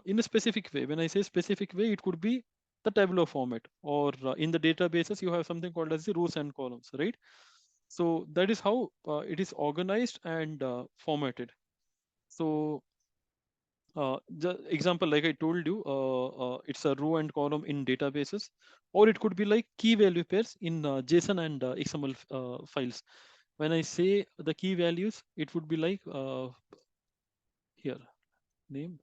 in a specific way. When I say specific way, it could be the tabular format, or in the databases you have something called as the rows and columns, right? So that is how it is organized and formatted. So the example, like I told you, it's a row and column in databases, or it could be like key value pairs in JSON and XML files. When I say the key values, it would be like here, name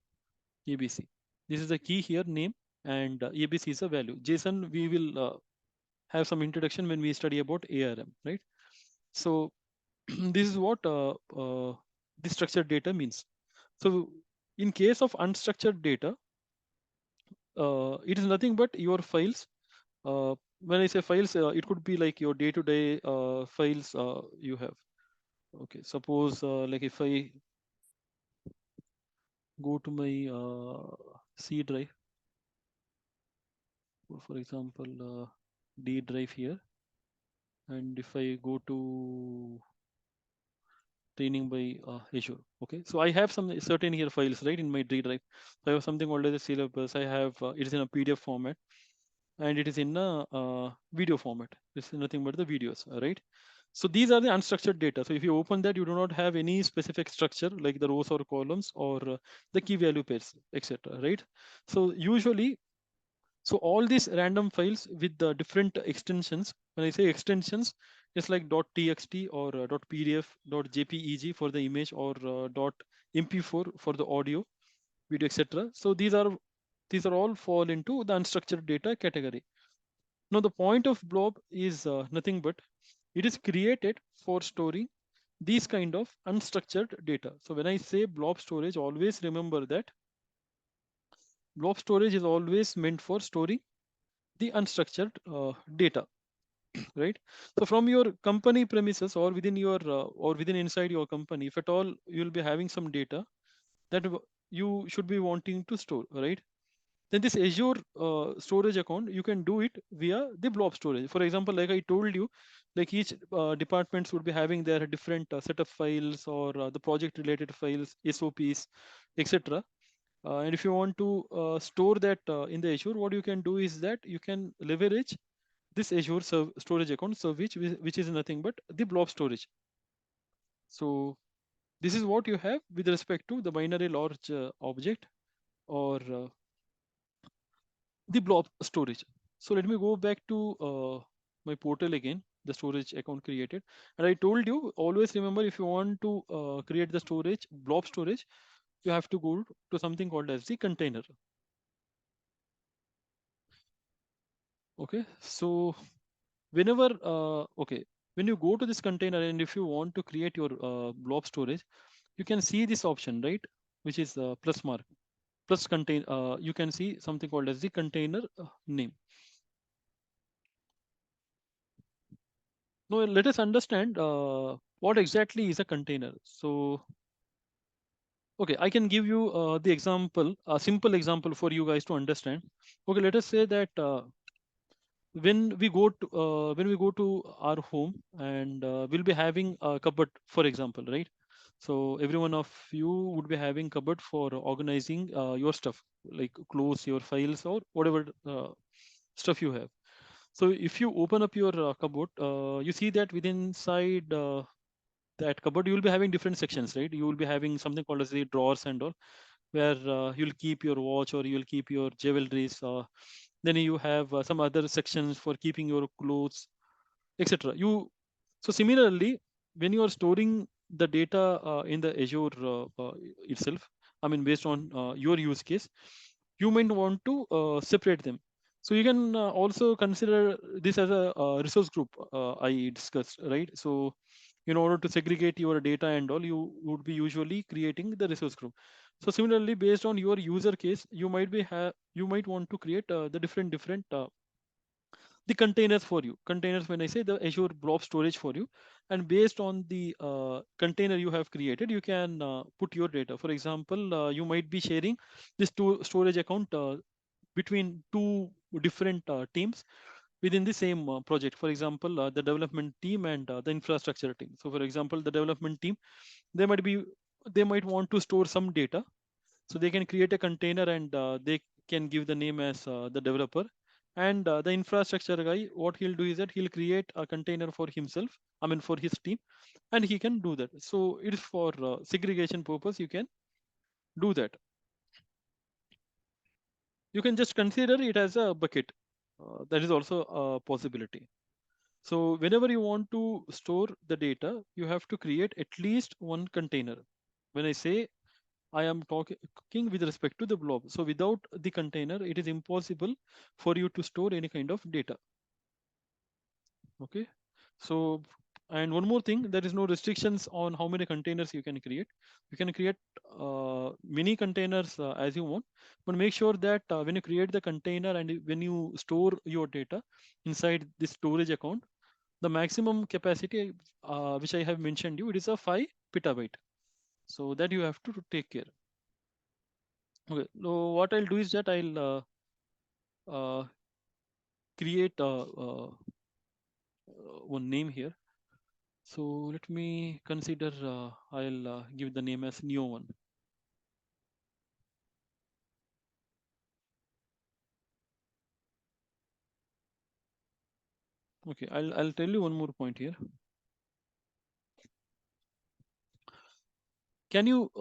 ABC. This is the key here, name, and ABC is a value. JSON, we will have some introduction when we study about ARM, right? So this is what the structured data means. So in case of unstructured data, it is nothing but your files when I say files, it could be like your day-to-day files you have. Okay, suppose like if I go to my C drive, for example, D drive here, and if I go to training by Azure. Okay, so I have some certain here files right in my D drive. So I have something called as a syllabus. I have it is in a PDF format, and it is in a video format. This is nothing but the videos, right? So these are the unstructured data. So if you open that, you do not have any specific structure like the rows or columns or the key value pairs, etc. Right? So usually, so all these random files with the different extensions. When I say extensions, it's like .txt or .pdf, .jpeg for the image, or .mp4 for the audio, video, etc. So these are all fall into the unstructured data category. Now the point of blob is nothing but it is created for storing these kind of unstructured data. So when I say blob storage, always remember that blob storage is always meant for storing the unstructured data, right? So from your company premises or within your or within inside your company, if at all you'll be having some data that you should be wanting to store, right? Then this Azure storage account, you can do it via the blob storage. For example, like I told you, like each departments would be having their different set of files or the project related files, SOPs, etc. And if you want to store that in the Azure, what you can do is that you can leverage this Azure storage account, so which is nothing but the blob storage. So this is what you have with respect to the binary large object or the blob storage. So let me go back to my portal again, the storage account created. And I told you, always remember, if you want to create the storage, blob storage, you have to go to something called as the container. Okay, so whenever, okay, when you go to this container and if you want to create your blob storage, you can see this option, right? Which is plus mark, plus contain, you can see something called as the container name. Now let us understand what exactly is a container. So, okay, I can give you the example, a simple example for you guys to understand. Okay, let us say that when we go to our home and we'll be having a cupboard, for example, right? So every one of you would be having cupboard for organizing your stuff, like clothes, your files, or whatever stuff you have. So if you open up your cupboard, you see that within inside that cupboard, you will be having different sections, right? You will be having something called as the drawers and all, where you'll keep your watch or you'll keep your jewelries. Then you have some other sections for keeping your clothes, etc. You so similarly, when you are storing the data in the Azure itself, I mean, based on your use case, you might want to separate them. So you can also consider this as a resource group I discussed, right? So in order to segregate your data and all, you would be usually creating the resource group. So similarly, based on your user case, you might want to create the different the containers for you. Containers, when I say the Azure blob storage for you, and based on the container you have created, you can put your data. For example, you might be sharing this storage account between two different teams within the same project. For example, the development team and the infrastructure team. So for example, the development team, they might be they might want to store some data, so they can create a container and they can give the name as the developer. And the infrastructure guy, what he'll do is that he'll create a container for himself, I mean for his team, and he can do that. So it is for segregation purpose, you can do that. You can just consider it as a bucket. That is also a possibility. So whenever you want to store the data, you have to create at least one container. When I say I am talking with respect to the blob. So without the container, it is impossible for you to store any kind of data. Okay. So And one more thing, there is no restrictions on how many containers you can create. You can create many containers as you want, but make sure that when you create the container and when you store your data inside this storage account, the maximum capacity which I have mentioned you, it is a 5 petabyte. So that you have to take care. Okay, so what I'll do is that I'll create one name here. So let me consider, I'll give the name as Neo1. Okay, I'll tell you one more point here. Can you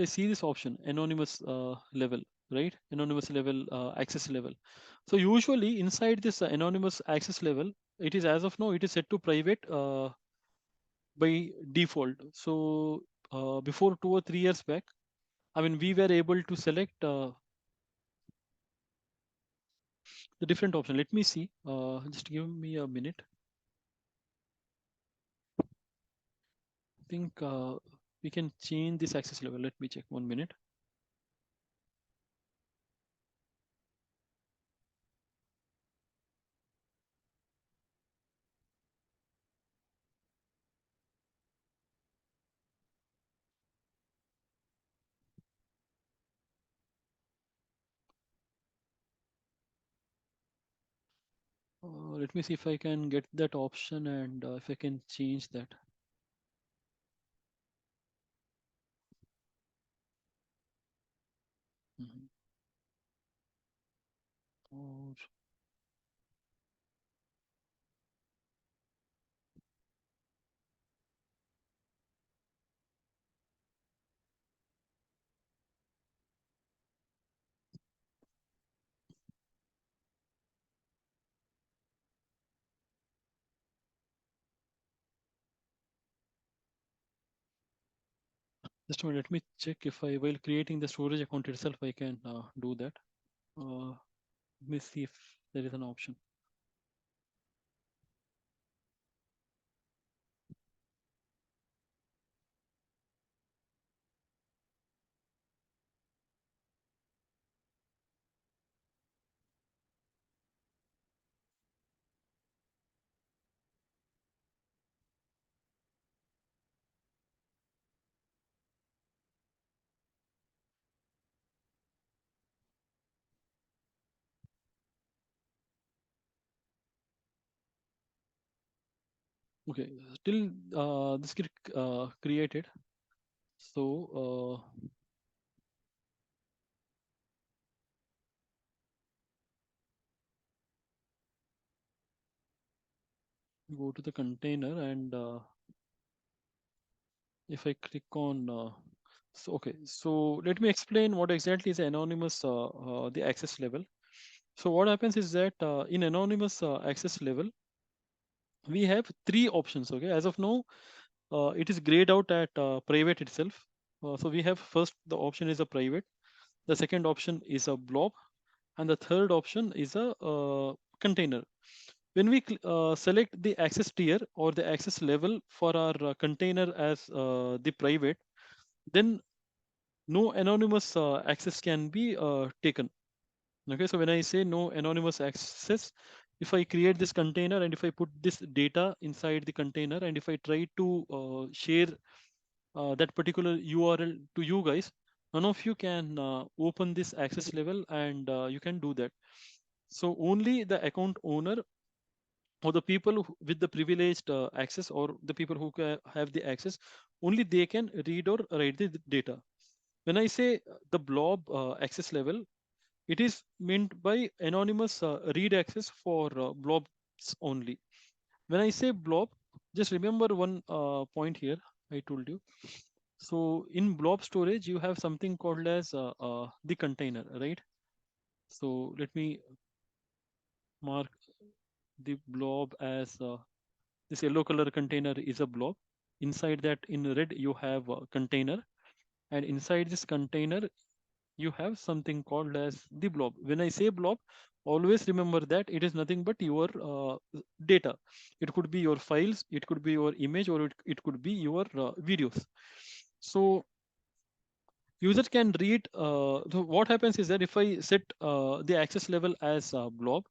see this option, anonymous level, right? Anonymous level, access level. So usually inside this anonymous access level, it is as of now, it is set to private by default. So before 2 or 3 years back, I mean, we were able to select the different option. Let me see. Just give me a minute. I think we can change this access level. Let me check 1 minute. Let me see if I can get that option and if I can change that. Mhm. Or just a minute, let me check if I, while creating the storage account itself, I can do that. Let me see if there is an option. Okay, still this get created. So go to the container and if I click on so okay, so let me explain what exactly is anonymous the access level. So what happens is that in anonymous access level, we have 3 options. Okay, as of now, it is grayed out at private itself. So we have first the option is a private, the second option is a blob, and the third option is a container. When we select the access tier or the access level for our container as the private, then no anonymous access can be taken. Okay, so when I say no anonymous access, if I create this container and if I put this data inside the container and if I try to share that particular URL to you guys, none of you can open this access level and you can do that. So only the account owner or the people with the privileged access or the people who have the access, only they can read or write the data. When I say the blob access level, it is meant by anonymous read access for blobs only. When I say blob, just remember one point here I told you. So in blob storage, you have something called as the container, right? So let me mark the blob as this yellow color container is a blob. Inside that in red, you have a container. And inside this container, you have something called as the blob. When I say blob, always remember that it is nothing but your data. It could be your files, it could be your image, or it could be your videos. So user can read. So what happens is that if I set the access level as blob,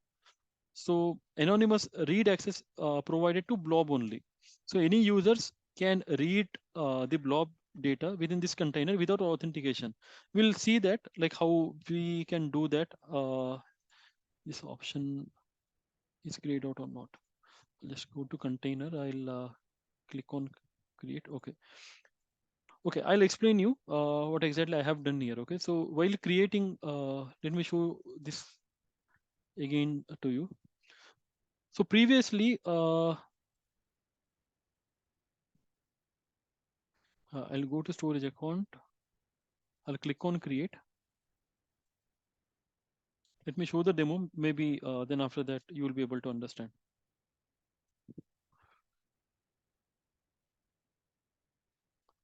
so anonymous read access provided to blob only. So any users can read the blob data within this container without authentication. We'll see that like how we can do that. This option is grayed out or not. I'll just go to container. I'll click on create. Okay. Okay, I'll explain you what exactly I have done here. Okay, so while creating, let me show this again to you. So previously, I'll go to storage account. I'll click on create. Let me show the demo. Maybe then after that you will be able to understand.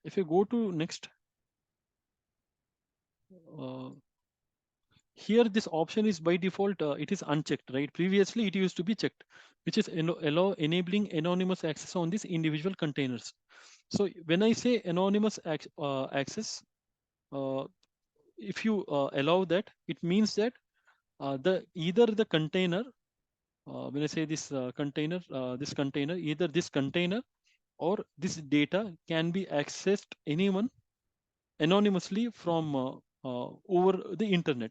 If you go to next, here this option is by default, it is unchecked, right? Previously it used to be checked, which is allow enabling anonymous access on these individual containers. So when I say anonymous access, if you allow that, it means that either the container, when I say this container, either this container or this data can be accessed anyone anonymously from over the internet.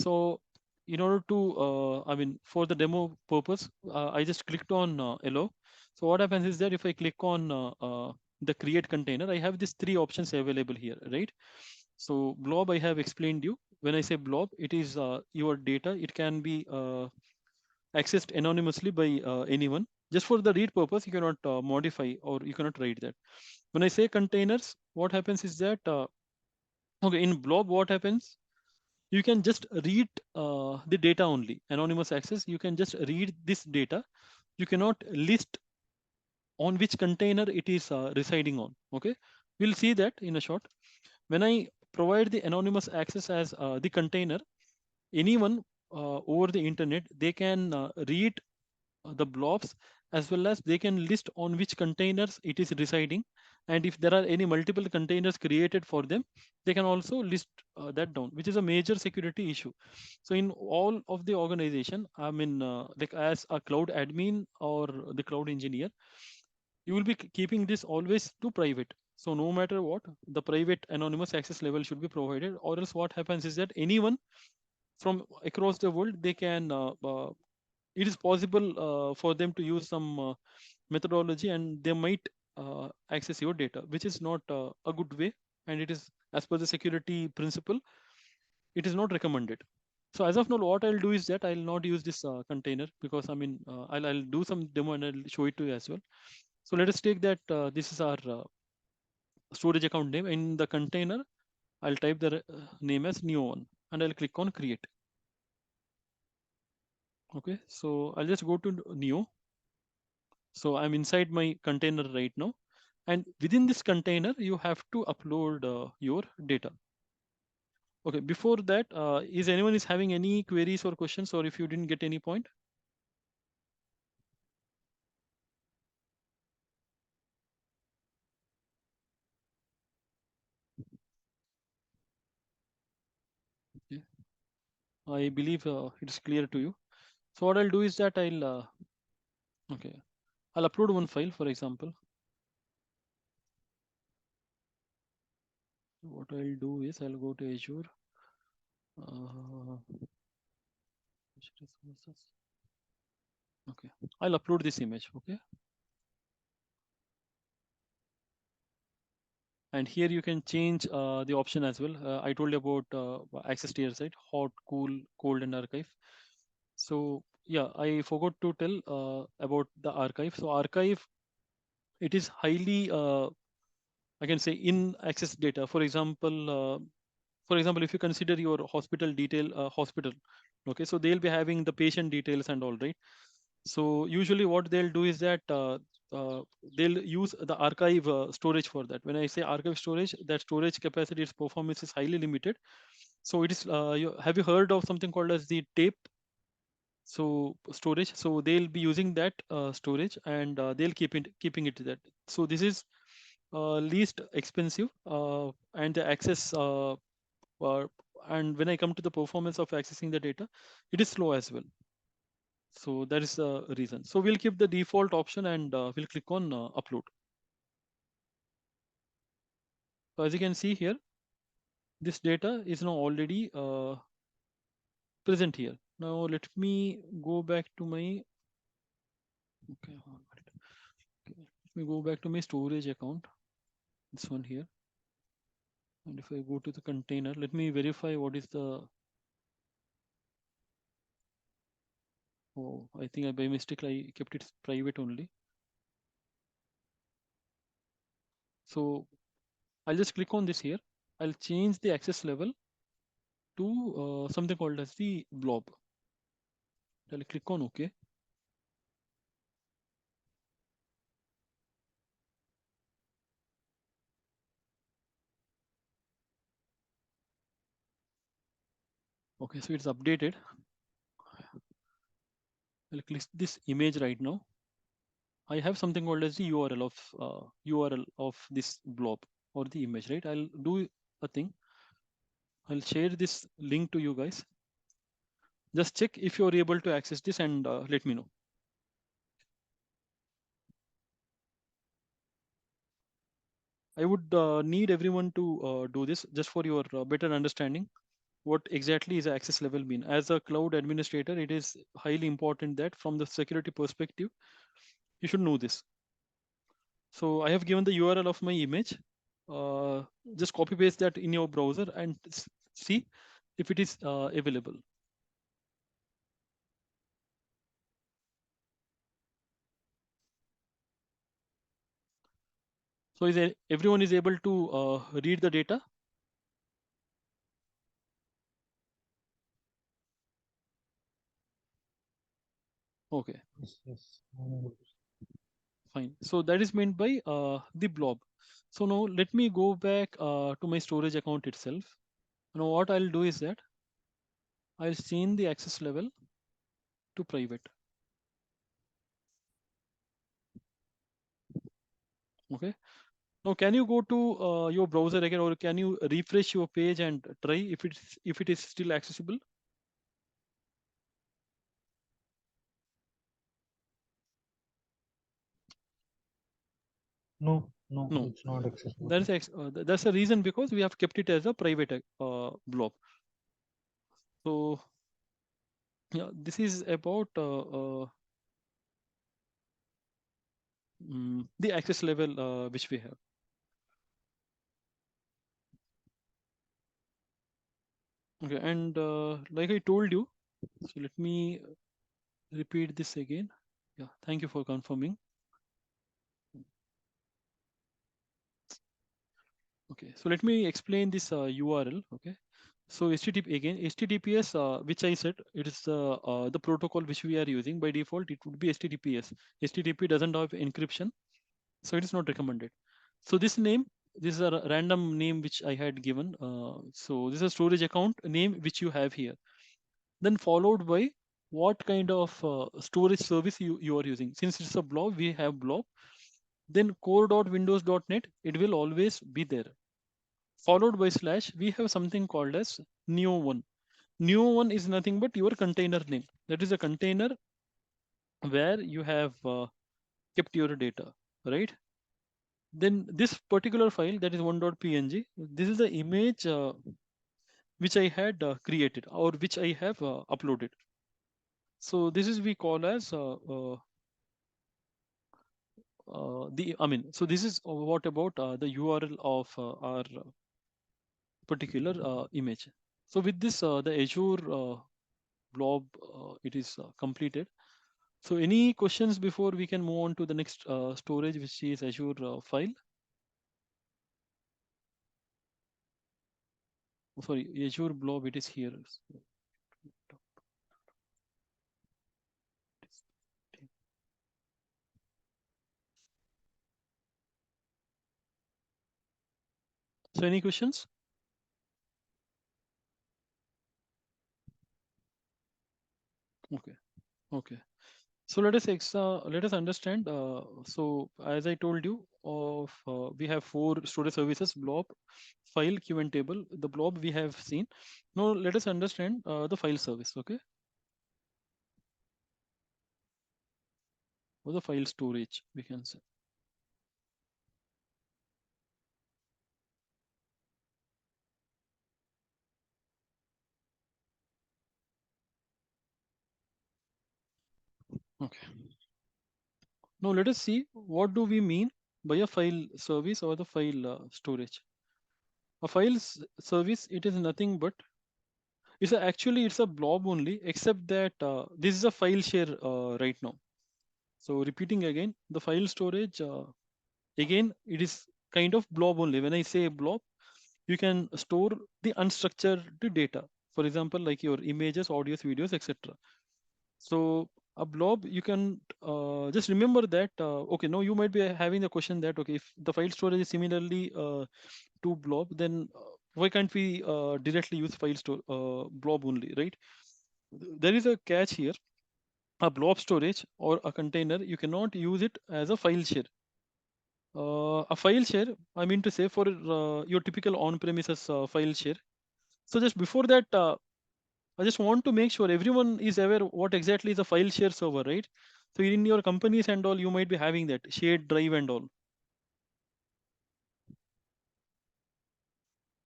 So in order to, I mean, for the demo purpose, I just clicked on allow. So what happens is that if I click on the create container, I have these three options available here, right? So blob, I have explained you. When I say blob, it is your data. It can be accessed anonymously by anyone. Just for the read purpose, you cannot modify or you cannot write that. When I say containers, what happens is that, okay, in blob, what happens? You can just read the data only, anonymous access. You can just read this data. You cannot list on which container it is residing on. Okay, we'll see that in a short. When I provide the anonymous access as the container, anyone over the internet, they can read the blobs, as well as they can list on which containers it is residing. And if there are any multiple containers created for them, they can also list that down, which is a major security issue. So in all of the organization, I mean, like as a cloud admin or the cloud engineer, you will be keeping this always to private. So no matter what, the private anonymous access level should be provided, or else what happens is that anyone from across the world, they can it is possible for them to use some methodology, and they might access your data, which is not a good way, and it is, as per the security principle, it is not recommended. So as of now, what I'll do is that I'll not use this container, because I mean, I'll do some demo and I'll show it to you as well. So let us take that this is our storage account name. In the container, I'll type the name as new one, and I'll click on create. Okay, so I'll just go to new. So I'm inside my container right now. And within this container, you have to upload your data. Okay, before that, is anyone is having any queries or questions, or if you didn't get any point? Okay. I believe it's clear to you. So what I'll do is that okay, I'll upload one file, for example. What I'll do is I'll go to Azure. Resources. Okay, I'll upload this image. Okay. And here you can change the option as well. I told you about access to your site, hot, cool, cold, and archive. So yeah, I forgot to tell about the archive. So archive, it is highly, I can say, in access data. For example, if you consider your hospital detail, hospital, okay, so they'll be having the patient details and all, right? So usually what they'll do is that they'll use the archive storage for that. When I say archive storage, that storage capacity, its performance is highly limited. So it is, have you heard of something called as the tape? So storage, so they'll be using that storage, and they'll keeping it that. So this is least expensive, and the access and when I come to the performance of accessing the data, it is slow as well. So that is the reason. So we'll keep the default option, and we'll click on upload. So as you can see here, this data is now already present here. Now let me go back to my, okay, let me go back to my storage account, this one here. And if I go to the container, let me verify what is the, oh, I think by mistake I kept it private only. So I'll just click on this here. I'll change the access level to something called as the blob. I'll click on OK. Okay, so it's updated. I'll click this image right now. I have something called as the URL of this blob or the image, right? I'll do a thing. I'll share this link to you guys. Just check if you're able to access this, and let me know. I would need everyone to do this just for your better understanding. What exactly is access level mean? As a cloud administrator, it is highly important that from the security perspective, you should know this. So I have given the URL of my image. Just copy paste that in your browser and see if it is available. So everyone is able to read the data? Okay. Yes. Fine. So that is meant by the blob. So now let me go back to my storage account itself. Now what I'll do is that I'll change the access level to private. Okay. Now can you go to your browser again, or can you refresh your page and try if it is still accessible? No, No. it's not accessible. That's the reason, because we have kept it as a private blob. So yeah, this is about the access level which we have. Okay, and like I told you, so let me repeat this again. Yeah, thank you for confirming. Okay, so let me explain this URL. Okay, so HTTP again, HTTPS, which I said, it is the protocol which we are using by default. It would be HTTPS. HTTP doesn't have encryption, so it is not recommended. So this name, this is a random name which I had given. So this is a storage account name which you have here. Then followed by what kind of storage service you are using. Since it's a blob, we have blob. Then core.windows.net, it will always be there. Followed by slash, we have something called as neo1. Neo1 is nothing but your container name. That is a container where you have kept your data, right? Then this particular file, that is 1.png, this is the image which I had created, or which I have uploaded. So this is we call as so this is what about the URL of our particular image. So with this, the Azure blob, it is completed. So any questions before we can move on to the next storage, which is Azure file? Sorry, Azure blob, it is here. So any questions? Okay. Okay. So let us understand. So as I told you, we have 4 storage services: blob, file, queue, and table. The blob we have seen. Now let us understand the file service. Okay, or the file storage, we can say. Okay. Now let us see what do we mean by a file service or the file storage. A service, it is nothing but it's a blob only, except that this is a file share right now. So repeating again, the file storage again it is kind of blob only. When I say blob, you can store the unstructured data. For example, like your images, audios, videos, etc. So a blob, you can just remember that. Okay, now you might be having the question that okay, if the file storage is similarly to blob, then why can't we directly use file store blob only, right? There is a catch here. A blob storage or a container, you cannot use it as a file share. A file share, I mean to say, for your typical on-premises file share. So just before that, I just want to make sure everyone is aware what exactly is a file share server, right? So in your companies and all, you might be having that shared drive and all.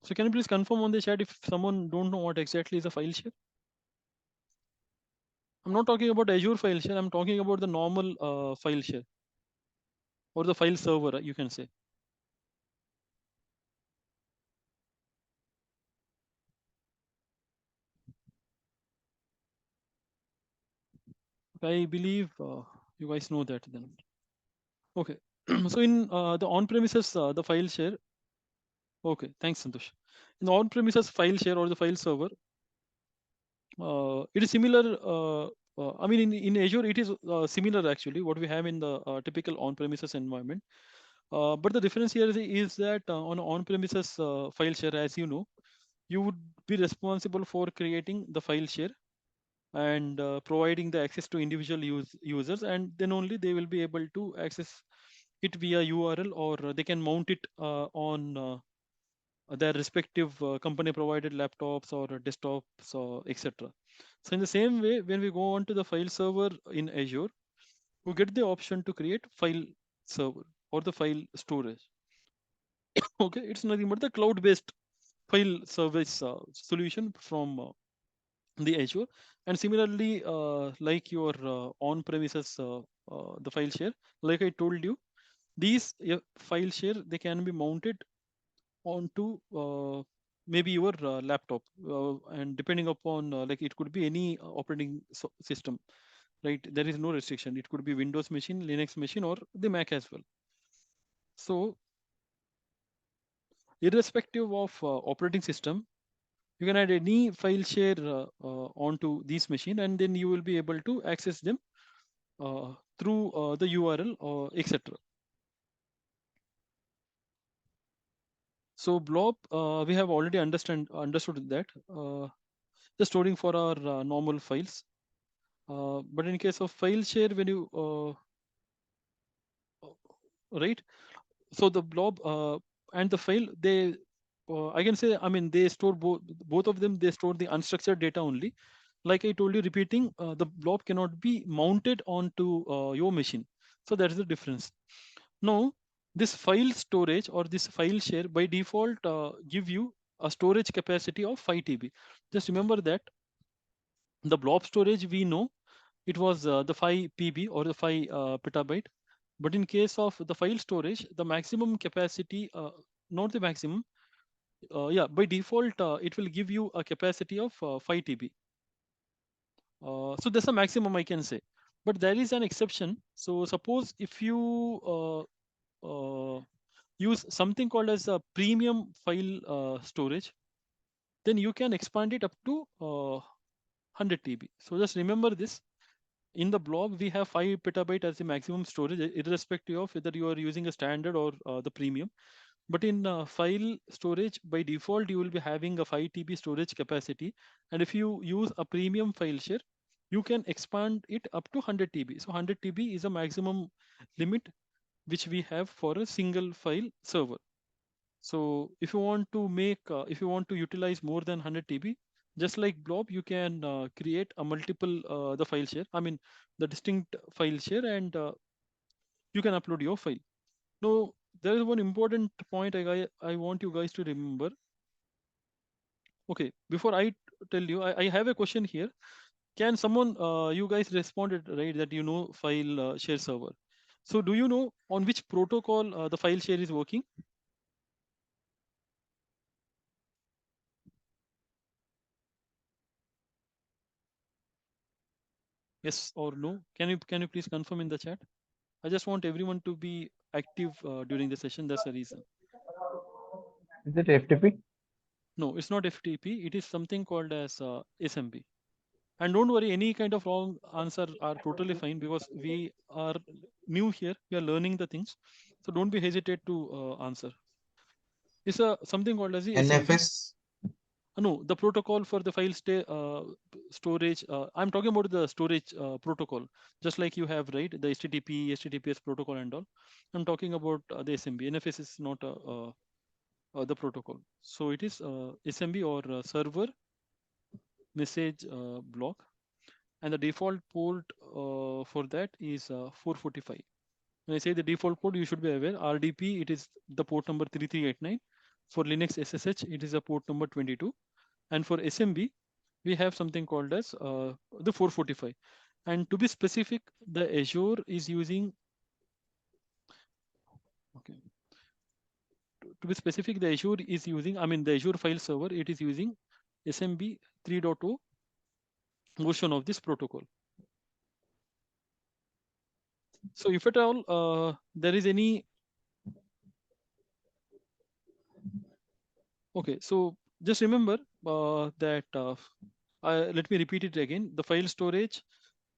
So can you please confirm on the chat if someone don't know what exactly is a file share? I'm not talking about Azure file share. I'm talking about the normal file share or the file server, you can say. I believe you guys know that then. Okay. So in the on-premises, the file share. Okay, thanks, Santosh. In the on-premises file share or the file server, it is similar. I mean, in Azure, it is similar actually what we have in the typical on-premises environment. But the difference here is that on on-premises file share, as you know, you would be responsible for creating the file share and providing the access to individual users, and then only they will be able to access it via URL, or they can mount it on their respective company provided laptops or desktops or etc. So in the same way, when we go on to the file server in Azure, we get the option to create file server or the file storage. Okay, it's nothing but the cloud-based file service solution from the Azure. And similarly, like your on-premises, the file share, like I told you, these file share, they can be mounted onto maybe your laptop, and depending upon like it could be any operating system, right? There is no restriction. It could be Windows machine, Linux machine, or the Mac as well. So irrespective of operating system, you can add any file share onto this machine, and then you will be able to access them through the URL or etc. So blob, we have already understood that the storing for our normal files. But in case of file share, when you right, so the blob and the file, they I can say, I mean, they store both of them. They store the unstructured data only. Like I told you, repeating, the blob cannot be mounted onto your machine. So that is the difference. Now, this file storage or this file share by default give you a storage capacity of 5 TB. Just remember that the blob storage, we know it was the 5 PB or the 5 petabyte. But in case of the file storage, the maximum capacity, not the maximum, yeah, by default, it will give you a capacity of 5 TB. So that's a maximum, I can say. But there is an exception. So suppose if you use something called as a premium file storage, then you can expand it up to 100 TB. So just remember this. In the blob, we have 5 petabyte as the maximum storage, irrespective of whether you are using a standard or the premium. But in file storage, by default, you will be having a 5 TB storage capacity. And if you use a premium file share, you can expand it up to 100 TB. So 100 TB is a maximum limit which we have for a single file server. So if you want to make, if you want to utilize more than 100 TB, just like Blob, you can create a multiple the file share. I mean the distinct file share, and you can upload your file. Now there is one important point I want you guys to remember. Okay, before I tell you, I have a question here. Can someone, you guys responded right that you know file share server. So do you know on which protocol the file share is working? Yes or no? Can you please confirm in the chat? I just want everyone to be active during the session. That's the reason. Is it FTP? No, it's not FTP. It is something called as SMB. And don't worry, any kind of wrong answer are totally fine because we are new here. We are learning the things. So don't be hesitate to answer. It's a something called as the SMB. NFS. No, the protocol for the file storage. I'm talking about the storage protocol, just like you have, right? The HTTP, HTTPS protocol and all. I'm talking about the SMB. NFS is not the protocol. So it is SMB or server message block. And the default port for that is 445. When I say the default port, you should be aware. RDP, it is the port number 3389. For Linux SSH, it is a port number 22. And for SMB, we have something called as the 445. And to be specific, the Azure is using, okay. To be specific, the Azure is using, I mean, the Azure file server, it is using SMB 3.0 version of this protocol. So if at all there is any, okay, so just remember that, let me repeat it again. The file storage,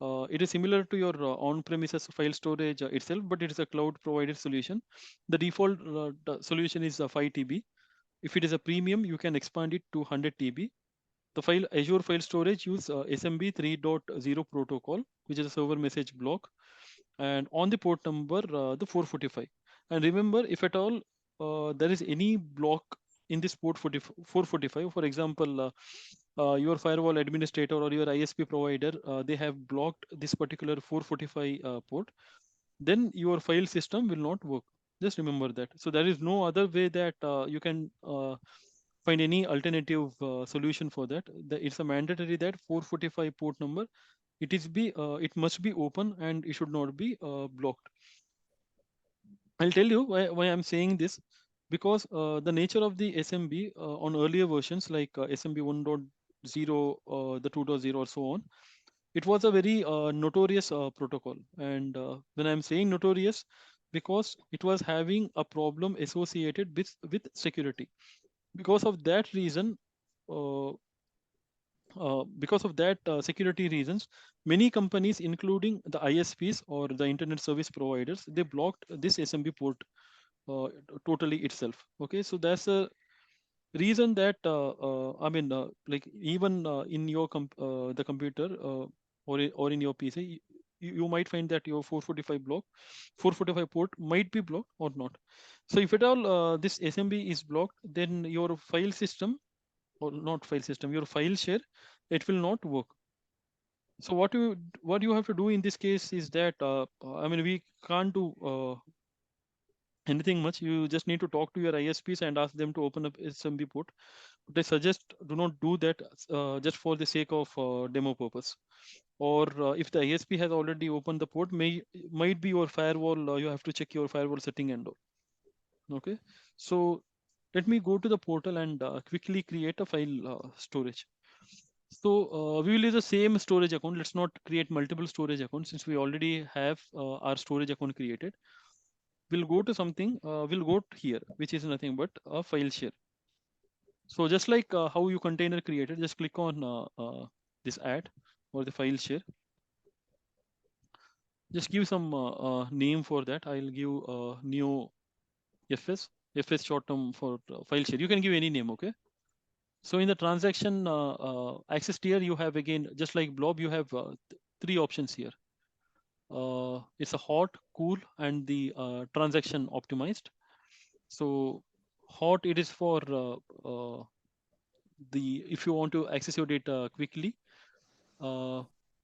it is similar to your on-premises file storage itself, but it is a cloud provided solution. The default solution is 5 TB. If it is a premium, you can expand it to 100 TB. The file Azure file storage use SMB 3.0 protocol, which is a server message block, and on the port number the 445. And remember, if at all there is any block in this port 445, for example, your firewall administrator or your ISP provider, they have blocked this particular 445 port, then your file system will not work. Just remember that. So there is no other way that you can find any alternative solution for that. It's a mandatory that 445 port number, it must be open and it should not be blocked. I'll tell you why I'm saying this, because the nature of the SMB on earlier versions like SMB 1.0, the 2.0 or so on, it was a very notorious protocol. And when I'm saying notorious, because it was having a problem associated with security. Because of that reason, security reasons, many companies, including the ISPs or the internet service providers, they blocked this SMB port totally itself. Okay, so that's a reason that I mean, like even in your the computer or in your PC, you might find that your 445 port might be blocked or not. So if at all this SMB is blocked, then your file system, or not file system, your file share, it will not work. So what you have to do in this case is that I mean, we can't do anything much. You just need to talk to your ISPs and ask them to open up SMB port. But I suggest do not do that just for the sake of demo purpose. Or if the ISP has already opened the port, might be your firewall. You have to check your firewall setting and all. Okay, so let me go to the portal and quickly create a file storage. So we will use the same storage account. Let's not create multiple storage accounts since we already have our storage account created. We'll go to something, we'll go here, which is nothing but a file share. So just like how you container created, just click on this add or the file share. Just give some name for that. I'll give neo FS short term for file share. You can give any name, okay? So in the transaction access tier, you have again, just like Blob, you have three options here. It's a hot, cool, and the transaction optimized. So hot, it is for if you want to access your data quickly,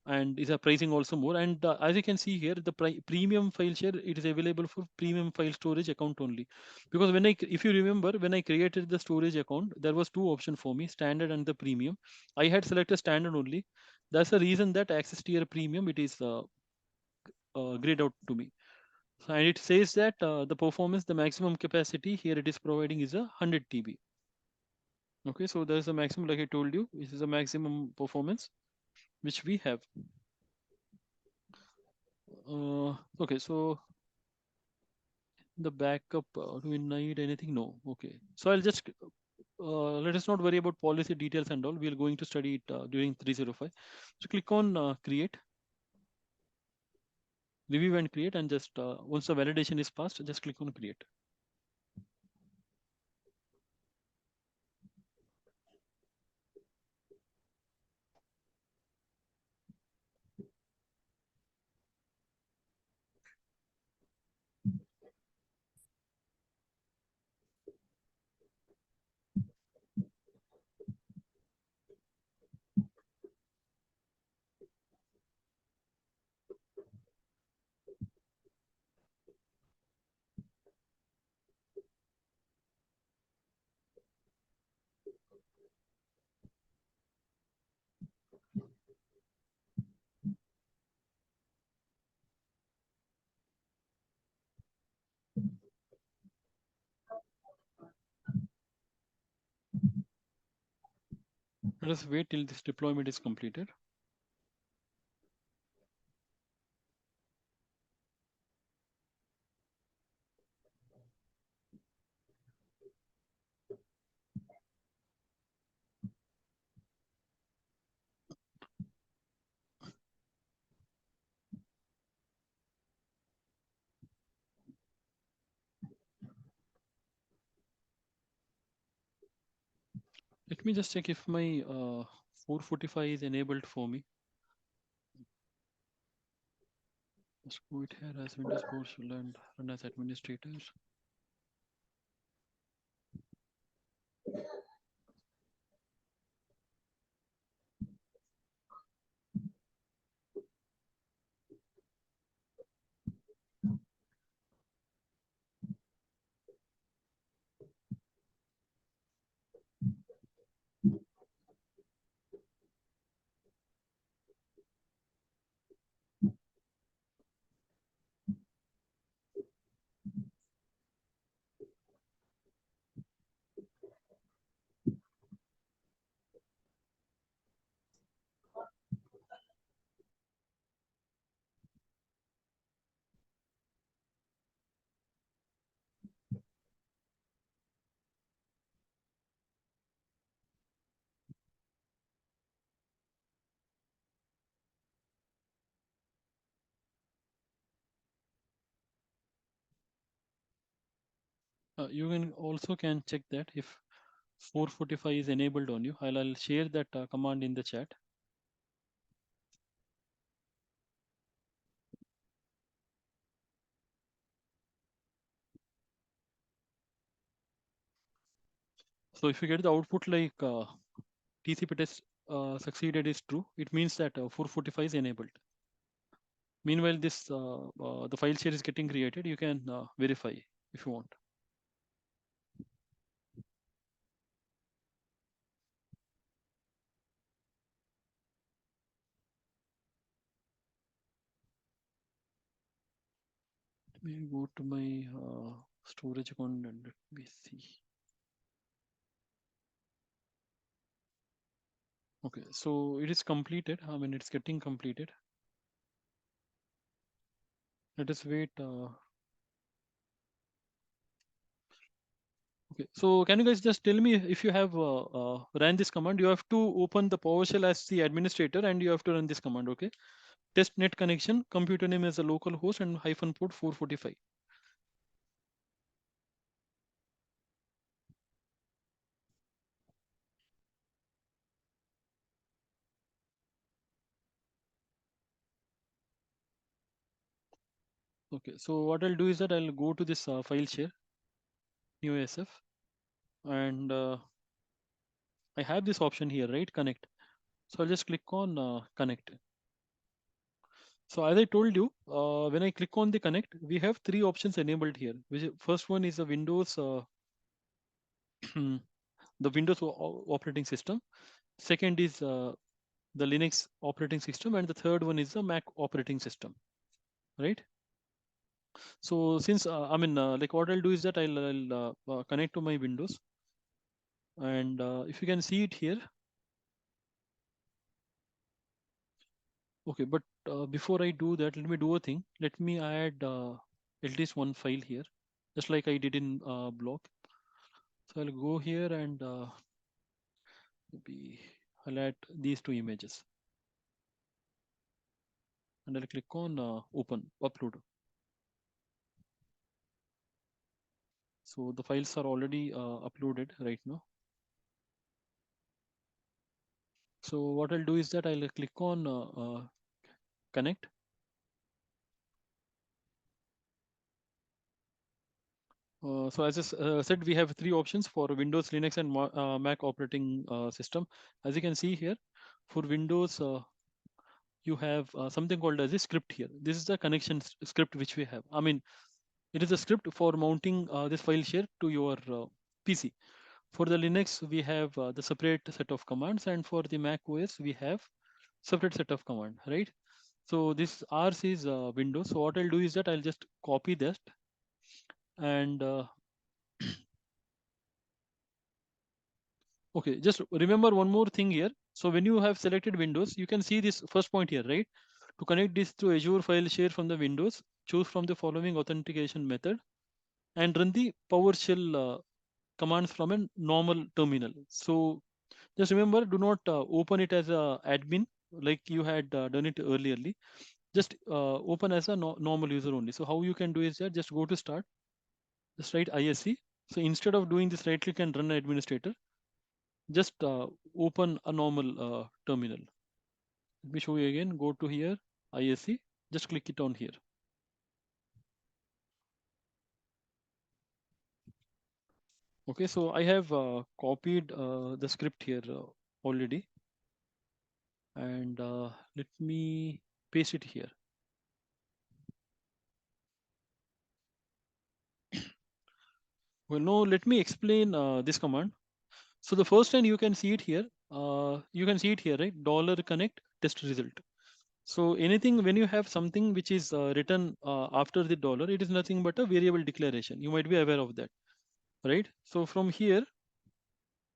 and is a pricing also more. And as you can see here, the premium file share, it is available for premium file storage account only. Because if you remember, when I created the storage account, there was two options for me, standard and the premium. I had selected standard only. That's the reason that access tier premium, it is grayed out to me. And it says that the performance, the maximum capacity here it is providing is 100 TB. Okay, so there's a maximum, like I told you, this is a maximum performance which we have. Okay, so the backup, do we need anything? No. Okay, so I'll just let us not worry about policy details and all. We're going to study it during 305. So click on create, review and create, and just once the validation is passed, just click on create. Let us wait till this deployment is completed. Let me just check if my 445 is enabled for me. Let's go it here as Windows PowerShell and run as administrators. You can also check that if 445 is enabled on you. I'll share that command in the chat. So if you get the output like TCP test succeeded is true, it means that 445 is enabled. Meanwhile, this the file share is getting created. You can verify if you want. Let me go to my storage account and let me see. Okay, so it is completed. I mean, it's getting completed. Let us wait. Okay, so can you guys just tell me if you have ran this command? You have to open the PowerShell as the administrator and you have to run this command. Okay, test net connection, computer name as a local host and -port 445. Okay, so what I'll do is that I'll go to this file share, new ASF, and I have this option here, right? Connect. So I'll just click on connect. So as I told you, when I click on the connect, we have three options enabled here. First one is the Windows, the Windows operating system. Second is the Linux operating system, and the third one is the Mac operating system, right? So since like what I'll do is that I'll connect to my Windows, and if you can see it here. Okay, but before I do that, let me do a thing. Let me add at least one file here, just like I did in block. So I'll go here and maybe I'll add these two images, and I'll click on open, upload. So the files are already uploaded right now. So what I'll do is that I'll click on connect. So as I said, we have three options for Windows, Linux, and Mac operating system. As you can see here, for Windows, you have something called as a script here. This is the connection script which we have. I mean, it is a script for mounting this file share to your PC. For the Linux, we have the separate set of commands, and for the Mac OS, we have separate set of command, right? So this ours is Windows. So what I'll do is that I'll just copy that and okay, just remember one more thing here. So when you have selected Windows, you can see this first point here, right? To connect this to Azure file share from the Windows, choose from the following authentication method and run the PowerShell commands from a normal terminal. So just remember, do not open it as a admin like you had done it earlierly. Just open as a normal user only. So how you can do is that just go to start, just write ISC. So instead of doing this right click and run administrator, just open a normal terminal. Let me show you again. Go to here, ISC, just click it on here. Okay, so I have copied the script here already, and let me paste it here. Well, no, let me explain this command. So the first line you can see it here. You can see it here, right? $connect test result. So anything when you have something which is written after the dollar, it is nothing but a variable declaration. You might be aware of that, right? So from here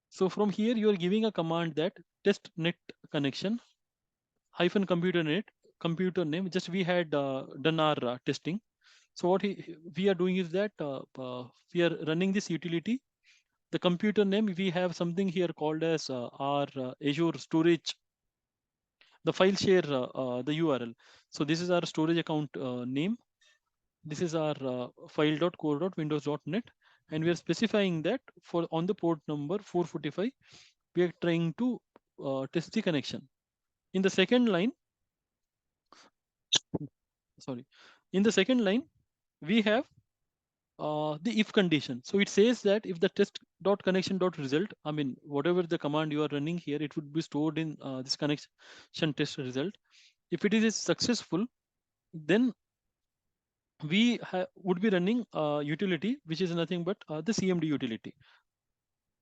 you are giving a command that test net connection hyphen computer name. Just we had done our testing. So what we are doing is that we are running this utility. The computer name, we have something here called as our Azure storage, the file share, the URL. So this is our storage account name. This is our file.core.windows.net, and we are specifying that for on the port number 445, we are trying to test the connection. In the second line, sorry, in the second line, we have the if condition. So it says that if the test.connection.result, I mean, whatever the command you are running here, it would be stored in this connection test result. If it is successful, then we would be running utility, which is nothing but the CMD utility.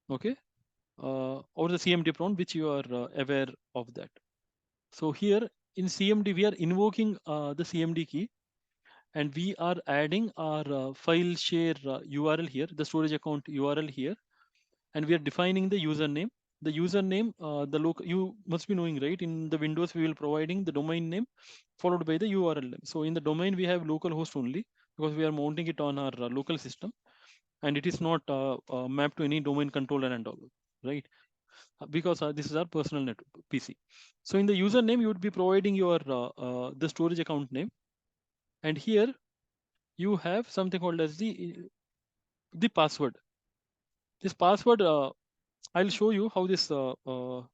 Okay. Or the CMD prompt, which you are aware of that. So here in CMD, we are invoking the CMD key, and we are adding our file share URL here, the storage account URL here, and we are defining the username. The username, the local, you must be knowing, right? In the Windows, we will providing the domain name followed by the URL name. So in the domain, we have localhost only because we are mounting it on our local system, and it is not mapped to any domain controller and all, right? Because this is our personal net PC. So in the username, you would be providing your the storage account name, and here you have something called as the password. This password, I'll show you how this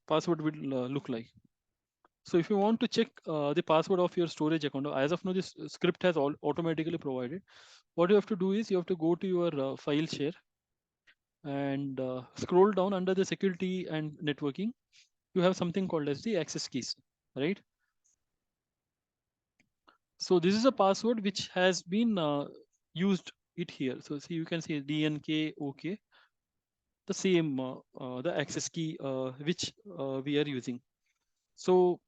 password will look like. So if you want to check the password of your storage account, as of now, this script has all automatically provided. What you have to do is you have to go to your file share and scroll down under the security and networking. You have something called as the access keys, right? So this is a password which has been used it here. So see, you can see DNK, OK, the same, the access key which we are using. So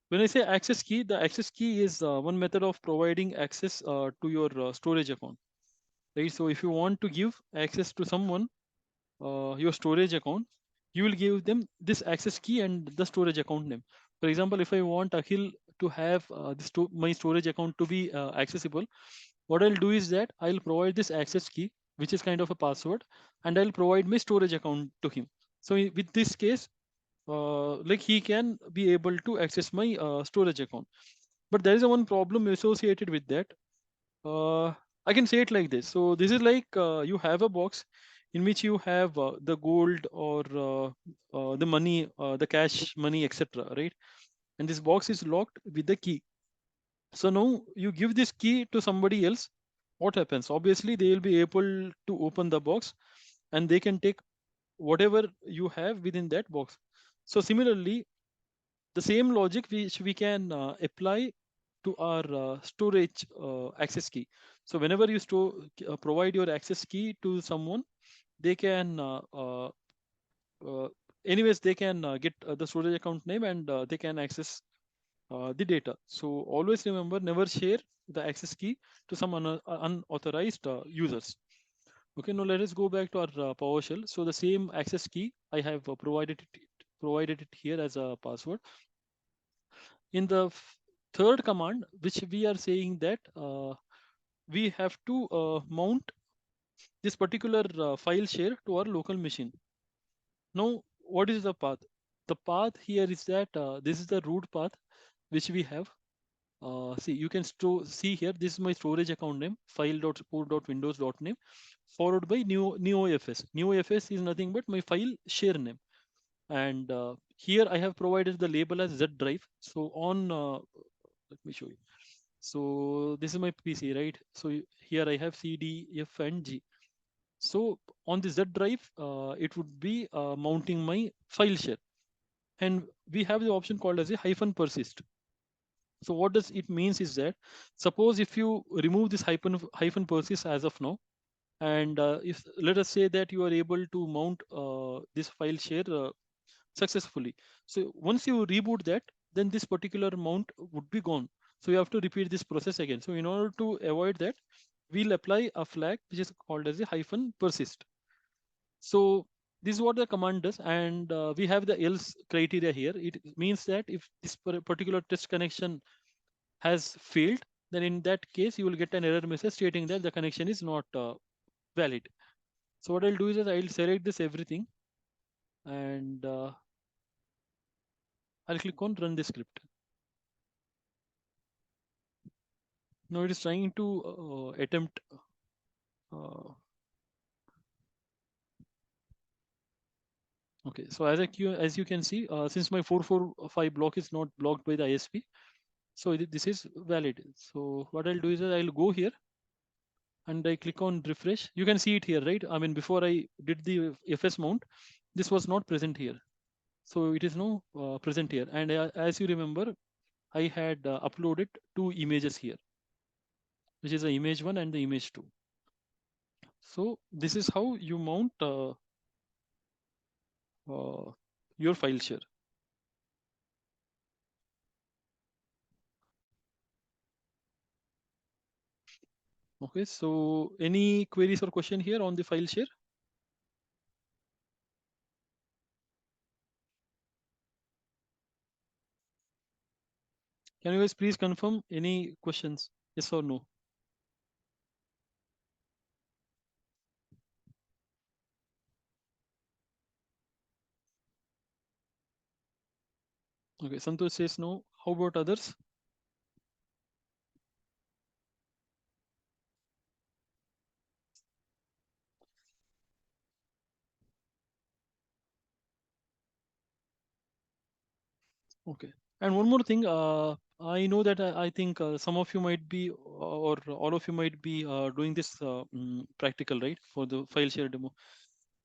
when I say access key, the access key is one method of providing access to your storage account, right? So if you want to give access to someone, your storage account, you will give them this access key and the storage account name. For example, if I want Akhil to have my storage account to be accessible, what I'll do is that I'll provide this access key, which is kind of a password, and I'll provide my storage account to him. So with this case, like he can be able to access my storage account. But there is a one problem associated with that. I can say it like this. So this is like you have a box in which you have the gold or the money, the cash money, etc. Right? And this box is locked with the key. So now you give this key to somebody else. What happens? Obviously, they will be able to open the box and they can take whatever you have within that box. So similarly, the same logic which we can apply to our storage access key. So whenever you provide your access key to someone, they can uh, anyways they can get the storage account name and they can access the data. So always remember, never share the access key to some unauthorized users. Okay, now let us go back to our PowerShell. So the same access key I have provided it here as a password. In the third command, which we are saying that we have to mount this particular file share to our local machine. Now, what is the path? The path here is that this is the root path which we have. See, you can see here, this is my storage account name, file.support.windows.name, followed by neofs. Neofs is nothing but my file share name. And here I have provided the label as Z drive. So on, let me show you. So this is my PC, right? So here I have C, D, F, and G. So on the Z drive, it would be mounting my file share. And we have the option called as a -persist. So what does it means is that, suppose if you remove this -persist as of now, and if let us say that you are able to mount this file share successfully. So once you reboot that, then this particular mount would be gone. So you have to repeat this process again. So in order to avoid that, we'll apply a flag which is called as a -persist. So this is what the command does, and we have the else criteria here. It means that if this particular test connection has failed, then in that case you will get an error message stating that the connection is not valid. So what I'll do is that I'll select this everything, and I'll click on run the script. Now it is trying to attempt okay. So as you can see, since my 445 block is not blocked by the ISP, so this is valid. So what I'll do is that I'll go here and I click on refresh. You can see it here, right? I mean, before I did the FS mount, this was not present here. So it is now present here. And as you remember, I had uploaded two images here, which is the image 1 and the image 2. So this is how you mount your file share. Okay, so any queries or question here on the file share? Can you guys please confirm any questions? Yes or no? Okay, Santosh says no. How about others? Okay, And one more thing, I know that I think some of you might be, or all of you might be doing this practical, right, for the file share demo.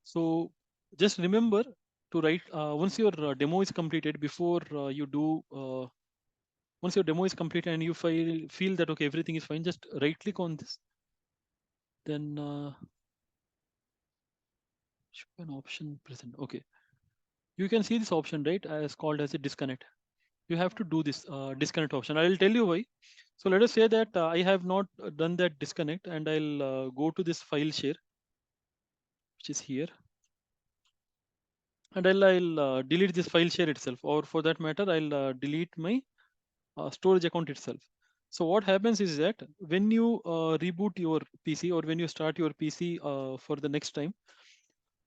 So just remember to write, once your demo is completed, before you do, once your demo is completed and you feel that, okay, everything is fine, just right click on this. Then show an option present. Okay. You can see this option, right, as called as a disconnect. You have to do this disconnect option. I'll tell you why. So let us say that I have not done that disconnect, and I'll go to this file share, which is here, and I'll delete this file share itself, or for that matter, I'll delete my storage account itself. So what happens is that when you reboot your PC, or when you start your PC for the next time,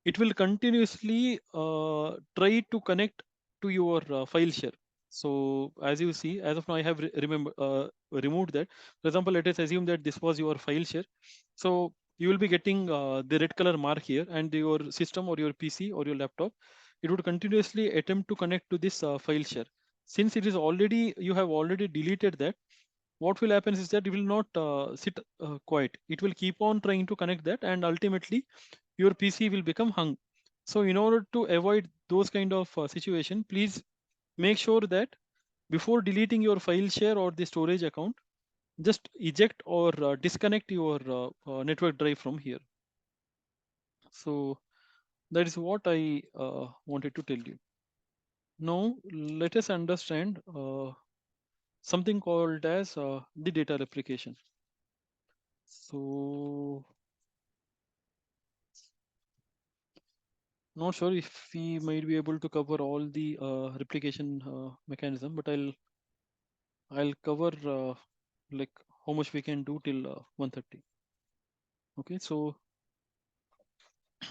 it will continuously try to connect to your file share. So as you see, as of now, I have removed that. For example, let us assume that this was your file share. So you will be getting the red color mark here, and your system or your PC or your laptop, it would continuously attempt to connect to this file share. Since it is already, you have already deleted that, what will happen is that it will not sit quiet. It will keep on trying to connect that, and ultimately your PC will become hung. So in order to avoid those kind of situation, please make sure that before deleting your file share or the storage account, just eject or disconnect your network drive from here. So that is what I wanted to tell you. Now let us understand something called as the data replication. So not sure if we might be able to cover all the replication mechanism, but I'll cover like how much we can do till 1:30. Okay, so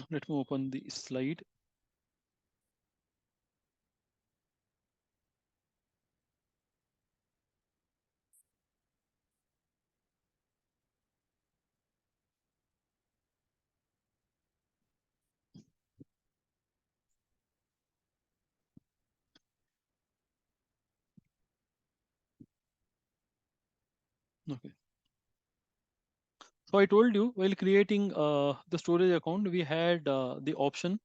let me open the slide. Okay. So I told you while creating the storage account, we had the option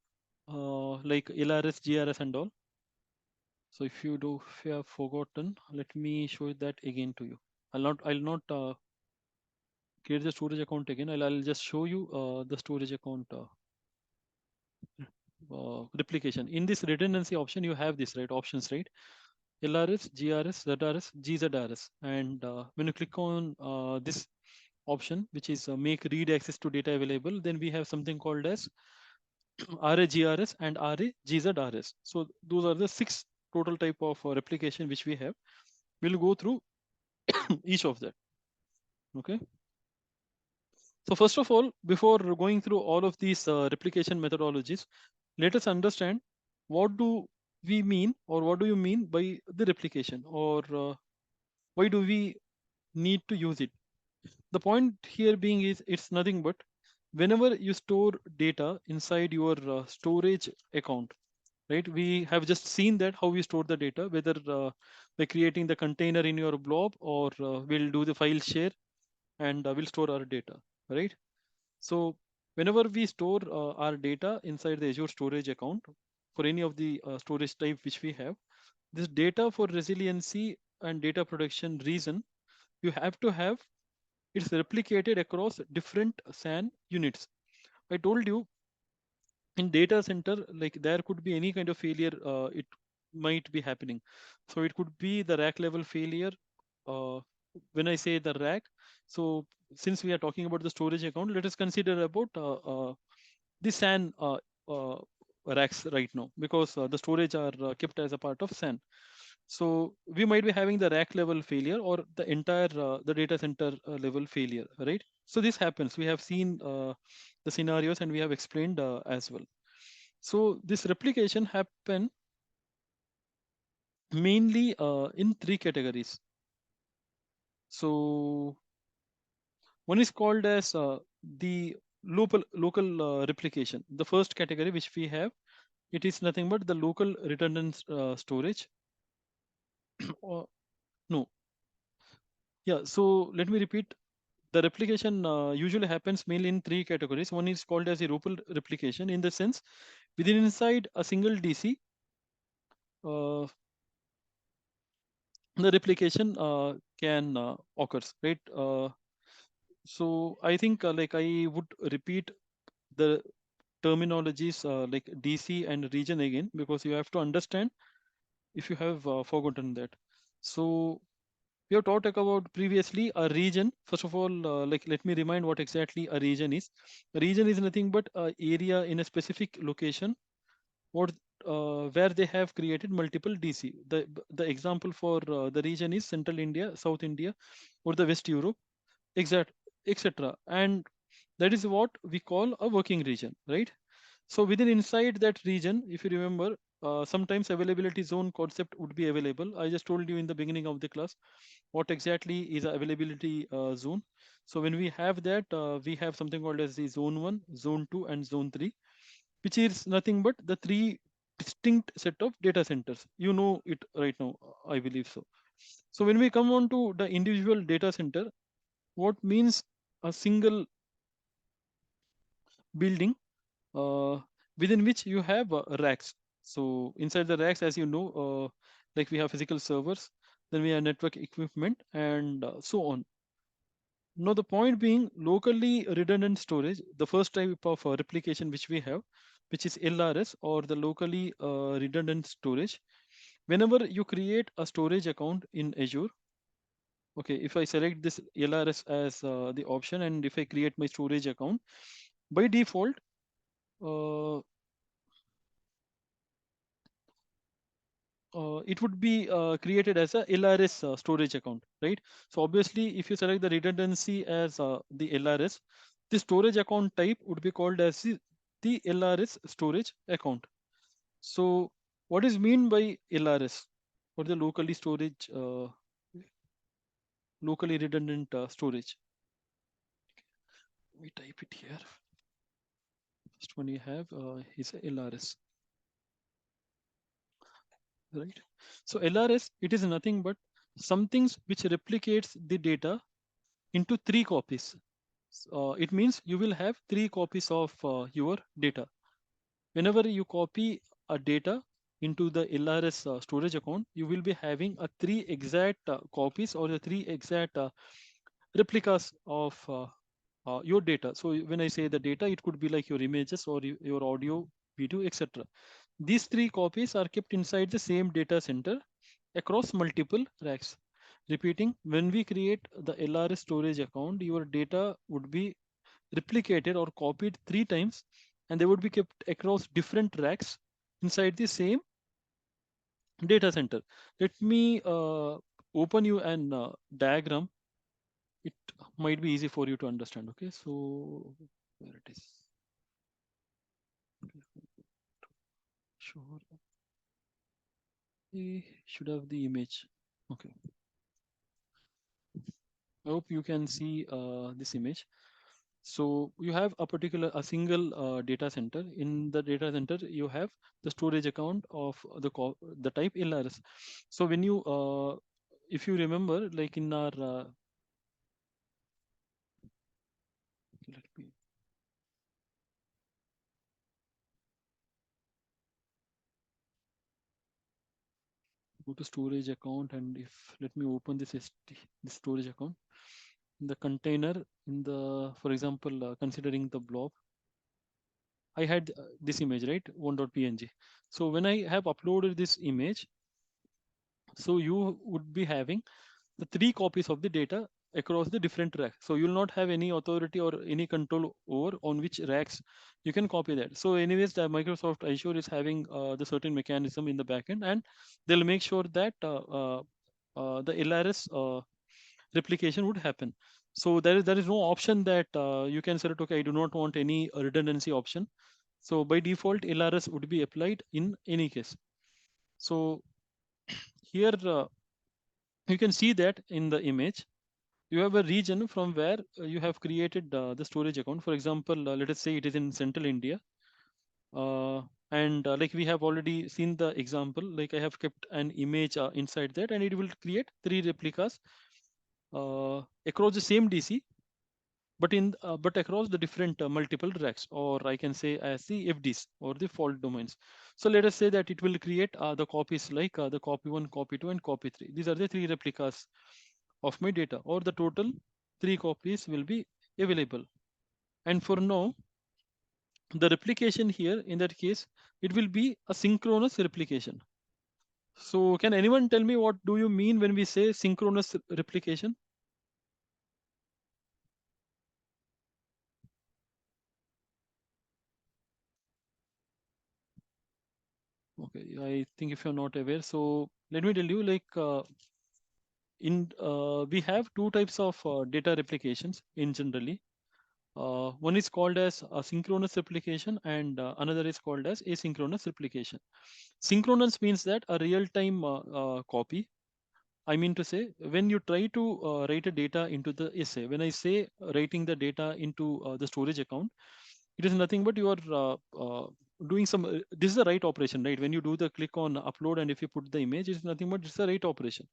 like LRS, GRS, and all. So if you have forgotten, let me show that again to you. I'll not create the storage account again. I'll just show you the storage account replication. In this redundancy option, you have this, right, options, right? LRS, GRS, ZRS, GZRS. And when you click on this option, which is make read access to data available, then we have something called as RAGRS and RAGZRS. So those are the 6 total type of replication which we have. We'll go through each of that. Okay. So first of all, before going through all of these replication methodologies, let us understand what do we mean, or what do you mean by the replication, or why do we need to use it. The point here being is it's nothing but whenever you store data inside your storage account, right? We have just seen that how we store the data, whether by creating the container in your blob, or we'll do the file share, and we'll store our data, right? So whenever we store our data inside the Azure storage account for any of the storage type which we have, this data for resiliency and data protection reason, you have to have it's replicated across different SAN units. I told you in data center, like there could be any kind of failure, it might be happening. So it could be the rack level failure. When I say the rack, so since we are talking about the storage account, let us consider about the SAN racks right now, because the storage are kept as a part of SAN. So we might be having the rack level failure, or the entire the data center level failure, right? So this happens. We have seen the scenarios, and we have explained as well. So this replication happen mainly in 3 categories. So one is called as the local replication. The first category which we have, it is nothing but the local redundant storage. No. Yeah, so let me repeat. The replication usually happens mainly in three categories. One is called as a Rupal replication, in the sense within inside a single DC, the replication can occurs, right? So I think like I would repeat the terminologies like DC and region again, because you have to understand if you have forgotten that. So we have talked about previously a region. First of all, like let me remind what exactly a region is. A region is nothing but an area in a specific location, what where they have created multiple DC. The example for the region is Central India, South India, or the West Europe, exact, etc. And that is what we call a working region, right? So within inside that region, if you remember, sometimes availability zone concept would be available. I just told you in the beginning of the class what exactly is a availability zone. So when we have that, we have something called as the zone 1, zone 2, and zone 3, which is nothing but the three distinct set of data centers. You know it right now, I believe so. So when we come on to the individual data center, what means a single building within which you have racks. So inside the racks, as you know, like we have physical servers, then we have network equipment, and so on. Now the point being, locally redundant storage, the first type of replication which we have, which is LRS, or the locally redundant storage. Whenever you create a storage account in Azure, okay, if I select this LRS as the option, and if I create my storage account, by default, it would be created as a LRS storage account, right? So obviously, if you select the redundancy as the LRS, the storage account type would be called as the LRS storage account. So what is mean by LRS, or the locally redundant storage? Let me type it here. First one you have is a LRS, right? So LRS, it is nothing but something which replicates the data into 3 copies. It means you will have 3 copies of your data. Whenever you copy a data into the LRS storage account, you will be having a 3 exact copies, or the 3 exact replicas of your data. So when I say the data, it could be like your images or your audio, video, etc. These 3 copies are kept inside the same data center across multiple racks. Repeating, when we create the LRS storage account, your data would be replicated or copied 3 times, and they would be kept across different racks inside the same data center. Let me open you an diagram. It might be easy for you to understand. Okay, so where it is? Sure, we should have the image. Okay, I hope you can see this image. So you have a single data center. In the data center, you have the storage account of the type LRS. So when you, if you remember, like in our, let me go to storage account, and if let me open this storage account, the container in the, for example, considering the blob, I had this image, right, 1.png. So when I have uploaded this image, so you would be having the 3 copies of the data across the different racks. So you'll not have any authority or any control over on which racks you can copy that. So anyways, the Microsoft Azure is having the certain mechanism in the backend, and they'll make sure that the LRS replication would happen. So there is no option that you can select, okay, I do not want any redundancy option. So by default, LRS would be applied in any case. So here you can see that in the image, you have a region from where you have created the storage account. For example, let us say it is in Central India. And like we have already seen the example, like I have kept an image inside that, and it will create 3 replicas across the same DC, but but across the different multiple racks, or I can say as the FDs or the fault domains. So let us say that it will create the copies like the copy 1, copy 2, and copy 3. These are the 3 replicas of my data, or the total 3 copies will be available. And for now, the replication here in that case, it will be a synchronous replication. So can anyone tell me what do you mean when we say synchronous replication? Okay, I think if you're not aware, so let me tell you, like we have 2 types of data replications in generally. One is called as a synchronous replication, and another is called as asynchronous replication. Synchronous means that a real-time copy. I mean to say, when you try to write a data into the essay, when I say writing the data into the storage account, it is nothing but you are doing some, this is the write operation, right? When you do the click on upload, and if you put the image, it's nothing but it's a write operation.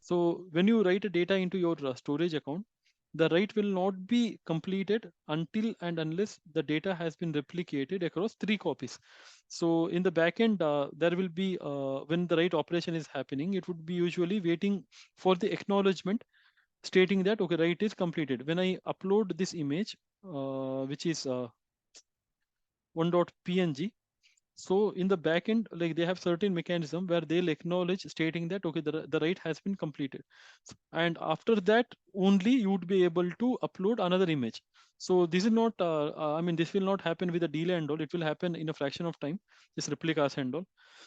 So when you write a data into your storage account, the write will not be completed until and unless the data has been replicated across 3 copies. So in the backend, there will be, when the write operation is happening, it would be usually waiting for the acknowledgement stating that, okay, write is completed. When I upload this image, which is 1.png, so in the backend, like they have certain mechanism where they'll acknowledge stating that, okay, the write has been completed. And after that, only you would be able to upload another image. So this is not, I mean, this will not happen with a delay and all. It will happen in a fraction of time, this replicas and all.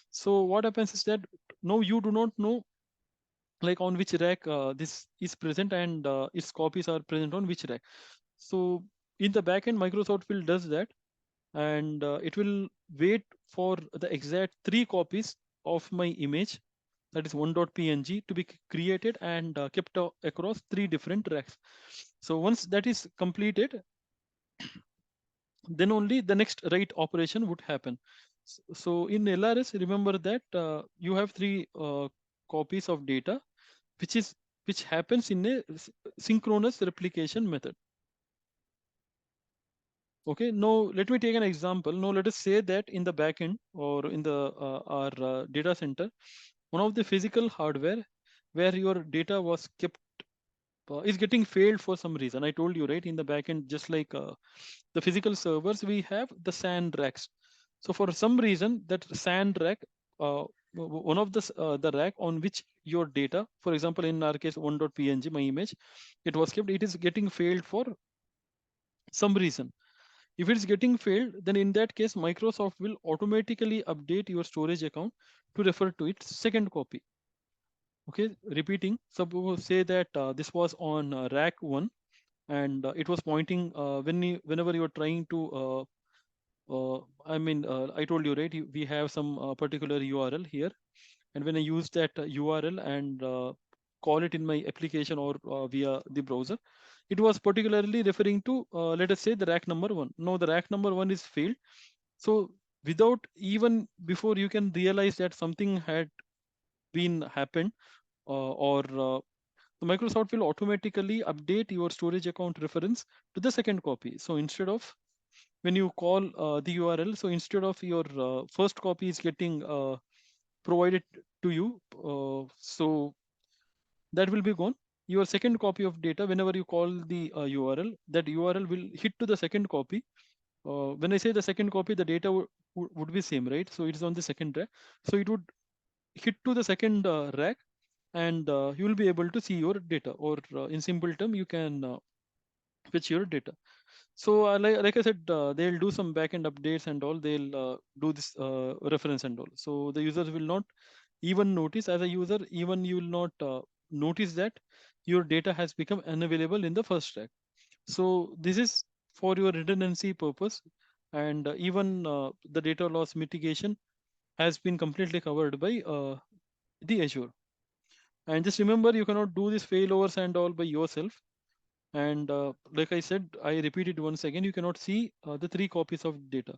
So what happens is that now you do not know like on which rack this is present, and its copies are present on which rack. So in the backend, Microsoft will does that, and it will wait for the exact 3 copies of my image, that is 1.png, to be created and kept across 3 different racks. So once that is completed, then only the next write operation would happen. So in LRS, remember that you have 3 copies of data, which happens in a synchronous replication method. Okay, now let me take an example. Now let us say that in the backend, or in the our data center, one of the physical hardware where your data was kept is getting failed for some reason. I told you, right, in the backend, just like the physical servers, we have the SAN racks. So for some reason, that SAN rack, one of the rack on which your data, for example, in our case 1.png, my image, it was kept, it is getting failed for some reason. If it's getting failed, then in that case, Microsoft will automatically update your storage account to refer to its second copy. Okay, repeating, suppose say that this was on rack 1, and it was pointing whenever you're trying to I told you, right, we have some particular URL here, and when I use that URL and call it in my application or via the browser, it was particularly referring to, let us say, the rack number 1. Now the rack number 1 is failed. So without even before you can realize that something had been happened, or the Microsoft will automatically update your storage account reference to the second copy. So instead of, when you call the URL, so instead of your first copy is getting provided to you, so that will be gone. Your second copy of data, whenever you call the URL, that URL will hit to the second copy. When I say the second copy, the data would be same, right? So it's on the second rack. So it would hit to the second rack, and you will be able to see your data, or in simple term, you can fetch your data. So like I said, they'll do some backend updates and all. They'll do this reference and all. So the users will not even notice, as a user, even you will not notice that your data has become unavailable in the first track. So this is for your redundancy purpose, and even the data loss mitigation has been completely covered by the Azure. And just remember, you cannot do these failovers and all by yourself. And like I said, I repeat it once again, you cannot see the 3 copies of data.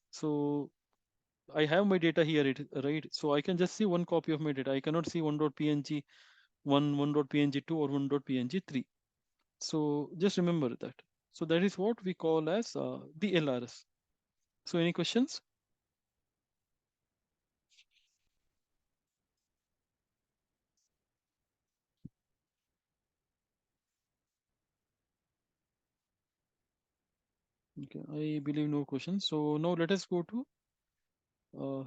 So I have my data here, right? So I can just see one copy of my data. I cannot see 1.png 1, 1.png 2, or 1.png 3. So just remember that. So that is what we call as the LRS. So any questions? Okay, I believe no questions. So now let us go to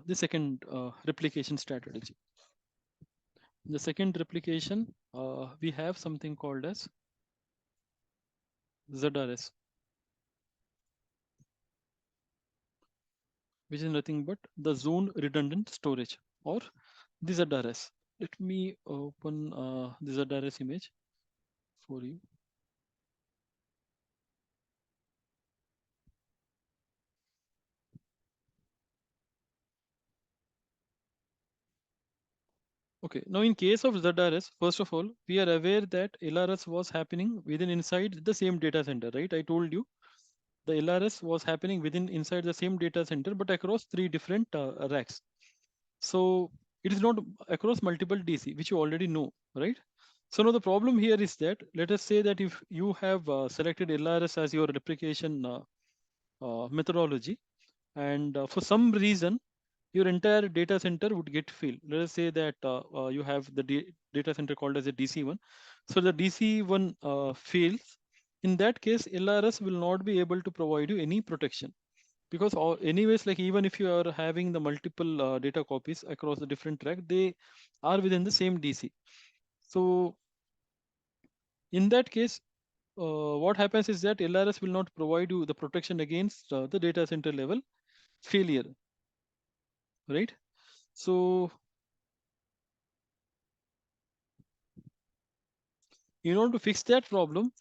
the second replication strategy. The second replication, we have something called as ZRS, which is nothing but the zone redundant storage, or the ZRS. Let me open the ZRS image for you. Okay, now in case of ZRS, first of all, we are aware that LRS was happening within inside the same data center, right? I told you the LRS was happening within inside the same data center, but across 3 different racks. So it is not across multiple DC, which you already know, right? So now the problem here is that, let us say that if you have selected LRS as your replication methodology, and for some reason, your entire data center would get filled. Let us say that you have the data center called as a DC1. So the DC1 fails. In that case, LRS will not be able to provide you any protection, because anyways, like even if you are having the multiple data copies across the different track, they are within the same DC. So in that case, what happens is that LRS will not provide you the protection against the data center level failure, right? So in order to fix that problem,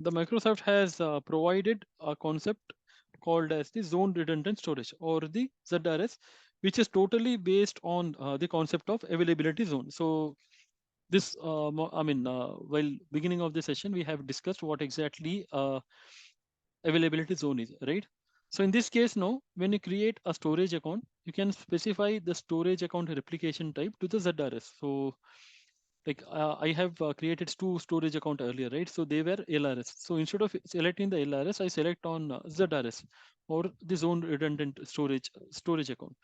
the Microsoft has provided a concept called as the zone redundant storage, or the ZRS, which is totally based on the concept of availability zone. So this, while beginning of the session, we have discussed what exactly availability zone is, right? So in this case now, when you create a storage account, you can specify the storage account replication type to the ZRS. So like I have created 2 storage account earlier, right? So they were LRS. So instead of selecting the LRS, I select on ZRS, or the zone redundant storage account.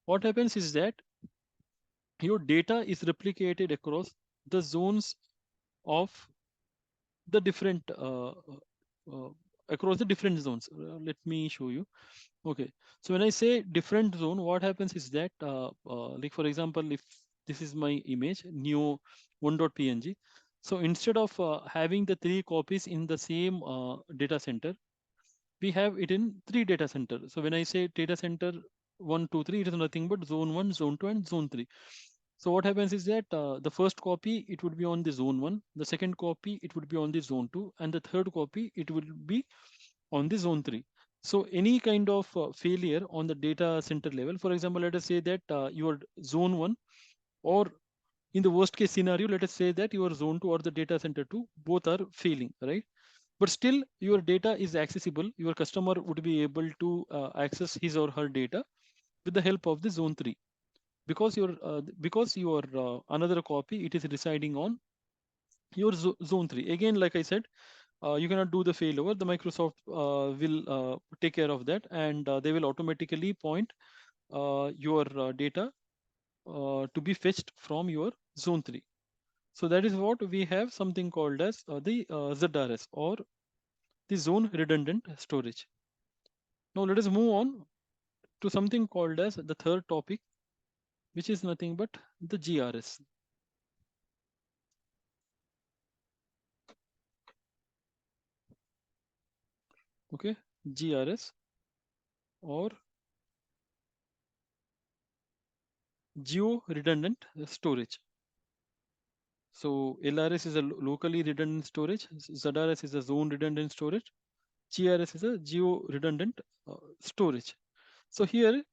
What happens is that your data is replicated across the zones of the different across the different zones. Let me show you. Okay, so when I say different zone, what happens is that like for example, if this is my image new 1.png, so instead of having the 3 copies in the same data center, we have it in 3 data center. So when I say data center 1, 2, 3, it is nothing but zone 1, zone 2, and zone 3. So what happens is that the first copy, it would be on the zone 1, the second copy, it would be on the zone 2, and the third copy, it will be on the zone 3. So any kind of failure on the data center level, for example, let us say that your zone 1, or in the worst case scenario, let us say that your zone 2 or the data center 2, both are failing, right? But still your data is accessible. Your customer would be able to access his or her data with the help of the zone 3, because your another copy, it is residing on your zone 3. Again, like I said, you cannot do the failover. The Microsoft will take care of that, and they will automatically point your data to be fetched from your zone 3. So that is what we have something called as the ZRS, or the zone redundant storage. Now let us move on to something called as the third topic, which is nothing but the GRS. Okay, GRS, or geo redundant storage. So LRS is a locally redundant storage, ZRS is a zone redundant storage, GRS is a geo redundant storage. So here,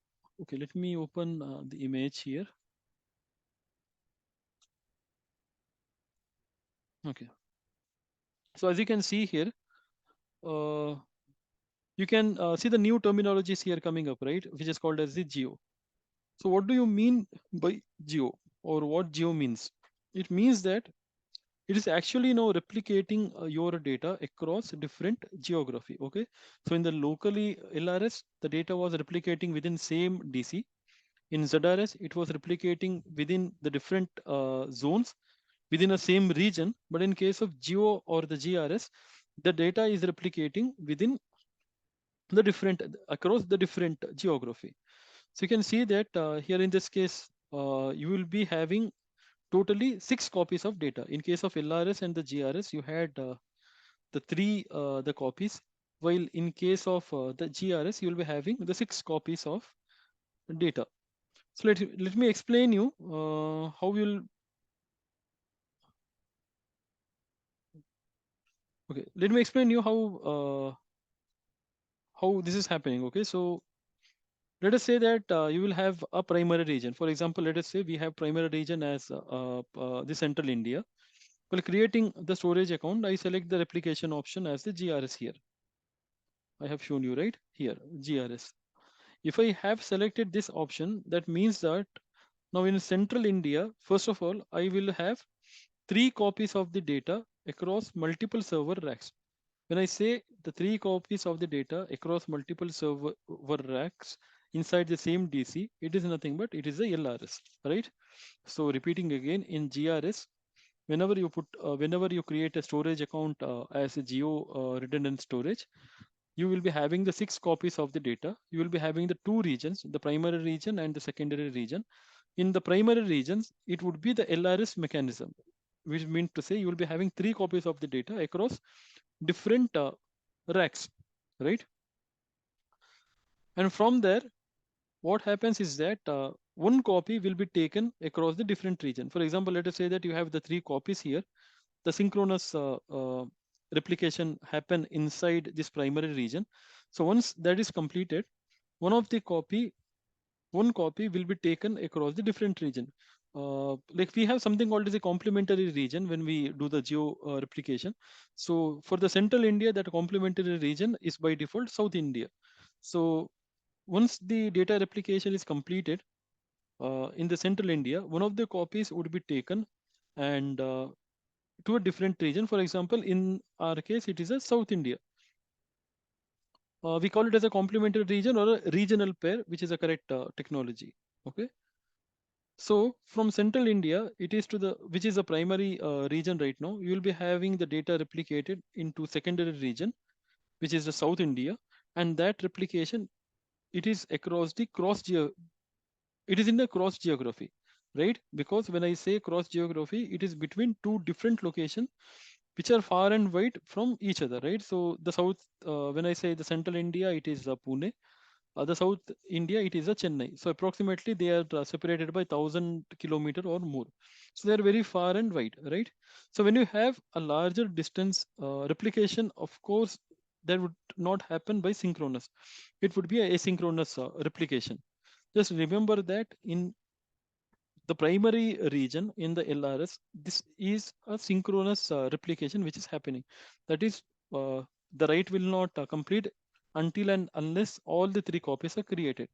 okay, let me open the image here. Okay. So as you can see here, you can see the new terminologies here coming up, right? Which is called as the geo. So what do you mean by geo, or what geo means? It means that it is actually now replicating your data across different geography. Okay, so in the locally LRS, the data was replicating within same DC. In ZRS, it was replicating within the different zones within a same region. But in case of geo or the GRS, the data is replicating within the different across the different geography. So you can see that here in this case, you will be having totally 6 copies of data. In case of LRS and the GRS, you had the 3 the copies, while in case of the GRS, you will be having the 6 copies of data. So let me explain you how you'll. Okay, let me explain you how this is happening. Okay, so let us say that you will have a primary region. For example, let us say we have primary region as the central India. While creating the storage account, I select the replication option as the GRS here. I have shown you right here, GRS. If I have selected this option, that means that now in central India, first of all, I will have 3 copies of the data across multiple server racks. When I say the 3 copies of the data across multiple server racks inside the same DC, it is nothing but it is a LRS, right? So repeating again, in GRS, whenever you create a storage account as a geo redundant storage, you will be having the 6 copies of the data. You will be having the 2 regions, the primary region and the secondary region. In the primary regions, it would be the LRS mechanism, which means to say you will be having 3 copies of the data across different racks, right? And from there, what happens is that one copy will be taken across the different region. For example, let us say that you have the 3 copies here. The synchronous replication happen inside this primary region. So once that is completed, one copy will be taken across the different region. Like we have something called as a complementary region when we do the geo replication. So for the central India, that complementary region is by default South India. So once the data replication is completed in the central India, one of the copies would be taken and to a different region. For example, in our case, it is a South India. We call it as a complementary region or a regional pair, which is a correct technology. Okay. So from central India, it is to the, which is a primary region right now, you will be having the data replicated into secondary region, which is the South India. And that replication, it is across the it is in the cross geography, right? Because when I say cross geography, it is between 2 different locations which are far and wide from each other, right? So the south, when I say the central India, it is Pune. The South India, it is a Chennai. So approximately they are separated by 1,000 kilometer or more. So they are very far and wide, right? So when you have a larger distance replication, of course, that would not happen by synchronous. It would be a asynchronous replication. Just remember that in the primary region in the LRS, this is a synchronous replication which is happening. That is, the write will not complete until and unless all the 3 copies are created.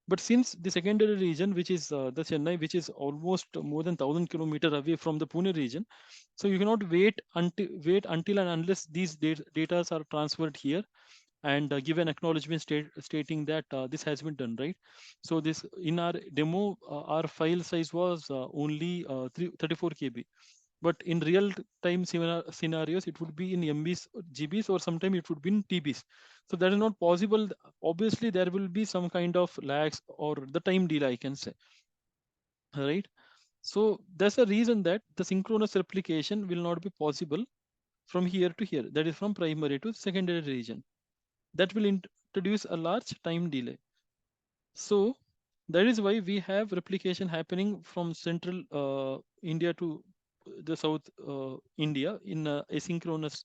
But since the secondary region, which is the Chennai, which is almost more than 1,000 kilometers away from the Pune region, so you cannot wait until and unless these data are transferred here and give an acknowledgement stating that this has been done, right? So this in our demo, our file size was only 34 KB. But in real time scenarios, it would be in MBs, GBs, or sometimes it would be in TBs. So that is not possible. Obviously, there will be some kind of lags or the time delay, I can say, right? So that's the reason that the synchronous replication will not be possible from here to here. That is from primary to secondary region. That will introduce a large time delay. So that is why we have replication happening from central India to the South India in a asynchronous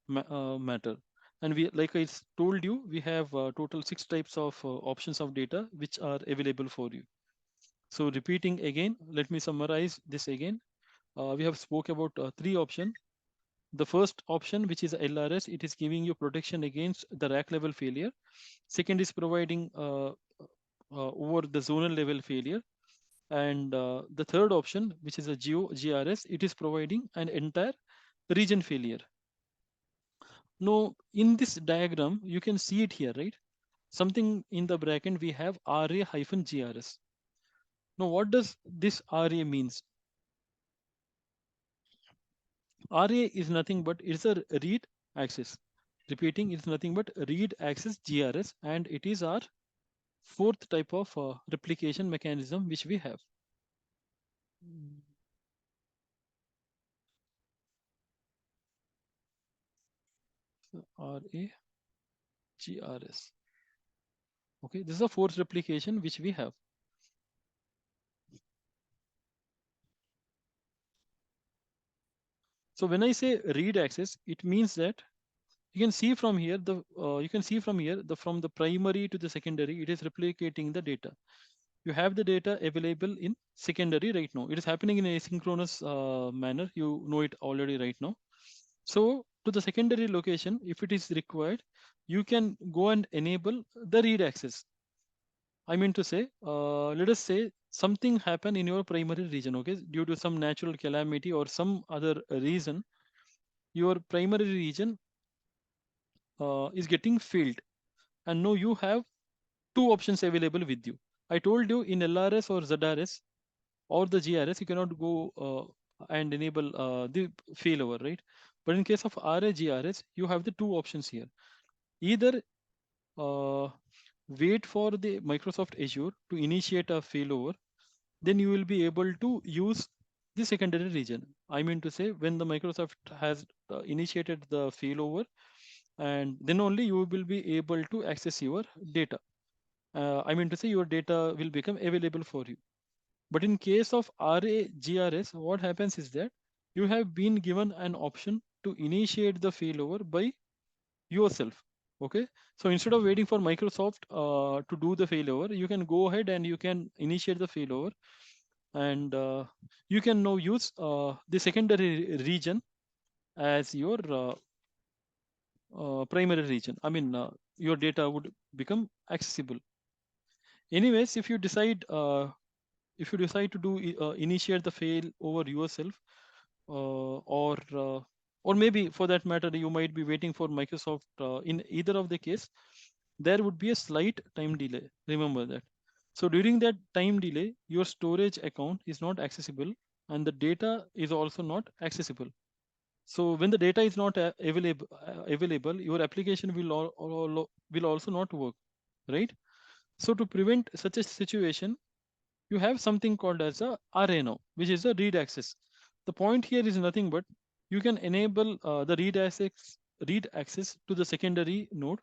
matter. And we, like I told you, we have total 6 types of options of data which are available for you. So repeating again, let me summarize this again. We have spoke about 3 options. The first option, which is LRS, it is giving you protection against the rack level failure. Second is providing over the zonal level failure. And the third option, which is a GRS, it is providing an entire region failure. Now, in this diagram, you can see it here, right? Something in the bracket, we have RA-GRS. Now, what does this RA means? RA is nothing but it's a read access. Repeating, it's nothing but read access GRS, and it is our fourth type of replication mechanism which we have. RA GRS. Okay, this is a fourth replication which we have. So when I say read access, it means that you can see from here from the primary to the secondary, it is replicating the data. You have the data available in secondary right now. It is happening in a asynchronous manner. You know it already right now. So to the secondary location, if it is required, you can go and enable the read access. I mean to say, let us say something happened in your primary region, okay, due to some natural calamity or some other reason, your primary region is getting failed, and now you have two options available with you. I told you in LRS or ZRS or the GRS, you cannot go and enable the failover, right? But in case of RA-GRS, you have the two options here. Either wait for the Microsoft Azure to initiate a failover, then you will be able to use the secondary region. I mean to say, when the Microsoft has initiated the failover, and then only you will be able to access your data. I mean to say, your data will become available for you. But in case of RA-GRS, what happens is that you have been given an option to initiate the failover by yourself. Okay, so instead of waiting for Microsoft to do the failover, you can go ahead and you can initiate the failover, and you can now use the secondary region as your primary region. I mean, your data would become accessible. Anyways, if you decide to do initiate the fail over yourself, or maybe for that matter, you might be waiting for Microsoft. In either of the case, there would be a slight time delay. Remember that. So during that time delay, your storage account is not accessible, and the data is also not accessible. So when the data is not available, your application will also not work, right? So to prevent such a situation, you have something called as a RA, which is a read access. The point here is nothing but you can enable the read access to the secondary node,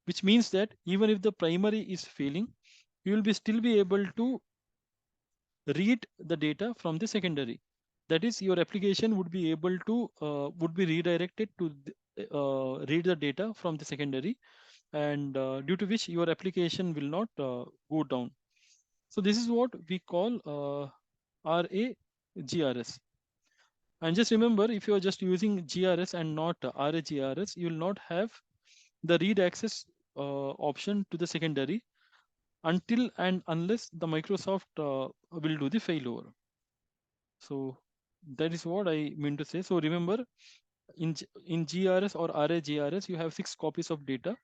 which means that even if the primary is failing, you will still be able to read the data from the secondary. That is, your application would be able to would be redirected to read the data from the secondary, and due to which your application will not go down. So this is what we call RA-GRS. And just remember, if you are just using GRS and not RA-GRS, you will not have the read access option to the secondary until and unless the Microsoft will do the failover. So that is what I mean to say. So remember, in GRS or RA-GRS, you have 6 copies of data.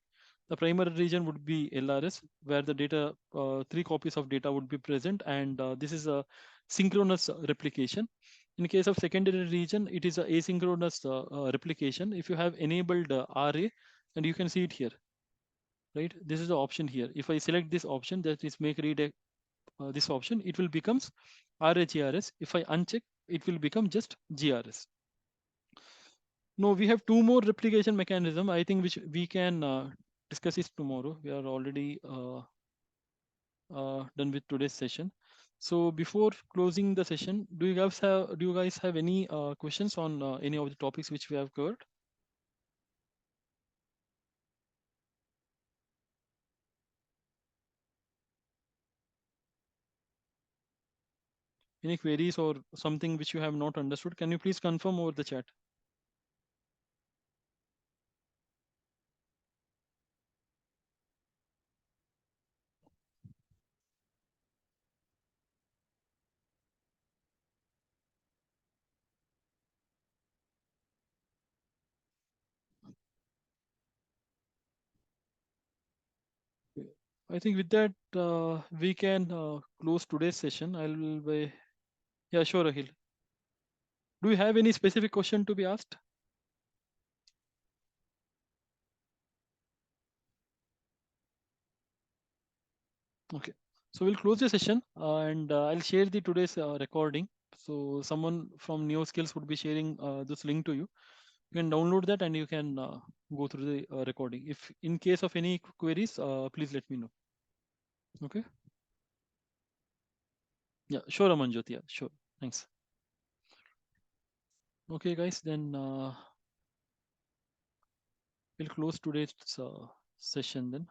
The primary region would be LRS, where the data, 3 copies of data would be present, and this is a synchronous replication. In case of secondary region, it is a asynchronous replication. If you have enabled RA, and you can see it here, right? This is the option here. If I select this option, that is make read this option, it will becomes RA-GRS. If I uncheck, it will become just GRS. No, we have 2 more replication mechanism, I think, which we can discuss this tomorrow. We are already done with today's session. So before closing the session, do you guys have any questions on any of the topics which we have covered? Any queries or something which you have not understood? Can you please confirm over the chat? I think with that, we can close today's session. I'll be, yeah, sure, Rahil. Do you have any specific question to be asked? Okay, so we'll close the session and I'll share the today's recording. So someone from NeoSkills would be sharing this link to you. You can download that and you can go through the recording. If in case of any queries, please let me know. Okay. Yeah, sure, Amanjot. Yeah, sure. Thanks. Okay, guys, then we'll close today's session then.